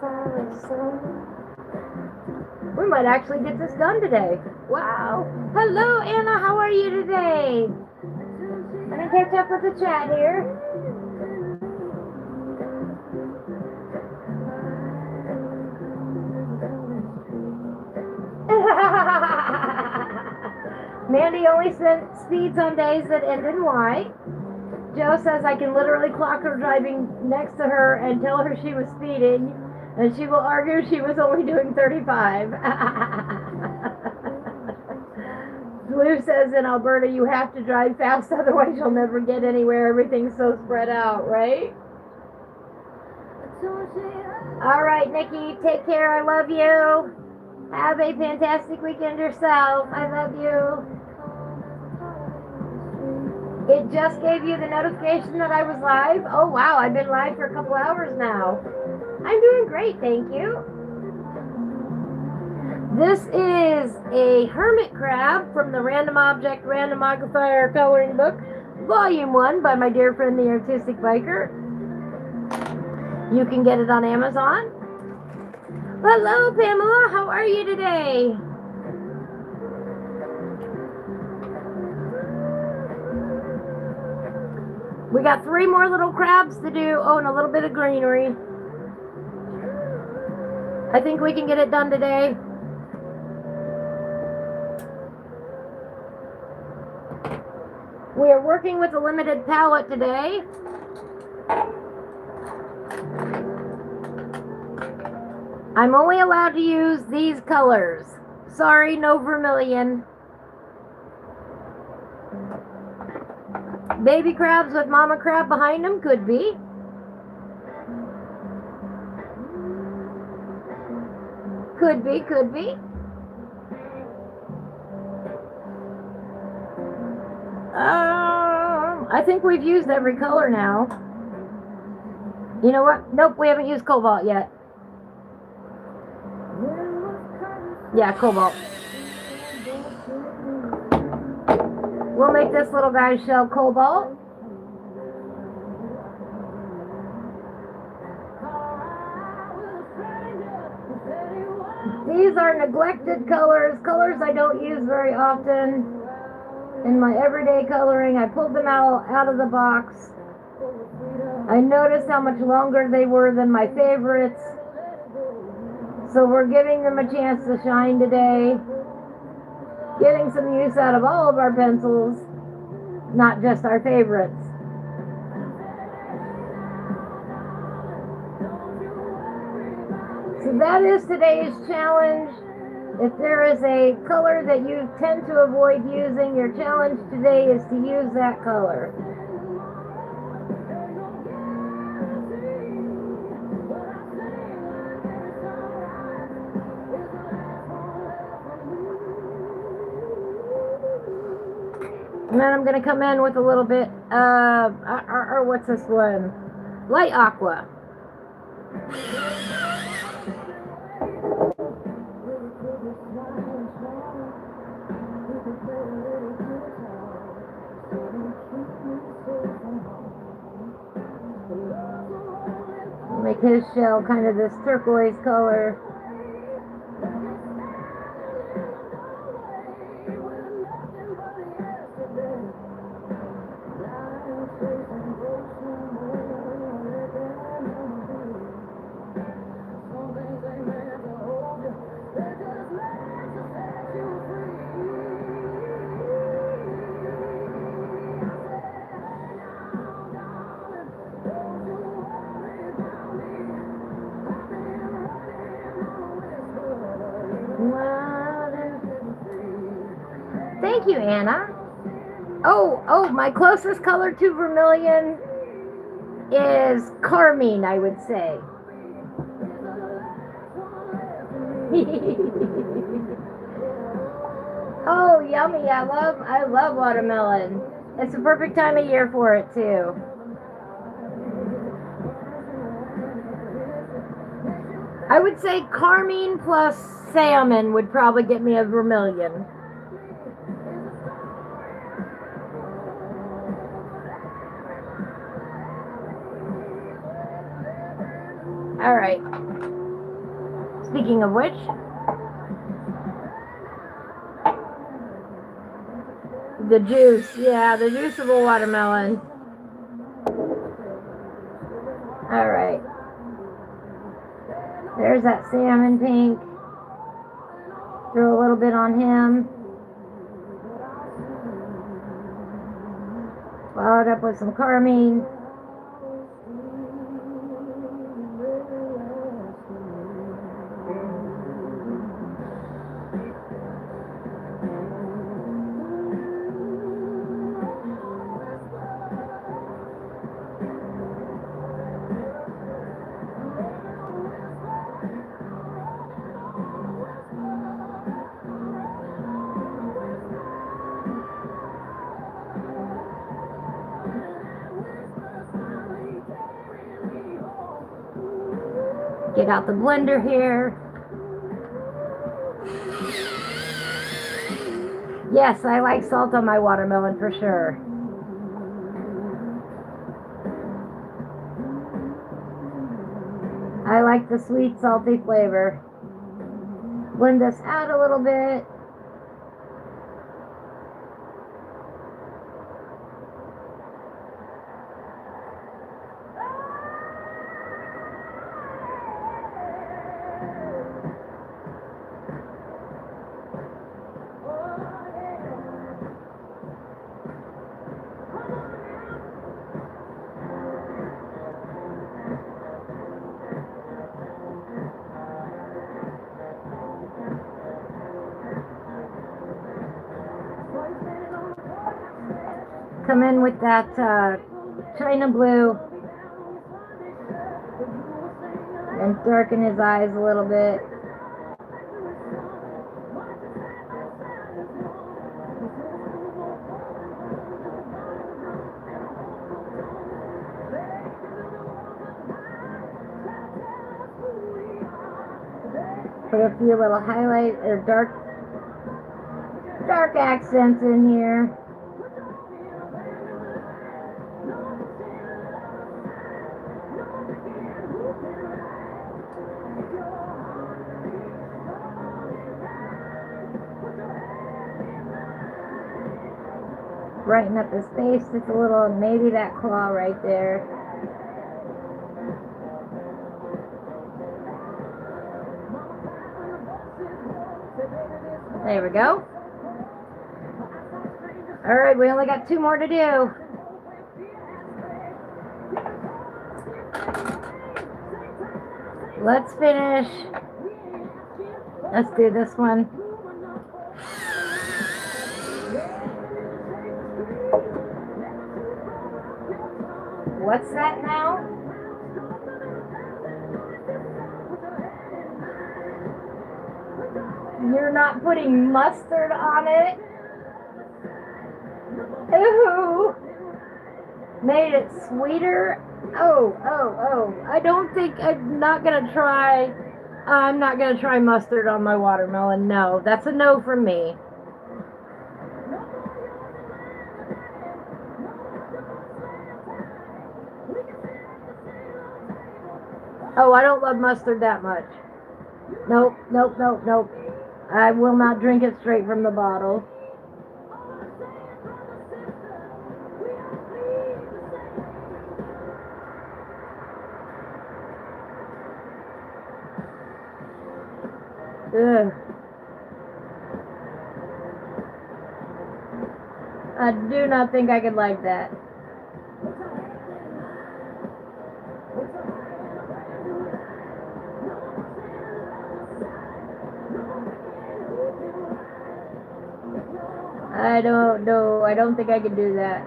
We might actually get this done today. Wow. Hello, Anna. How are you today? Let me catch up with the chat here. Mandy only speeds on days that end in Y. Joe says I can literally clock her driving next to her and tell her she was speeding, and she will argue she was only doing 35. Blue says in Alberta you have to drive fast, otherwise you'll never get anywhere. Everything's so spread out, right? All right, Nikki, take care. I love you. Have a fantastic weekend yourself. I love you. It just gave you the notification that I was live. Oh, wow. I've been live for a couple hours now. I'm doing great, thank you. This is a Hermit Crab from the Random Object Randomogrifier coloring book, Volume 1 by my dear friend, the Artistic Biker. You can get it on Amazon. Hello, Pamela. How are you today? We got 3 more little crabs to do. Oh, and a little bit of greenery. I think we can get it done today. We are working with a limited palette today. I'm only allowed to use these colors. Sorry, no vermilion. Baby crabs with mama crab behind them? Could be. Could be, could be. I think we've used every color now. You know what? Nope, we haven't used cobalt yet. Yeah, cobalt. We'll make this little guy's shell cobalt. These are neglected colors, colors I don't use very often in my everyday coloring. I pulled them out of the box. I noticed how much longer they were than my favorites. So we're giving them a chance to shine today. Getting some use out of all of our pencils, not just our favorites. So that is today's challenge. If there is a color that you tend to avoid using, your challenge today is to use that color. And then I'm going to come in with a little bit of, what's this one? Light aqua. Make his shell kind of this turquoise color. Thank you, Anna. Oh, my closest color to vermilion is carmine, I would say. Oh, yummy. I love watermelon. It's the perfect time of year for it, too. I would say carmine plus salmon would probably get me a vermilion. All right. Speaking of which, the juice. Yeah, the juice of a watermelon. All right. There's that salmon pink. Throw a little bit on him. Followed up with some carmine. Get out the blender here. Yes, I like salt on my watermelon for sure. I like the sweet, salty flavor. Blend this out a little bit. Come in with that China blue and darken his eyes a little bit. Put a few little highlight or dark accents in here. Brighten up his face just a little, maybe that claw right there. There we go. All right, we only got 2 more to do. Let's finish. Let's do this one. What's that now? You're not putting mustard on it? Ooh! Made it sweeter? Oh. I don't think, I'm not gonna try mustard on my watermelon. No, that's a no from me. Oh, I don't love mustard that much. Nope. I will not drink it straight from the bottle. Ugh. I do not think I could like that. I don't know. I don't think I could do that.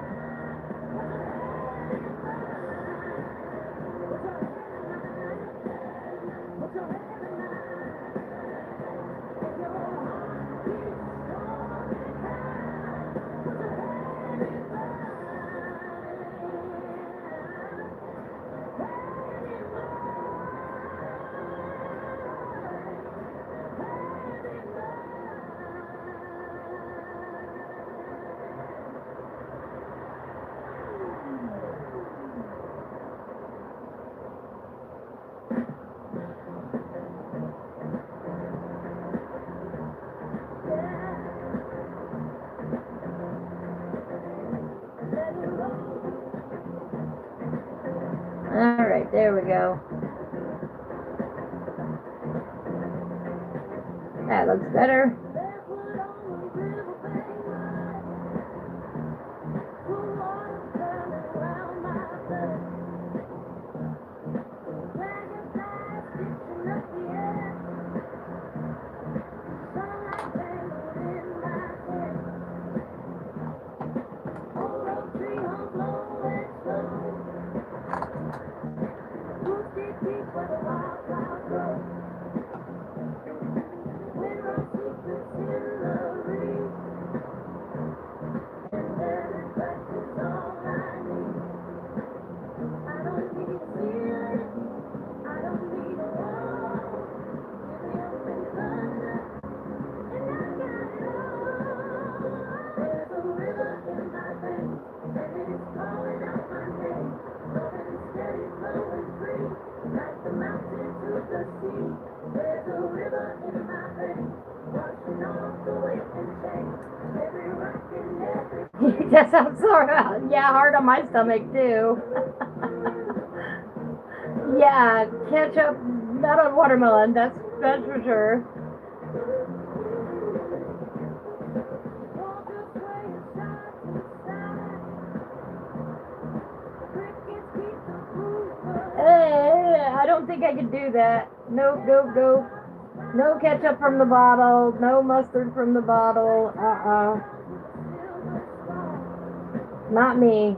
right, there we go. That looks better. That sounds sort of, yeah, hard on my stomach too. Yeah, ketchup, not on watermelon, that's for sure. I don't think I could do that. Nope, nope, nope. No ketchup from the bottle, no mustard from the bottle, Not me.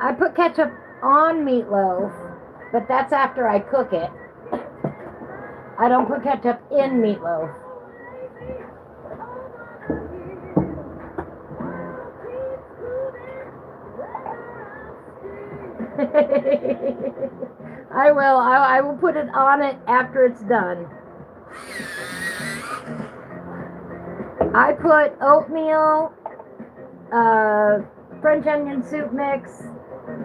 I put ketchup on meatloaf, but that's after I cook it. I don't put ketchup in meatloaf. I will put it on it after it's done. I put oatmeal, French onion soup mix,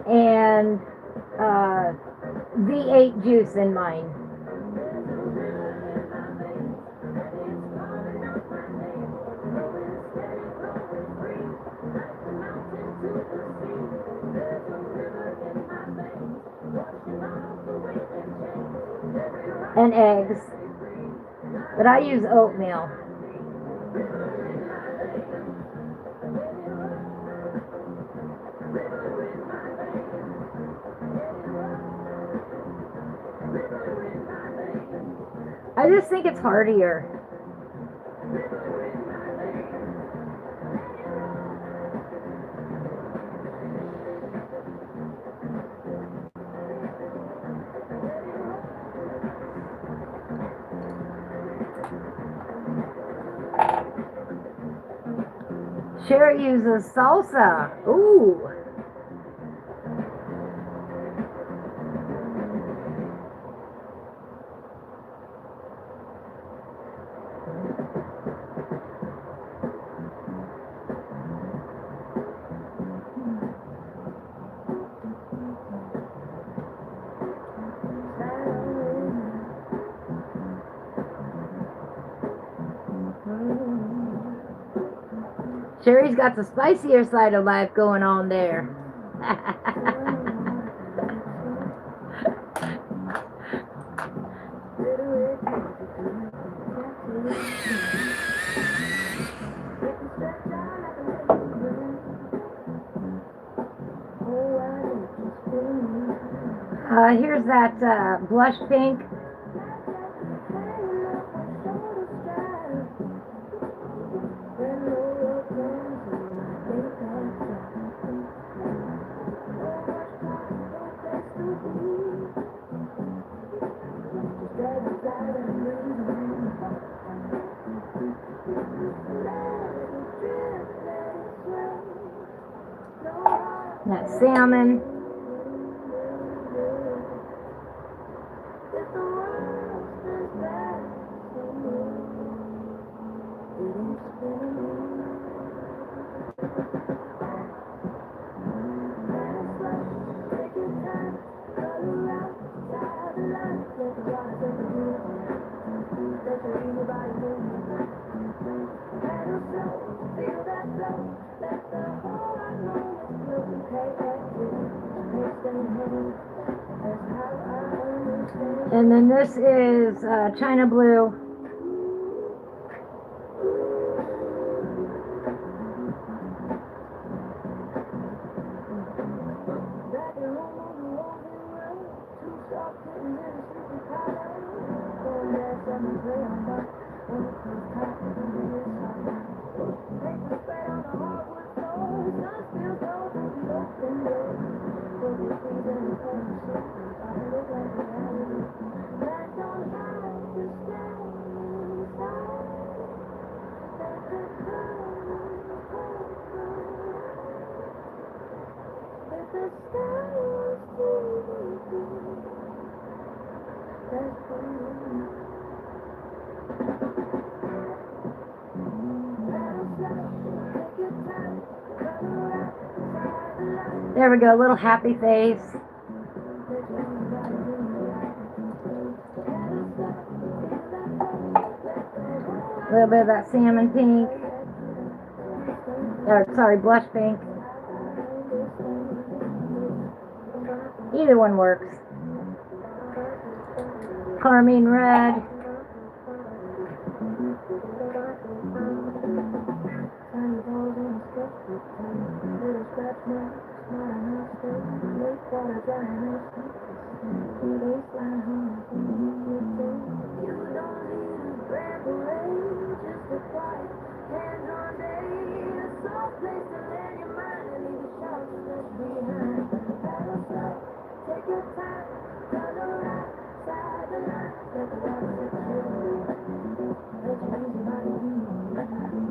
and V8 juice in mine. And eggs, but I use oatmeal. I just think it's heartier. Sherry uses salsa. Ooh. Sherry's got the spicier side of life going on there. Here's that blush pink. That salmon. And then this is China Blue. There we go, little happy face. A little bit of that salmon pink. Or, sorry, blush pink. Either one works. Carmine red.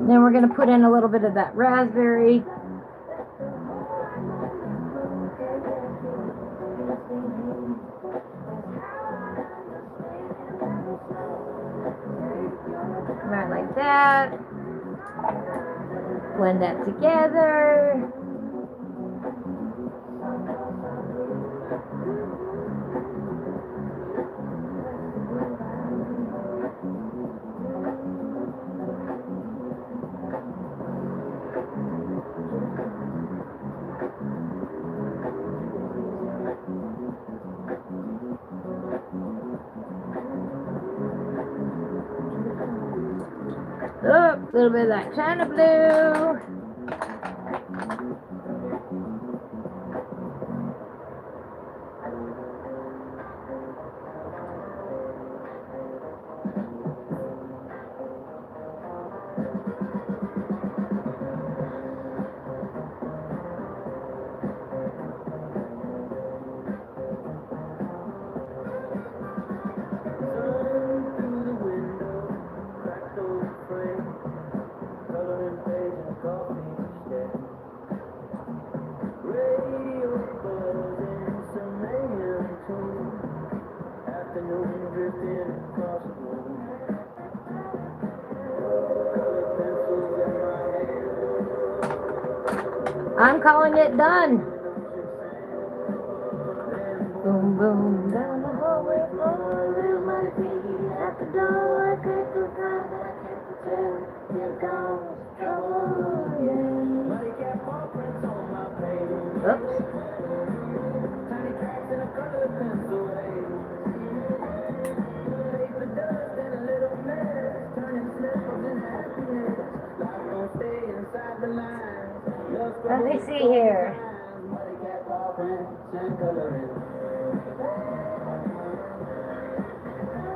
Then we're going to put in a little bit of that raspberry. Right like that. Blend that together. Oh, a little bit of that China Blue. I'm calling it done. Boom, boom, down the hallway, floor, my feet at the door. I can't go down, I can't pretend. Here comes trouble again. Oops. Tiny cracks in a colored pencil haze. Paper dust and a little mess. Turning slippers into happiness. Life don't stay inside the lines. Let me see here.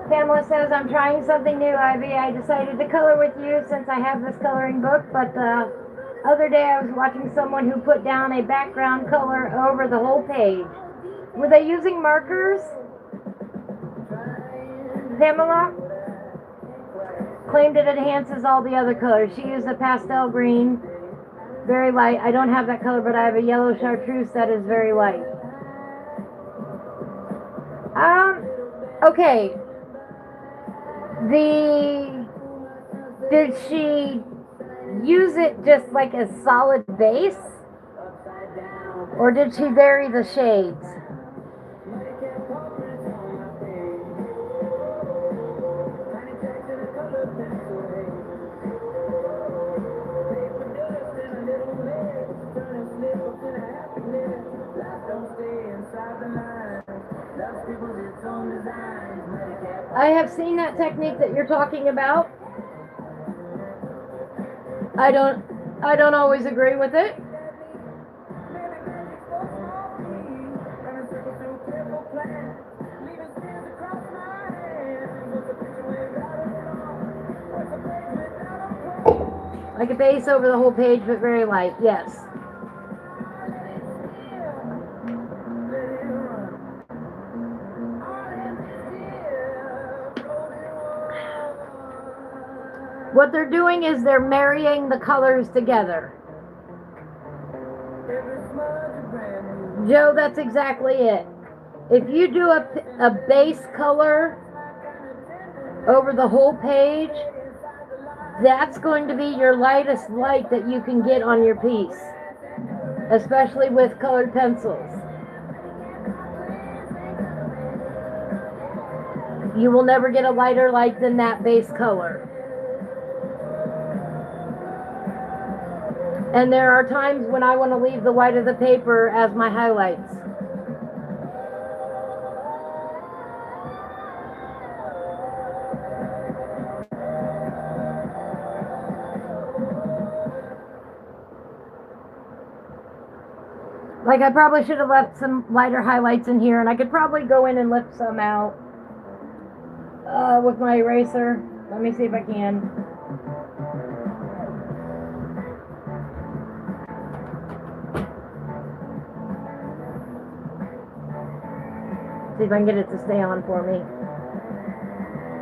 Pamela says, I'm trying something new, Ivy. I decided to color with you since I have this coloring book, but the other day I was watching someone who put down a background color over the whole page. Were they using markers? Pamela claimed it enhances all the other colors. She used a pastel green, very light. I don't have that color, but I have a yellow chartreuse that is very light. Okay. Did she use it just like a solid base? Or did she vary the shades? I have seen that technique that you're talking about. I don't always agree with it. Like a base over the whole page, but very light, yes. What they're doing is they're marrying the colors together. Joe, that's exactly it. If you do a base color over the whole page, that's going to be your lightest light that you can get on your piece, especially with colored pencils. You will never get a lighter light than that base color. And there are times when I want to leave the white of the paper as my highlights. Like I probably should have left some lighter highlights in here, and I could probably go in and lift some out with my eraser. Let me see if I can. See if I can get it to stay on for me.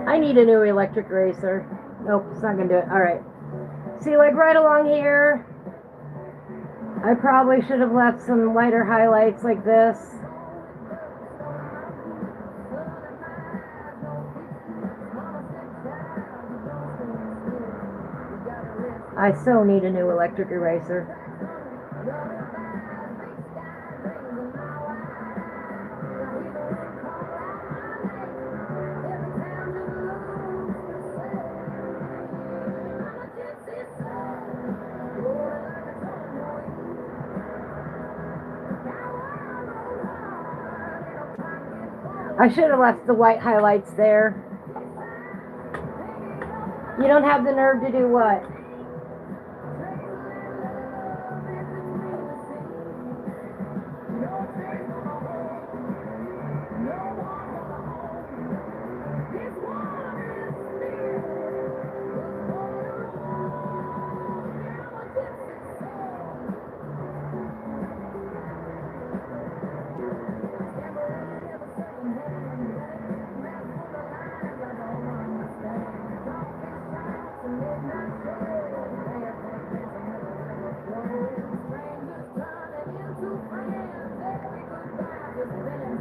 I need a new electric eraser. Nope, it's not gonna do it. Alright. See, like right along here, I probably should have left some lighter highlights like this. I so need a new electric eraser. I should have left the white highlights there. You don't have the nerve to do what?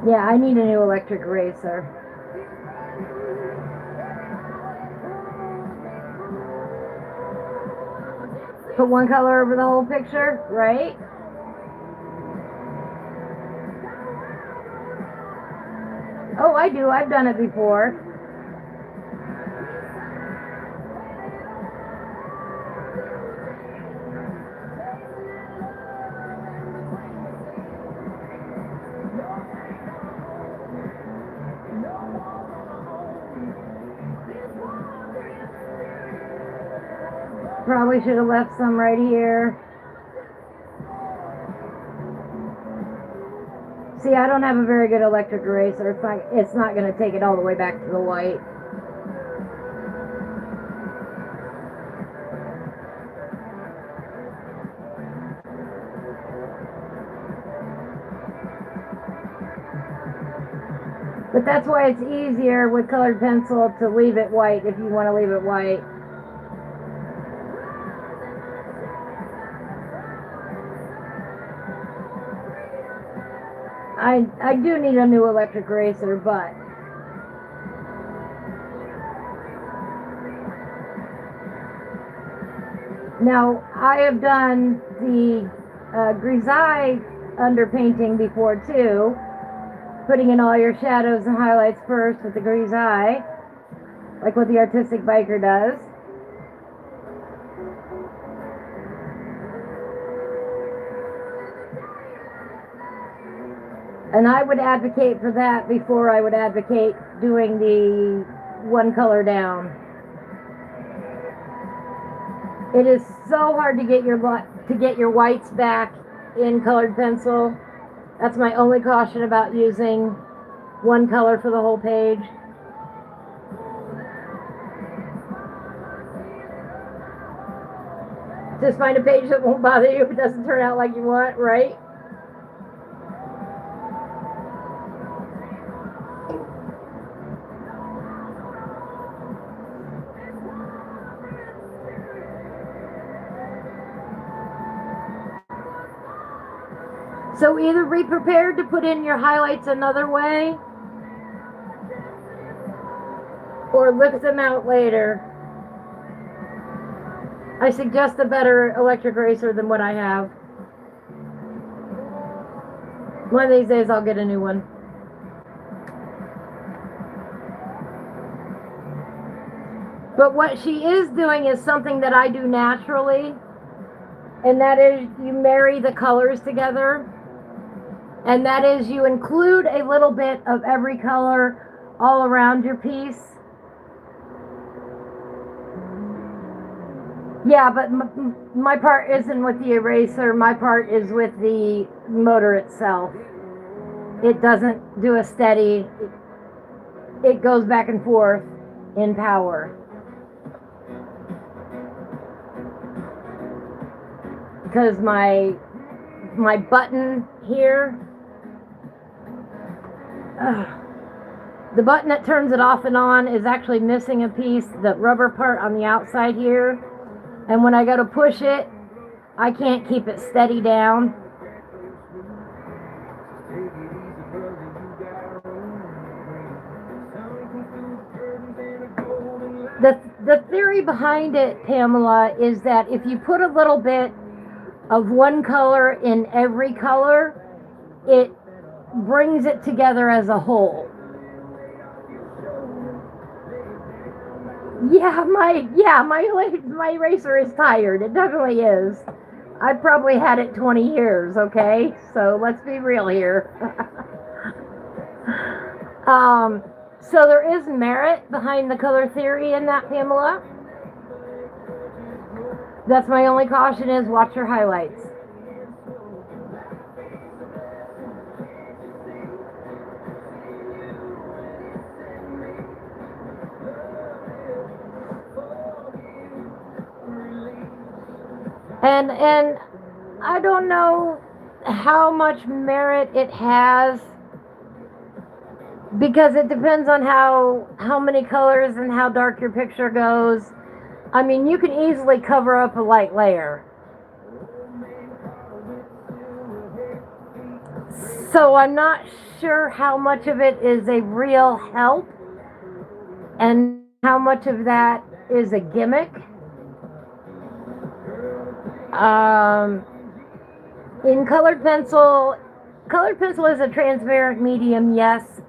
Yeah, I need a new electric eraser. Put one color over the whole picture, right? Oh, I do. I've done it before. Probably should have left some right here. See, I don't have a very good electric eraser. It's not going to take it all the way back to the white. But that's why it's easier with colored pencil to leave it white if you want to leave it white. I do need a new electric eraser, but now I have done the grisaille underpainting before too, putting in all your shadows and highlights first with the grisaille, like what the artistic biker does. And I would advocate for that before I would advocate doing the one color down. It is so hard to get your whites back in colored pencil. That's my only caution about using one color for the whole page. Just find a page that won't bother you if it doesn't turn out like you want, right? So either be prepared to put in your highlights another way, or lift them out later. I suggest a better electric eraser than what I have. One of these days I'll get a new one. But what she is doing is something that I do naturally, and that is you marry the colors together. And that is you include a little bit of every color all around your piece. Yeah, but my part isn't with the eraser. My part is with the motor itself. It doesn't do a steady. It goes back and forth in power. Because my button here, the button that turns it off and on is actually missing a piece, the rubber part on the outside here. And when I go to push it, I can't keep it steady down. The theory behind it, Pamela, is that if you put a little bit of one color in every color, it brings it together as a whole. Yeah, my eraser is tired. It definitely is. I've probably had it 20 years, okay? So let's be real here. So there is merit behind the color theory in that, Pamela. That's my only caution, is watch your highlights. And I don't know how much merit it has, because it depends on how many colors and how dark your picture goes. I mean, you can easily cover up a light layer. So I'm not sure how much of it is a real help and how much of that is a gimmick. In colored pencil is a transparent medium, yes,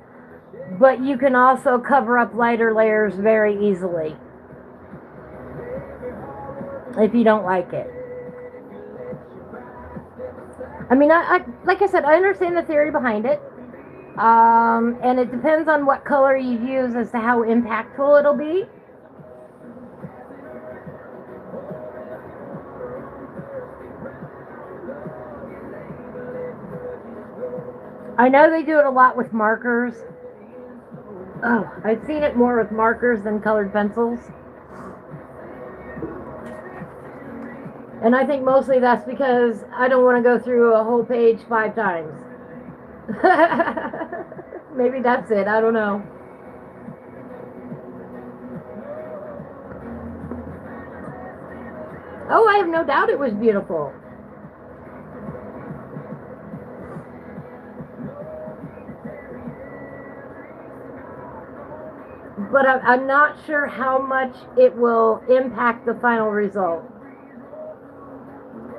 but you can also cover up lighter layers very easily if you don't like it. I mean, like I said, I understand the theory behind it, and it depends on what color you use as to how impactful it'll be. I know they do it a lot with markers. Oh, I've seen it more with markers than colored pencils. And I think mostly that's because I don't want to go through a whole page 5 times. Maybe that's it. I don't know. Oh, I have no doubt it was beautiful. But I'm not sure how much it will impact the final result.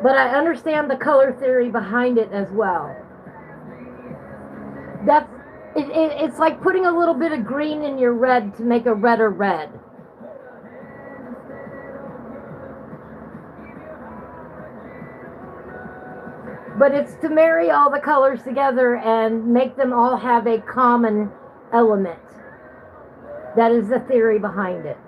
But I understand the color theory behind it as well. It's like putting a little bit of green in your red to make a redder red. But it's to marry all the colors together and make them all have a common element. That is the theory behind it.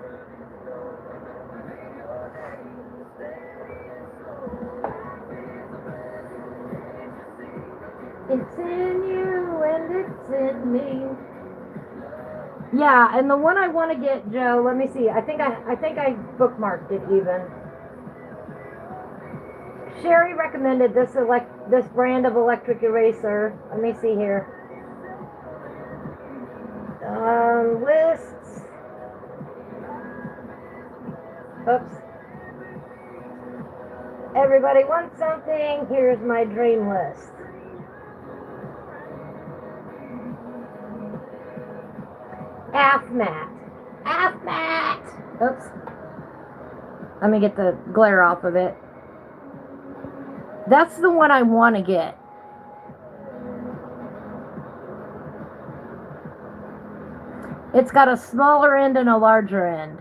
It's in you and it's in me. Yeah, and the one I want to get, Joe, let me see. I think I bookmarked it even. Sherry recommended this brand of electric eraser. Let me see here. Lists. Oops. Everybody wants something. Here's my dream list. AFMAT. AFMAT. Oops. Let me get the glare off of it. That's the one I want to get. It's got a smaller end and a larger end.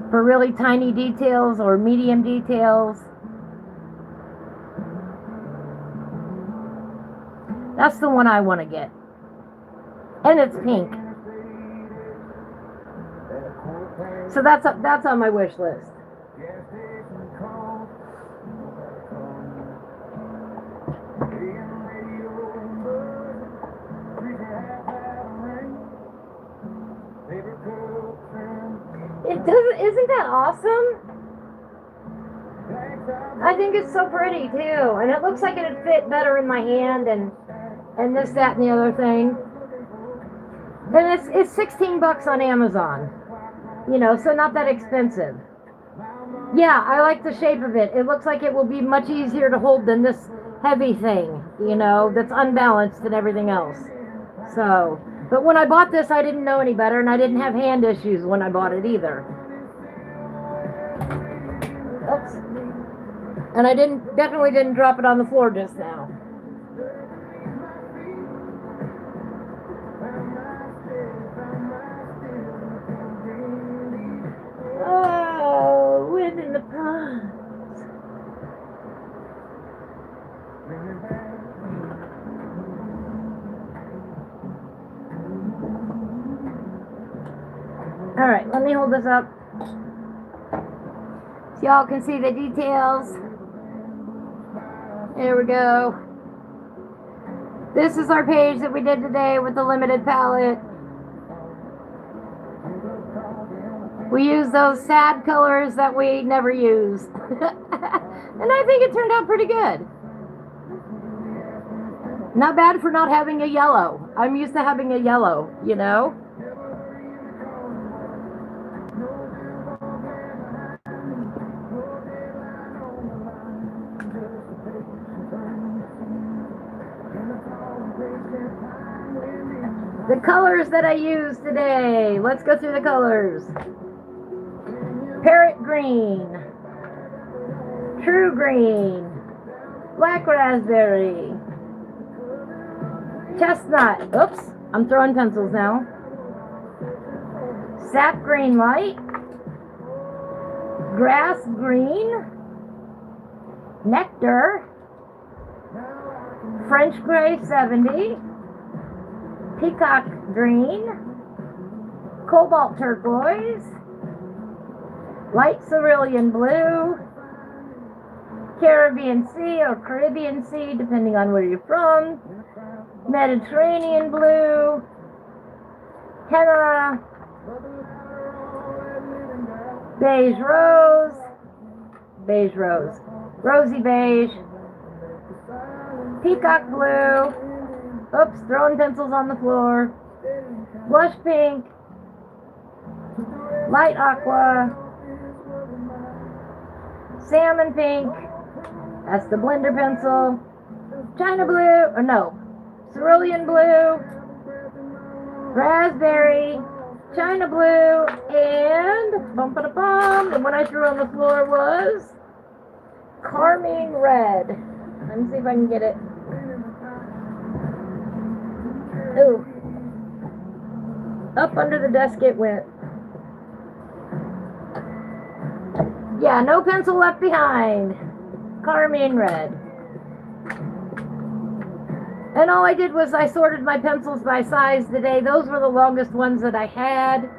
For really tiny details or medium details. That's the one I want to get. And it's pink. So that's on my wish list. Isn't that awesome? I think it's so pretty too, and it looks like it'd fit better in my hand, and this, that, and the other thing. And it's $16 on Amazon, you know, so not that expensive. Yeah, I like the shape of it. It looks like it will be much easier to hold than this heavy thing, you know, that's unbalanced and everything else. So, but when I bought this, I didn't know any better, and I didn't have hand issues when I bought it either. Oops. And I definitely didn't drop it on the floor just now. Oh, wind in the pond. All right, let me hold this up so y'all can see the details. There we go. This is our page that we did today with the limited palette. We use those sad colors that we never use. And I think it turned out pretty good. Not bad for not having a yellow. I'm used to having a yellow, you know? The colors that I used today. Let's go through the colors. Parrot green, true green, black raspberry, chestnut. Oops, I'm throwing pencils now. Sap green light, grass green, nectar, French gray 70, peacock green, cobalt turquoise, light cerulean blue, Caribbean Sea or Caribbean Sea, depending on where you're from, Mediterranean blue, henna, beige rose, rosy beige, peacock blue, Oops, throwing pencils on the floor. Blush pink. Light aqua. Salmon pink. That's the blender pencil. China blue, or no, cerulean blue. Raspberry. China blue. And bum-ba-da-bum. The one I threw on the floor was carmine red. Let me see if I can get it. Ooh. Up under the desk it went. Yeah, no pencil left behind. Carmine red. And all I did was I sorted my pencils by size today. Those were the longest ones that I had.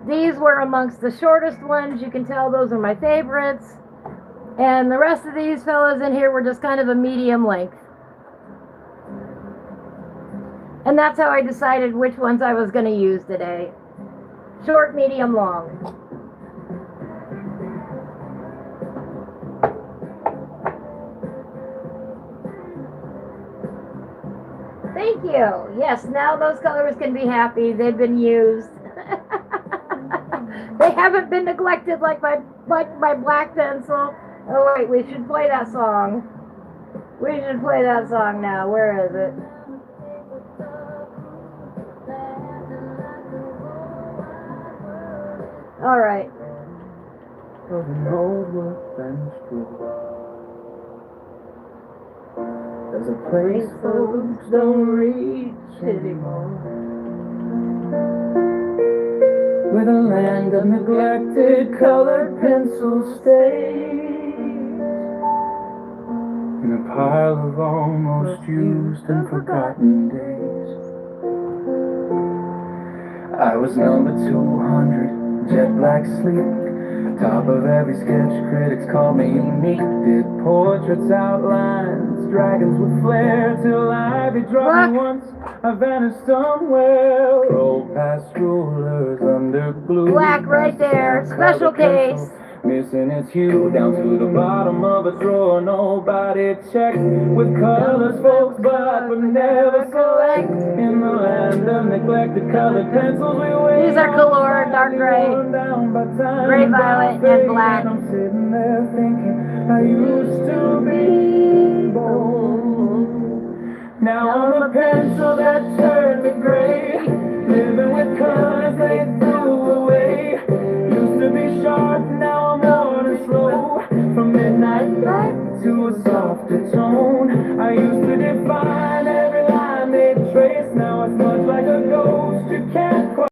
These were amongst the shortest ones. You can tell those are my favorites. And the rest of these fellas in here were just kind of a medium length. And that's how I decided which ones I was going to use today. Short, medium, long. Thank you. Yes, now those colors can be happy. They've been used. They haven't been neglected like my black pencil. Oh wait, we should play that song. We should play that song now. Where is it? All right. There's a place folks don't reach anymore, where the land of neglected colored pencil stays, in a pile of almost used and forgotten days. I was number 200, jet black sleep. Top of every sketch, critics call me unique. Did portraits, outlines, dragons with flair, till Ivy dropped me once. I vanished somewhere. Roll past rulers under blue. Black right there, special case. Missing its hue down to the bottom of a drawer. Nobody checked with colors, folks, but never select. In the land of neglected colored pencils, we wait. These are color, dark gray, gray violet, and black. I'm sitting there thinking I used to be bold. Now I'm a pencil that turned to gray, living with colors they threw away. Used to be sharp, now I'm worn and slow. From midnight black to a softer tone. I used to define every line they trace. Now I smudge like a ghost you can't quite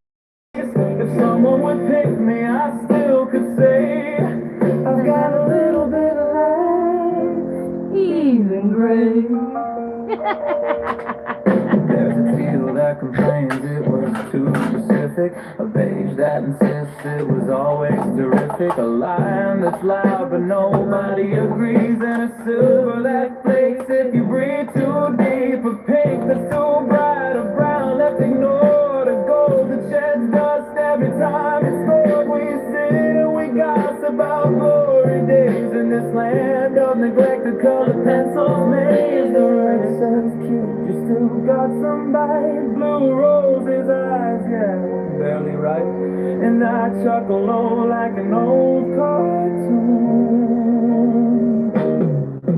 trace. If someone would pick me, I still could say I've got a little bit of life, even gray. There's a teal that complains it was too specific, a beige that insists it was always terrific, a lion that's loud but nobody agrees, and a silver that flakes if you breathe too deep, a pink that's too bright, a brown that's ignored, a gold that sheds dust every time it's scored. We sit and we gossip about glory days in this land of neglected colored pencils maze. The red says cute, you still got some bite. Blue roses eyes, yeah, barely right. And I chuckle low like an old cartoon.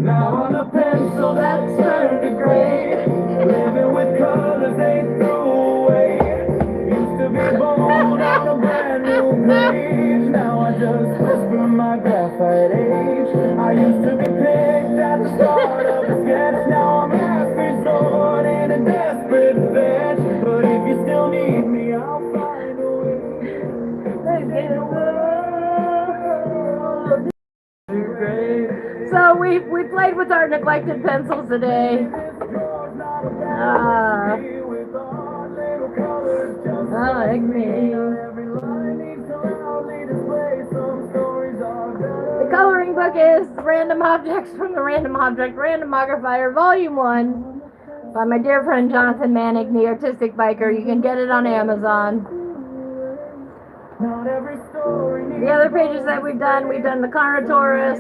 Now I'm a pencil that turned to gray, living with colors they threw away. Used to be bold on a brand new page. Now I just whisper my graphite age. I used to be picked at the start of a sketch. Now I'm last resort in a desperate fetch. But if you still need me, I'll find a way. Let's get a world. So we played with our neglected pencils today. Me. The coloring book is Random Objects from the Random Object Randomogrifier, Volume 1, by my dear friend Jonathan Manning, the Artistic Biker. You can get it on Amazon. The other pages that we've done the Carnotaurus.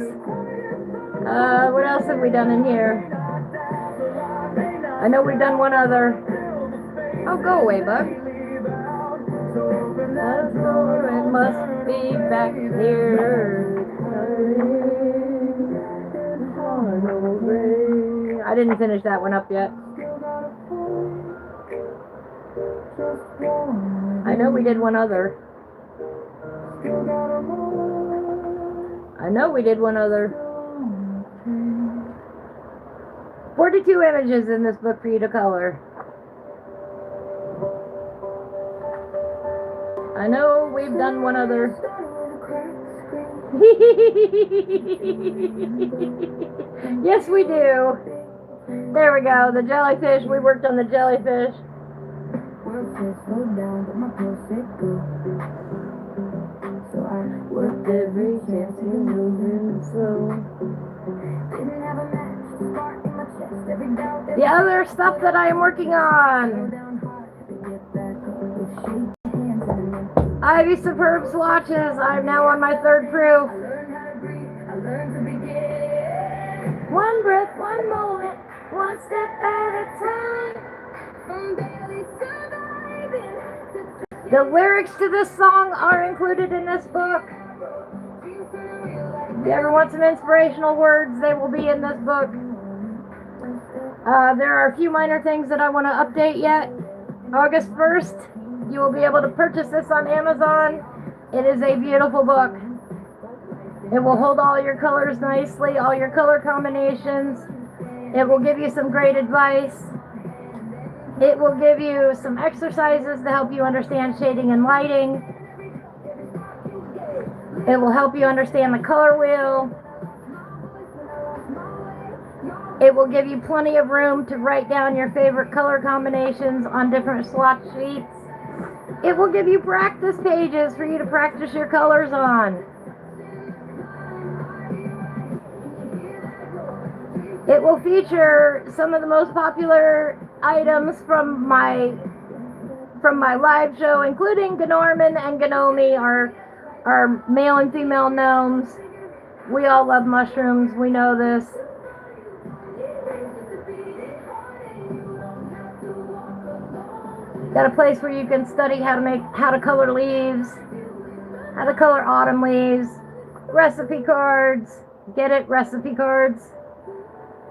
What else have we done in here? I know we've done one other. Oh, go away, bug. That door, it must be back here. I didn't finish that one up yet. I know we did one other. I know we did one other. 42 images in this book for you to color. I know we've done one other. Yes, we do. There we go. The jellyfish. We worked on the jellyfish. So I worked every chance to move in slow. Didn't have a match to spark in my chest. Every doubt. The other stuff that I am working on. Ivy Superb swatches. I'm now on my third proof. One breath, one moment, one step at a time. From barely surviving. The lyrics to this song are included in this book. If you ever want some inspirational words, they will be in this book. There are a few minor things that I want to update yet. August 1st, you will be able to purchase this on Amazon. It is a beautiful book. It will hold all your colors nicely, all your color combinations. It will give you some great advice. It will give you some exercises to help you understand shading and lighting. It will help you understand the color wheel. It will give you plenty of room to write down your favorite color combinations on different swatch sheets. It will give you practice pages for you to practice your colors on. It will feature some of the most popular items from my live show, including Gnorman and Gnomi, our male and female gnomes. We all love mushrooms. We know this. Got a place where you can study how to color leaves, how to color autumn leaves, recipe cards. Get it? Recipe cards.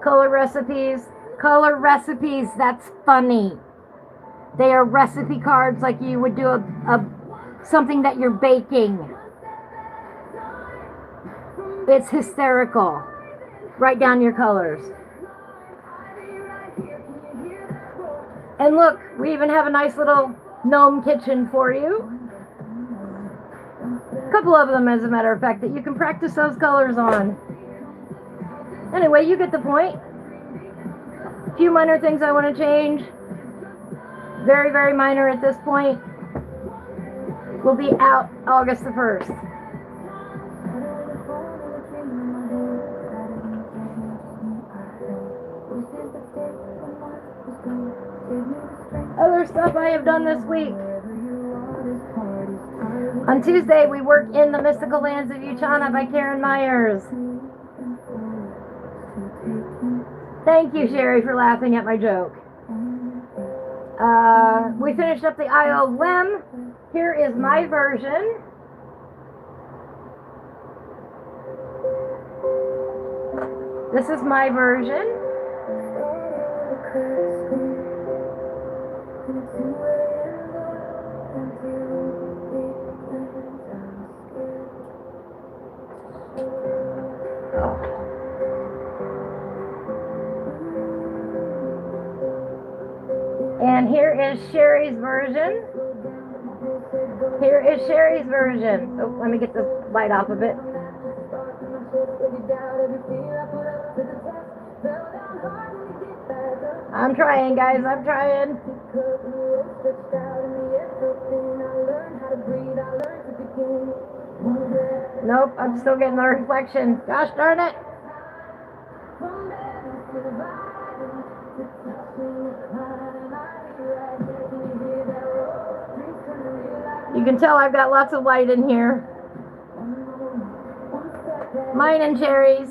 Color recipes. Color recipes. That's funny. They are recipe cards like you would do something that you're baking. It's hysterical. Write down your colors. And look, we even have a nice little gnome kitchen for you. A couple of them, as a matter of fact, that you can practice those colors on. Anyway, you get the point. A few minor things I want to change. Very, very minor at this point. Will be out August the 1st. Other stuff I have done this week. On Tuesday, we worked in the Mystical Lands of Uchana by Karen Myers. Thank you, Sherry, for laughing at my joke. We finished up the Isle of Lem. Here is my version. This is my version. And here is Sherry's version. Here is Sherry's version. Oh, let me get the light off a bit. I'm trying, guys. I'm trying. Nope, I'm still getting the reflection. Gosh darn it. You can tell I've got lots of light in here. Mine and Cherry's.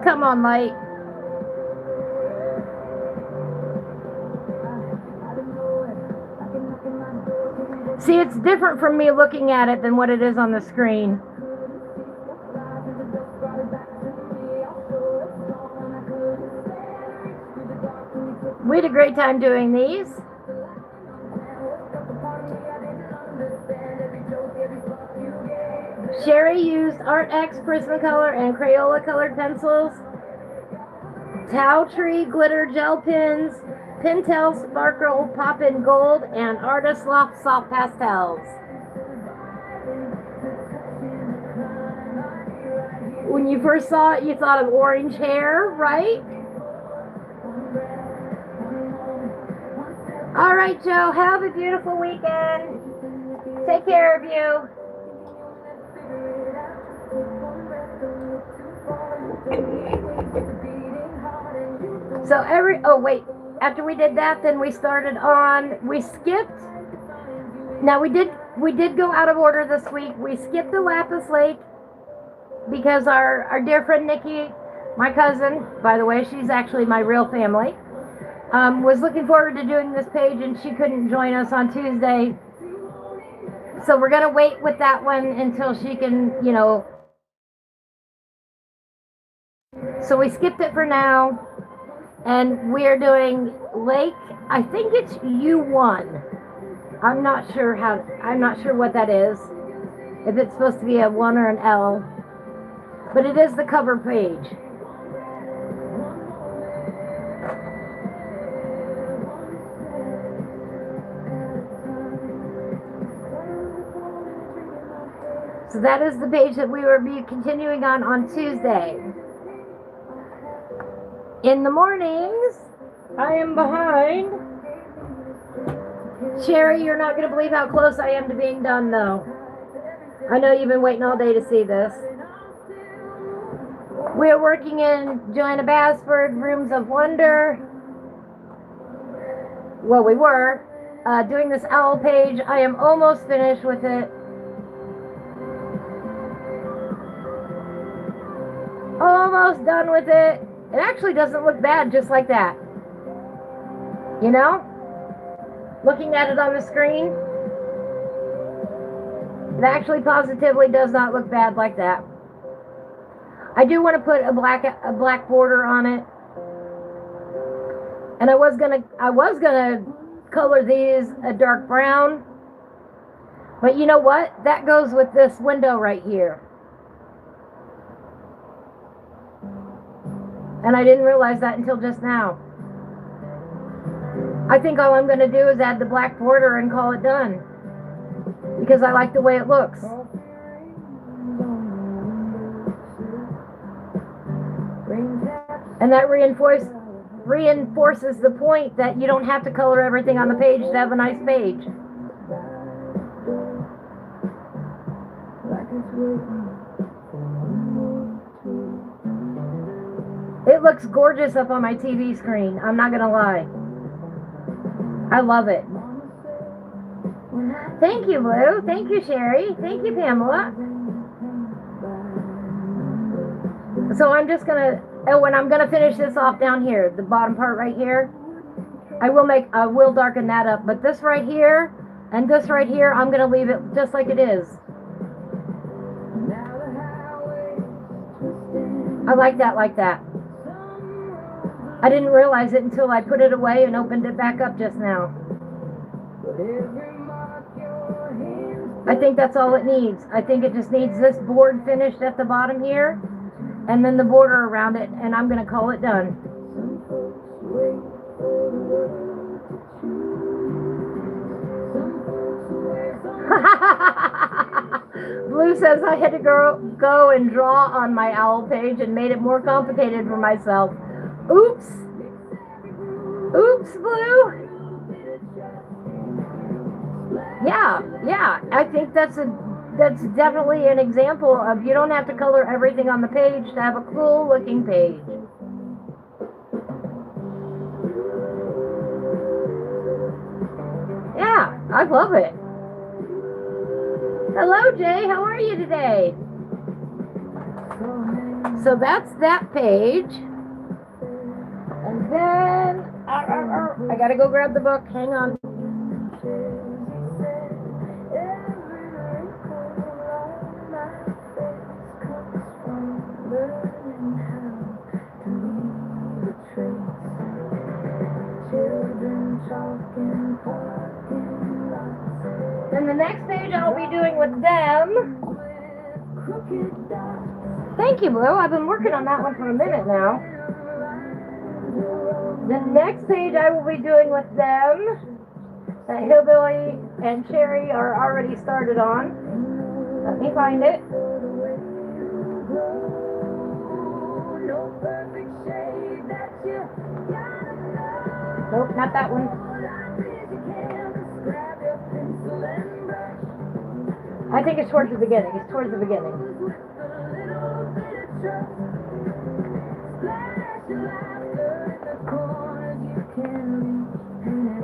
Come on, light. See, it's different from me looking at it than what it is on the screen. We had a great time doing these. Sherry used Art X Prismacolor and Crayola colored pencils, Tau Tree glitter gel pens, Pentel Sparkle Pop-In Gold, and Artist Loft soft pastels. When you first saw it, you thought of orange hair, right? All right, Joe, have a beautiful weekend. Take care of you. So after we did that, then we started on, we skipped. Now we did go out of order this week. We skipped the Lapis Lake because our dear friend Nikki, my cousin, by the way, she's actually my real family, was looking forward to doing this page and she couldn't join us on Tuesday. So we're gonna wait with that one until she can, so we skipped it for now. And we're doing Lake, I think it's U1. I'm not sure what that is. If it's supposed to be a 1 or an L. But it is the cover page. So that is the page that we will be continuing on Tuesday. In the mornings, I am behind. Sherry, you're not going to believe how close I am to being done, though. I know you've been waiting all day to see this. We're working in Joanna Basford, Rooms of Wonder. Well, we were. Doing this owl page. I am almost finished with it. Almost done with it. It actually doesn't look bad just like that. You know? Looking at it on the screen, it actually positively does not look bad like that. I do want to put a black border on it. And I was gonna color these a dark brown. But you know what? That goes with this window right here. And I didn't realize that until just now. I think all I'm going to do is add the black border and call it done. Because I like the way it looks. And that reinforces the point that you don't have to color everything on the page to have a nice page. It looks gorgeous up on my TV screen. I'm not gonna lie. I love it. Thank you, Blue. Thank you, Sherry. Thank you, Pamela. So I'm just gonna, and I'm gonna finish this off down here, the bottom part right here. I will darken that up, but this right here and this right here, I'm gonna leave it just like it is. I like that. I didn't realize it until I put it away and opened it back up just now. I think that's all it needs. I think it just needs this board finished at the bottom here, and then the border around it, and I'm going to call it done. Blue says I had to go and draw on my owl page and made it more complicated for myself. Oops. Oops, Blue. Yeah. I think that's definitely an example of you don't have to color everything on the page to have a cool looking page. Yeah, I love it. Hello, Jay. How are you today? So that's that page. And then, I gotta go grab the book. Hang on. Then the next page I'll be doing with them. Thank you, Blue. I've been working on that one for a minute now. The next page I will be doing with them, that Hillbilly and Cherry are already started on. Let me find it. Nope, not that one. I think it's towards the beginning. It's towards the beginning.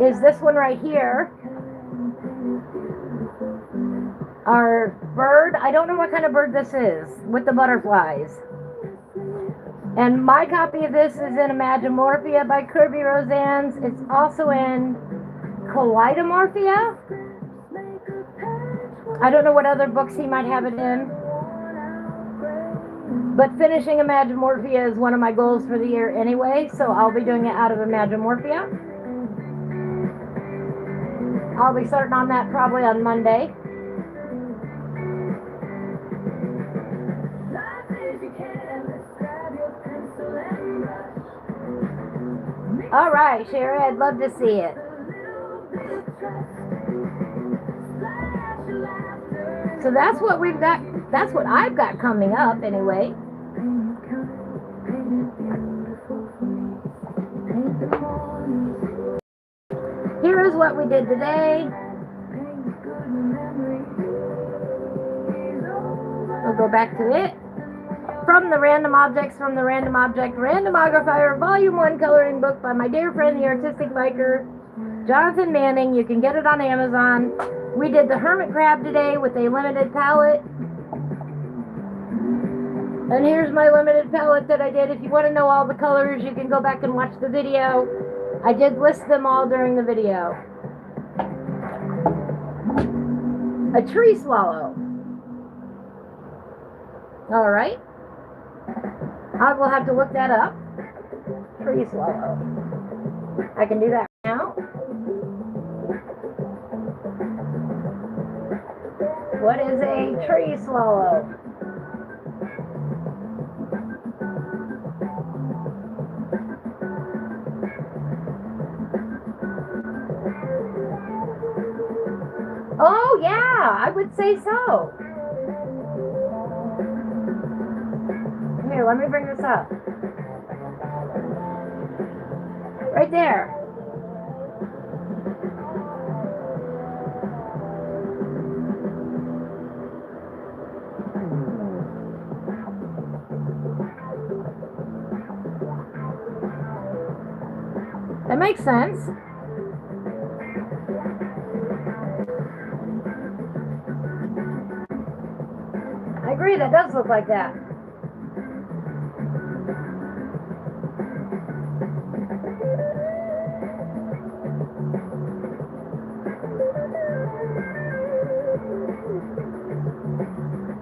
Is this one right here. Our bird, I don't know what kind of bird this is, with the butterflies. And my copy of this is in Imagimorphia by Kirby Rosannes. It's also in Kaleidomorphia. I don't know what other books he might have it in. But finishing Imagimorphia is one of my goals for the year anyway, so I'll be doing it out of Imagimorphia. I'll be starting on that probably on Monday. All right, Sherry, I'd love to see it. So that's what we've got. That's what I've got coming up anyway. Here is what we did today. We'll go back to it. From the Random Objects from the Random Object Randomogrifier, Volume 1 coloring book by my dear friend, the artistic biker, Jonathan Manning. You can get it on Amazon. We did the Hermit Crab today with a limited palette. And here's my limited palette that I did. If you want to know all the colors, you can go back and watch the video. I did list them all during the video. A tree swallow. All right. I will have to look that up. Tree swallow. I can do that now. What is a tree swallow? Oh, yeah, I would say so. Here, let me bring this up. Right there. That makes sense. I agree, that does look like that.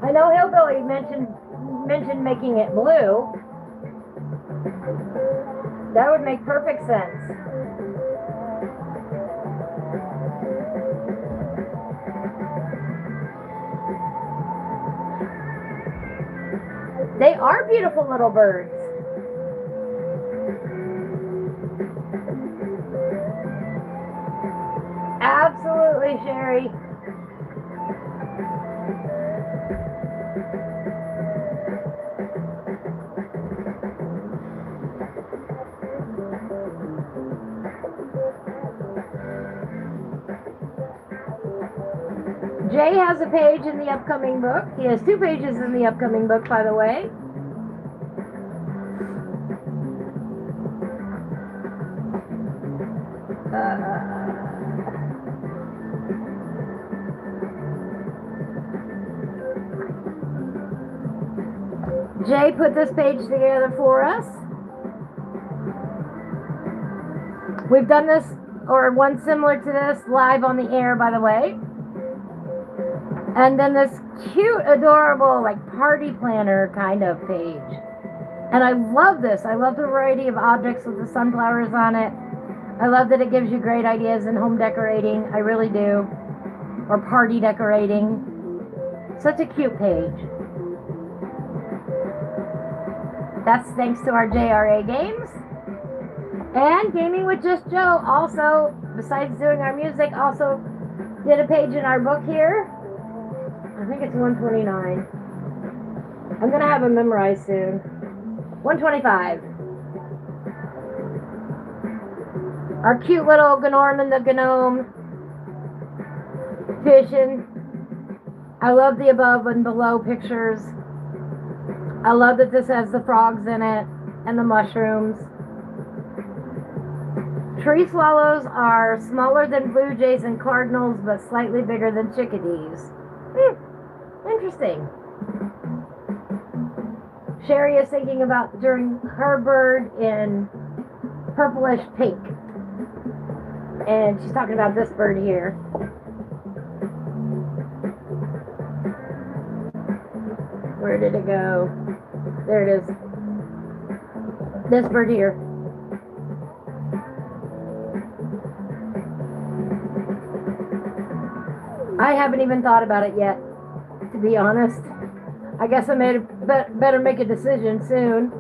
I know Hillbilly mentioned making it blue. That would make perfect sense. They are beautiful little birds. Absolutely, Sherry. Jay has a page in the upcoming book. He has 2 pages in the upcoming book, by the way. Jay put this page together for us. We've done this, or one similar to this, live on the air, by the way. And then this cute, adorable, like party planner kind of page. And I love this. I love the variety of objects with the sunflowers on it. I love that it gives you great ideas in home decorating. I really do. Or party decorating. Such a cute page. That's thanks to our JRA games. And Gaming with Just Joe also, besides doing our music, also did a page in our book here. I think it's 129. I'm going to have them memorized soon. 125. Our cute little Gnorm the Gnome fishing. I love the above and below pictures. I love that this has the frogs in it and the mushrooms. Tree swallows are smaller than blue jays and cardinals, but slightly bigger than chickadees. Interesting. Sherry is thinking about doing her bird in purplish pink. And she's talking about this bird here. Where did it go? There it is. This bird here. I haven't even thought about it yet, to be honest. I guess I better make a decision soon.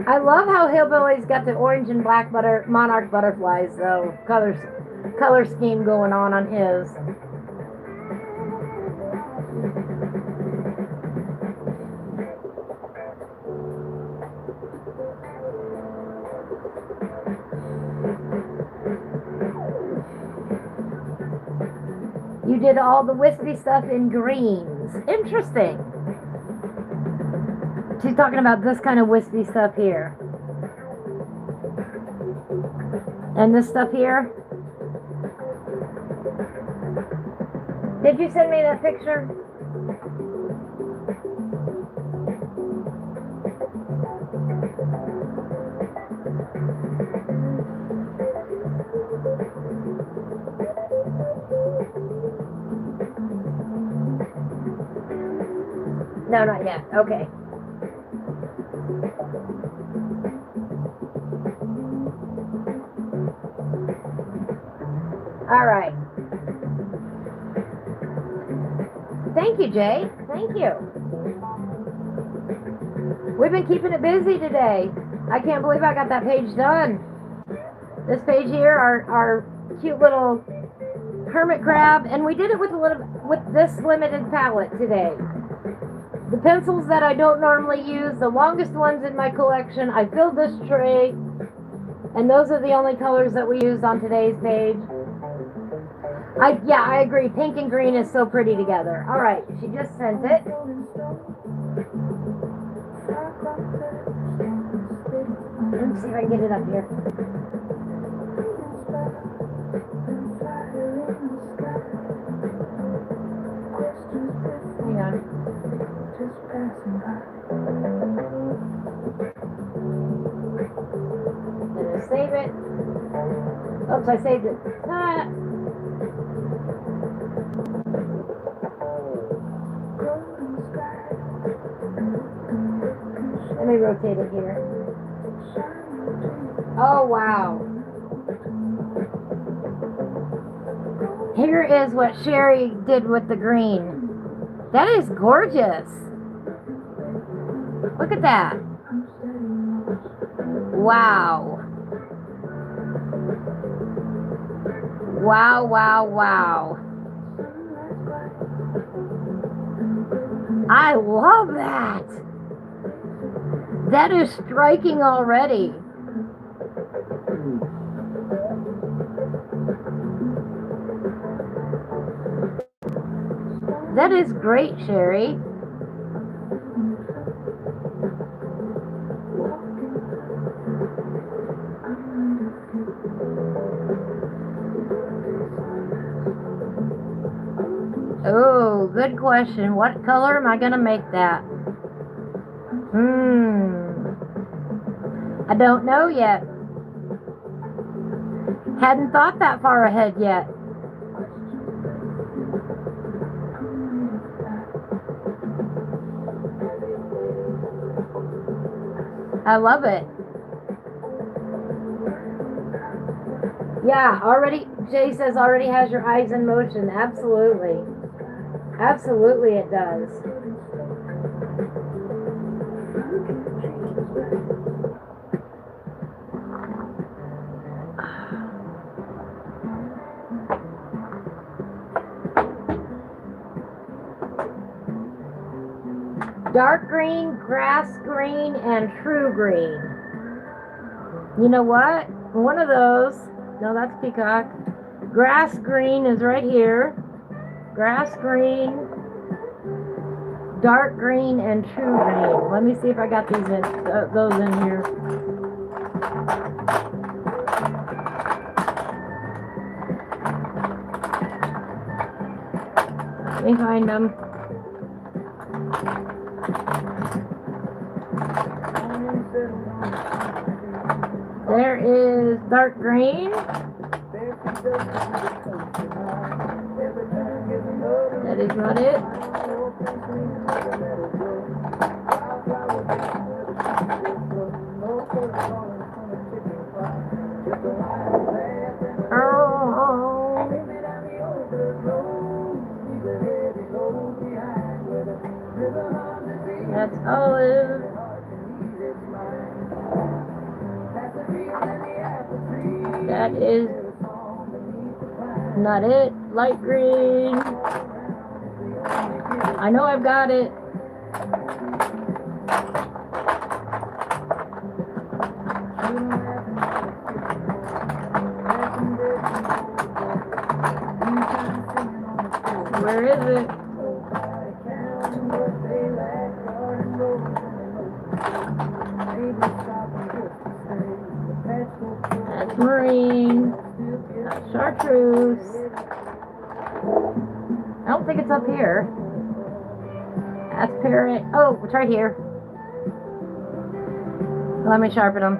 I love how Hillbilly's got the orange and black monarch butterflies, though. Color scheme going on his. You did all the wispy stuff in greens. Interesting. She's talking about this kind of wispy stuff here. And this stuff here. Did you send me that picture? No, not yet. Okay. All right. Thank you, Jay. Thank you. We've been keeping it busy today. I can't believe I got that page done. This page here, our cute little Hermit Crab, and we did it with this limited palette today. The pencils that I don't normally use, the longest ones in my collection, I filled this tray, and those are the only colors that we used on today's page. I agree. Pink and green is so pretty together. All right, she just sent it. Let me see if I can get it up here. Hang on. I'm gonna save it. Oops, I saved it. Let me rotate it here. Oh, wow. Here is what Sherry did with the green. That is gorgeous. Look at that. Wow. Wow, wow, wow. I love that. That is striking already. That is great, Sherry. Oh, good question. What color am I going to make that? I don't know yet. Hadn't thought that far ahead yet. I love it. Yeah, already, Jay says already has your eyes in motion. Absolutely. Absolutely it does. Dark green, grass green, and true green. You know what? One of those, no, that's peacock. Grass green is right here. Grass green, dark green, and true green. Let me see if I got these in, those in here. Let me find them. There is dark green. That is not it. Oh. That's olive. That is not it. Light green. I know I've got it. Where is it? That's marine. That's chartreuse. I don't think it's up here. That's parrot. Oh, it's right here. Let me sharpen them.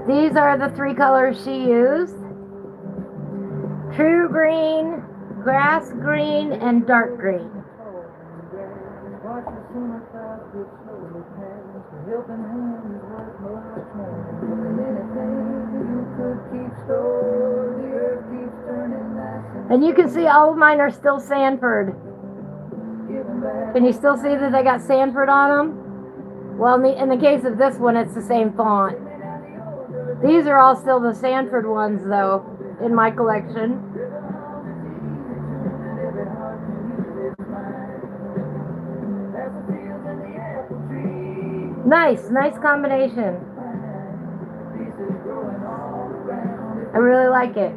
These are the three colors she used. True green, grass green, and dark green. And you can see all of mine are still Sanford. Can you still see that they got Sanford on them? Well, in the case of this one, it's the same font. These are all still the Sanford ones, though, in my collection. Nice combination. I really like it.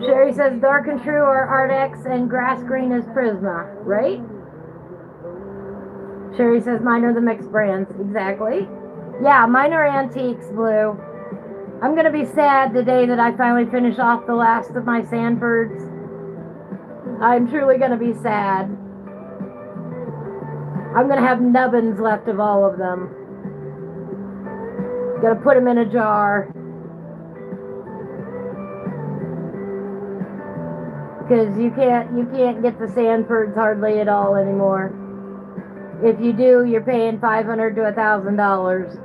Sherry says dark and true are Art X and grass green is Prisma, right? Sherry says mine are the mixed brands. Exactly. Yeah, mine are antiques, Blue. I'm going to be sad the day that I finally finish off the last of my Sanfords. I'm truly going to be sad. I'm going to have nubbins left of all of them. Got to put them in a jar. Because you can't get the Sanfords hardly at all anymore. If you do, you're paying $500 to $1,000.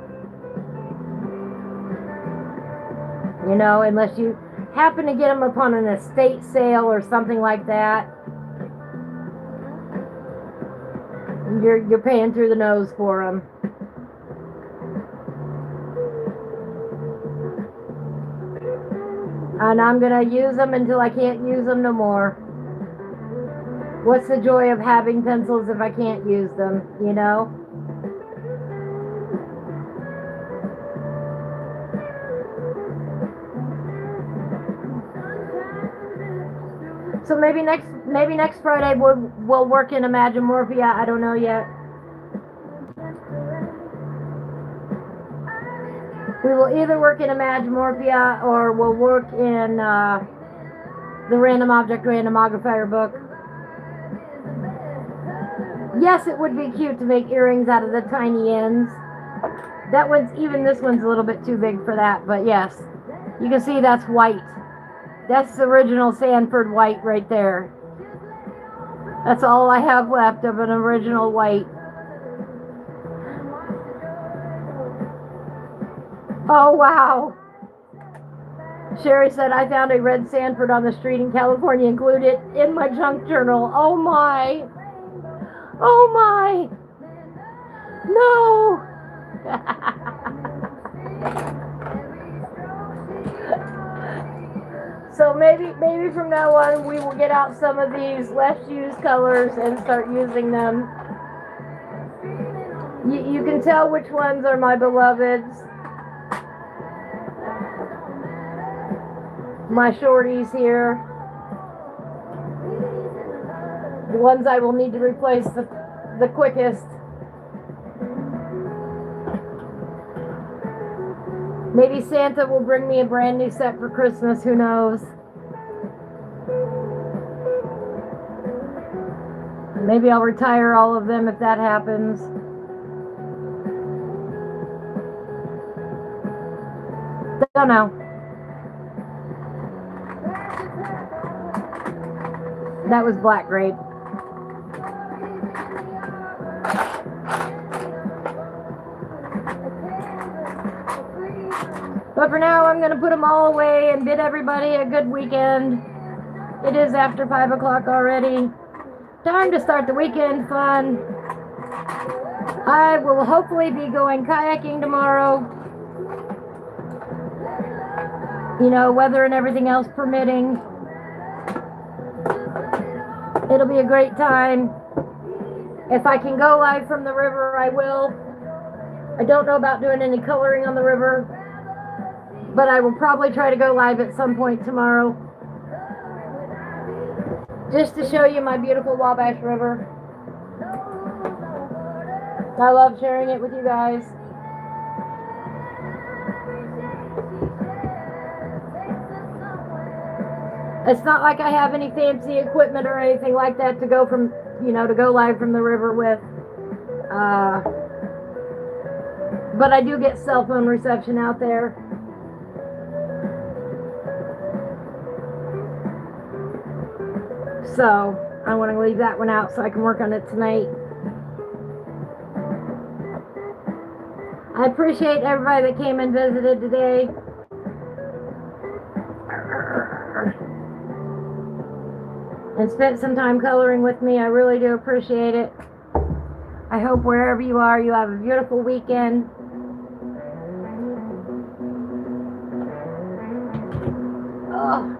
You know, unless you happen to get them upon an estate sale or something like that, you're paying through the nose for them. And I'm gonna use them until I can't use them no more. What's the joy of having pencils if I can't use them, you know? So maybe next Friday we'll work in Imagimorphia. I don't know yet. We will either work in Imagimorphia or we'll work in the Random Object Randomogrifier book. Yes, it would be cute to make earrings out of the tiny ends. That one's, even this one's a little bit too big for that, but yes. You can see that's white. That's the original Sanford white right there. That's all I have left of an original white. Oh, wow. Sherry said, I found a red Sanford on the street in California, included in my junk journal. Oh, my. Oh, my. No. So maybe from now on we will get out some of these less used colors and start using them. You can tell which ones are my beloveds. My shorties here. The ones I will need to replace the quickest. Maybe Santa will bring me a brand new set for Christmas, who knows? Maybe I'll retire all of them if that happens. Don't know. That was black grape. But for now, I'm going to put them all away and bid everybody a good weekend. It is after 5 o'clock already. Time to start the weekend fun. I will hopefully be going kayaking tomorrow. You know, weather and everything else permitting. It'll be a great time. If I can go live from the river, I will. I don't know about doing any coloring on the river, but I will probably try to go live at some point tomorrow. Just to show you my beautiful Wabash River. I love sharing it with you guys. It's not like I have any fancy equipment or anything like that to go from, you know, to go live from the river with. But I do get cell phone reception out there. So I want to leave that one out so I can work on it tonight. I appreciate everybody that came and visited today. And spent some time coloring with me. I really do appreciate it. I hope wherever you are, you have a beautiful weekend. Oh.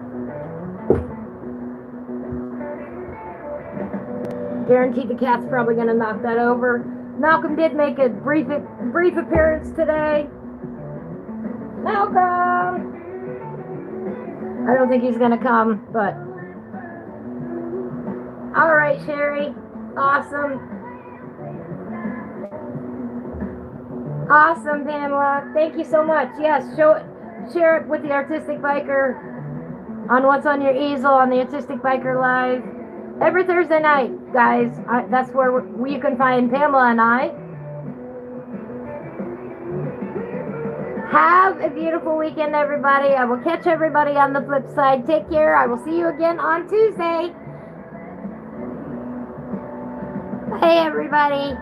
Guaranteed the cat's probably going to knock that over. Malcolm did make a brief appearance today. Malcolm! I don't think he's going to come, but... Alright, Sherry. Awesome. Awesome, Pamela. Thank you so much. Yes, share it with the Artistic Biker on what's on your easel on the Artistic Biker Live. Every Thursday night, guys. That's where you can find Pamela and I. Have a beautiful weekend, everybody. I will catch everybody on the flip side. Take care. I will see you again on Tuesday. Hey, everybody.